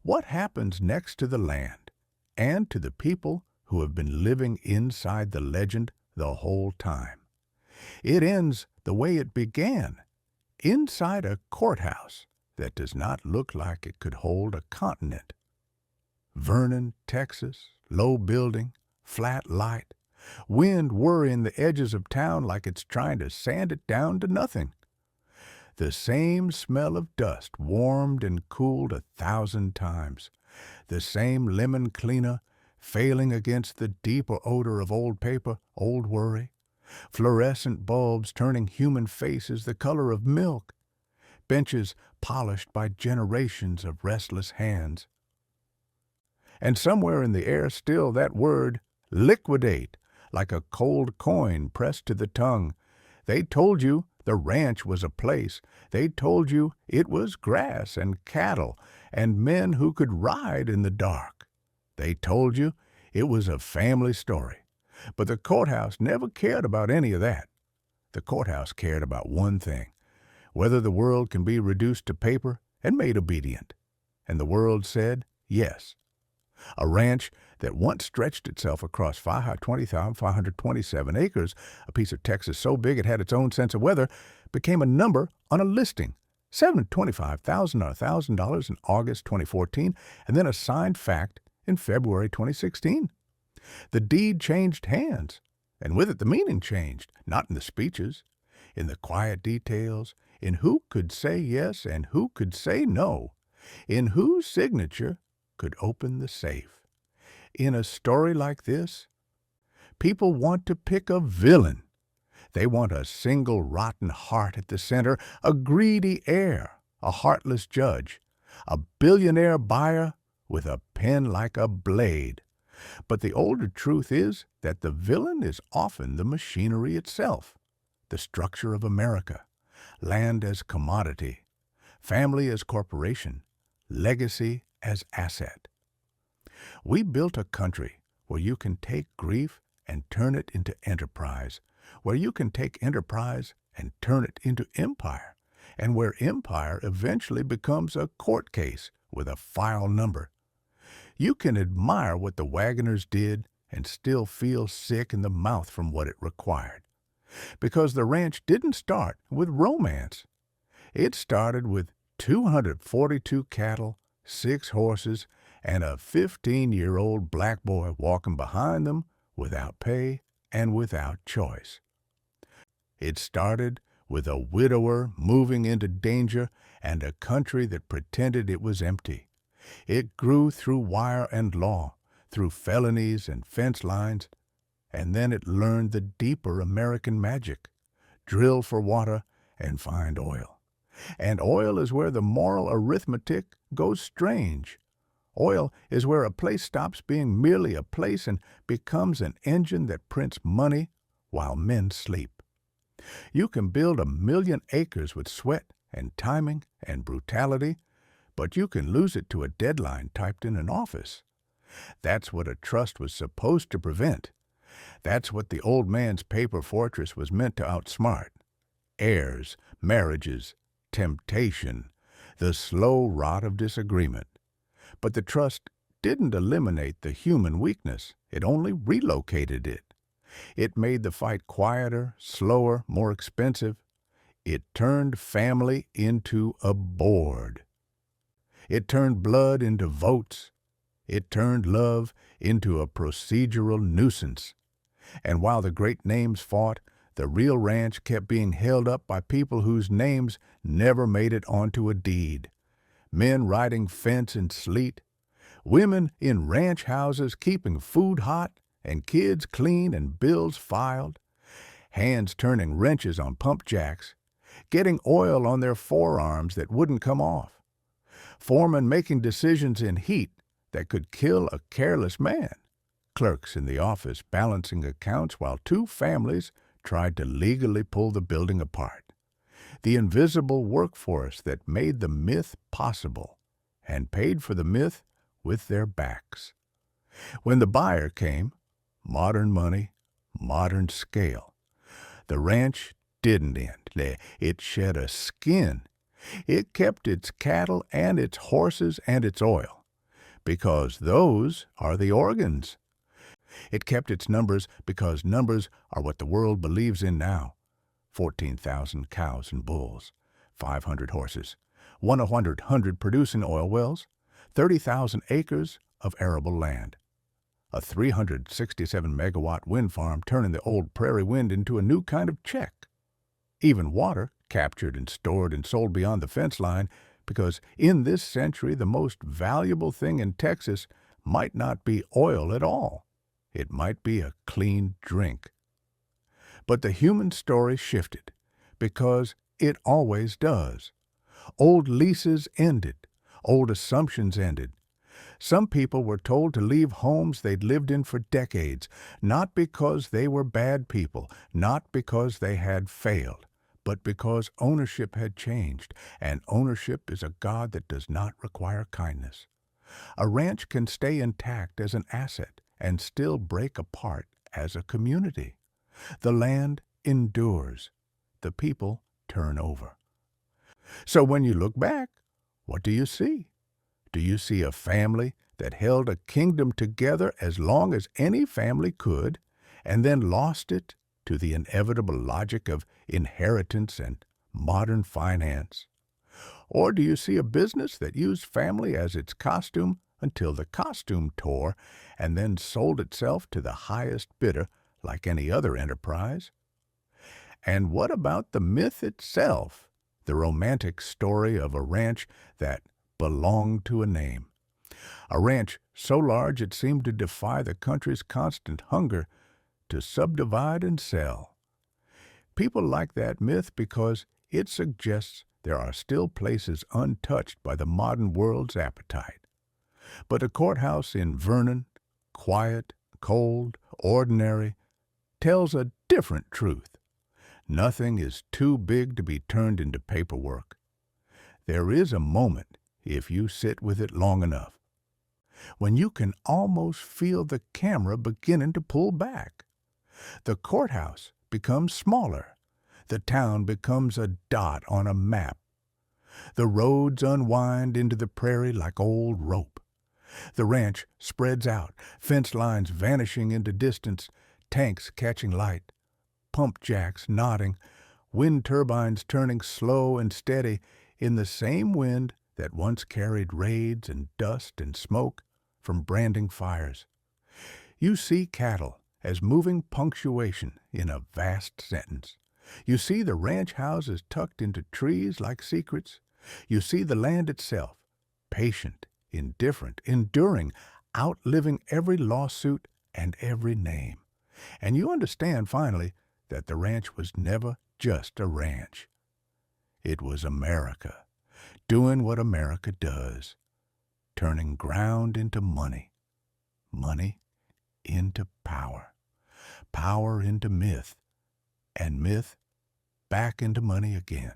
what happens next to the land and to the people who have been living inside the legend the whole time? It ends the way it began, inside a courthouse that does not look like it could hold a continent. Vernon, Texas, low building, flat light, wind worrying the edges of town like it's trying to sand it down to nothing. The same smell of dust warmed and cooled 1,000 times. The same lemon cleaner failing against the deeper odor of old paper, old worry. Fluorescent bulbs turning human faces the color of milk. Benches polished by generations of restless hands. And somewhere in the air still that word, liquidate, like a cold coin pressed to the tongue. They told you The ranch was a place. They told you it was grass and cattle and men who could ride in the dark. They told you it was a family story. But the courthouse never cared about any of that. The courthouse cared about one thing: whether the world can be reduced to paper and made obedient. And the world said yes. A ranch that once stretched itself across 20,527 acres, a piece of Texas so big it had its own sense of weather, became a number on a listing, $725,000 or $1,000 in August 2014, and then a signed fact in February 2016. The deed changed hands, and with it the meaning changed, not in the speeches, in the quiet details, in who could say yes and who could say no, in whose signature could open the safe. In a story like this, people want to pick a villain. They want a single rotten heart at the center, a greedy heir, a heartless judge, a billionaire buyer with a pen like a blade. But the older truth is that the villain is often the machinery itself, the structure of America, land as commodity, family as corporation, legacy as asset. We built a country where you can take grief and turn it into enterprise, where you can take enterprise and turn it into empire, and where empire eventually becomes a court case with a file number. You can admire what the Waggoners did and still feel sick in the mouth from what it required. Because the ranch didn't start with romance. It started with 242 cattle, 6 horses, and a 15-year-old black boy walking behind them without pay and without choice. It started with a widower moving into danger and a country that pretended it was empty. It grew through wire and law, through felonies and fence lines, and then it learned the deeper American magic: drill for water and find oil. And oil is where the moral arithmetic goes strange. Oil is where a place stops being merely a place and becomes an engine that prints money while men sleep. You can build 1,000,000 acres with sweat and timing and brutality, but you can lose it to a deadline typed in an office. That's what a trust was supposed to prevent. That's what the old man's paper fortress was meant to outsmart. Heirs, marriages, temptation, the slow rot of disagreement. But the trust didn't eliminate the human weakness. It only relocated it. It made the fight quieter, slower, more expensive. It turned family into a board. It turned blood into votes. It turned love into a procedural nuisance. And while the great names fought, the real ranch kept being held up by people whose names never made it onto a deed. Men riding fence in sleet, women in ranch houses keeping food hot and kids clean and bills filed, hands turning wrenches on pump jacks, getting oil on their forearms that wouldn't come off, foremen making decisions in heat that could kill a careless man, clerks in the office balancing accounts while 2 families tried to legally pull the building apart. The invisible workforce that made the myth possible and paid for the myth with their backs. When the buyer came, modern money, modern scale. The ranch didn't end. It shed a skin. It kept its cattle and its horses and its oil, because those are the organs. It kept its numbers because numbers are what the world believes in now. 14,000 cows and bulls, 500 horses, 100 producing oil wells, 30,000 acres of arable land, a 367-megawatt wind farm turning the old prairie wind into a new kind of check. Even water, captured and stored and sold beyond the fence line, because in this century the most valuable thing in Texas might not be oil at all. It might be a clean drink. But the human story shifted, because it always does. Old leases ended. Old assumptions ended. Some people were told to leave homes they'd lived in for decades, not because they were bad people, not because they had failed, but because ownership had changed, and ownership is a God that does not require kindness. A ranch can stay intact as an asset and still break apart as a community. The land endures. The people turn over. So when you look back, what do you see? Do you see a family that held a kingdom together as long as any family could, and then lost it to the inevitable logic of inheritance and modern finance? Or do you see a business that used family as its costume until the costume tore and then sold itself to the highest bidder like any other enterprise? And what about the myth itself, the romantic story of a ranch that belonged to a name? A ranch so large it seemed to defy the country's constant hunger to subdivide and sell. People like that myth because it suggests there are still places untouched by the modern world's appetite. But a courthouse in Vernon, quiet, cold, ordinary, tells a different truth. Nothing is too big to be turned into paperwork. There is a moment, if you sit with it long enough, when you can almost feel the camera beginning to pull back. The courthouse becomes smaller. The town becomes a dot on a map. The roads unwind into the prairie like old rope. The ranch spreads out, fence lines vanishing into distance, tanks catching light, pump jacks nodding, wind turbines turning slow and steady in the same wind that once carried raids and dust and smoke from branding fires. You see cattle as moving punctuation in a vast sentence. You see the ranch houses tucked into trees like secrets. You see the land itself, patient, indifferent, enduring, outliving every lawsuit and every name. And you understand, finally, that the ranch was never just a ranch. It was America, doing what America does, turning ground into money, money into power, power into myth, and myth back into money again.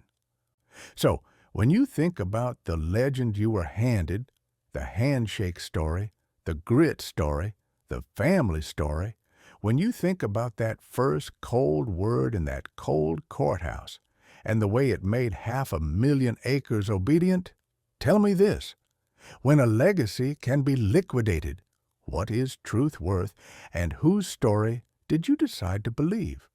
So, when you think about the legend you were handed, the handshake story, the grit story, the family story, when you think about that first cold word in that cold courthouse and the way it made 500,000 acres obedient, tell me this: when a legacy can be liquidated, what is truth worth, and whose story did you decide to believe?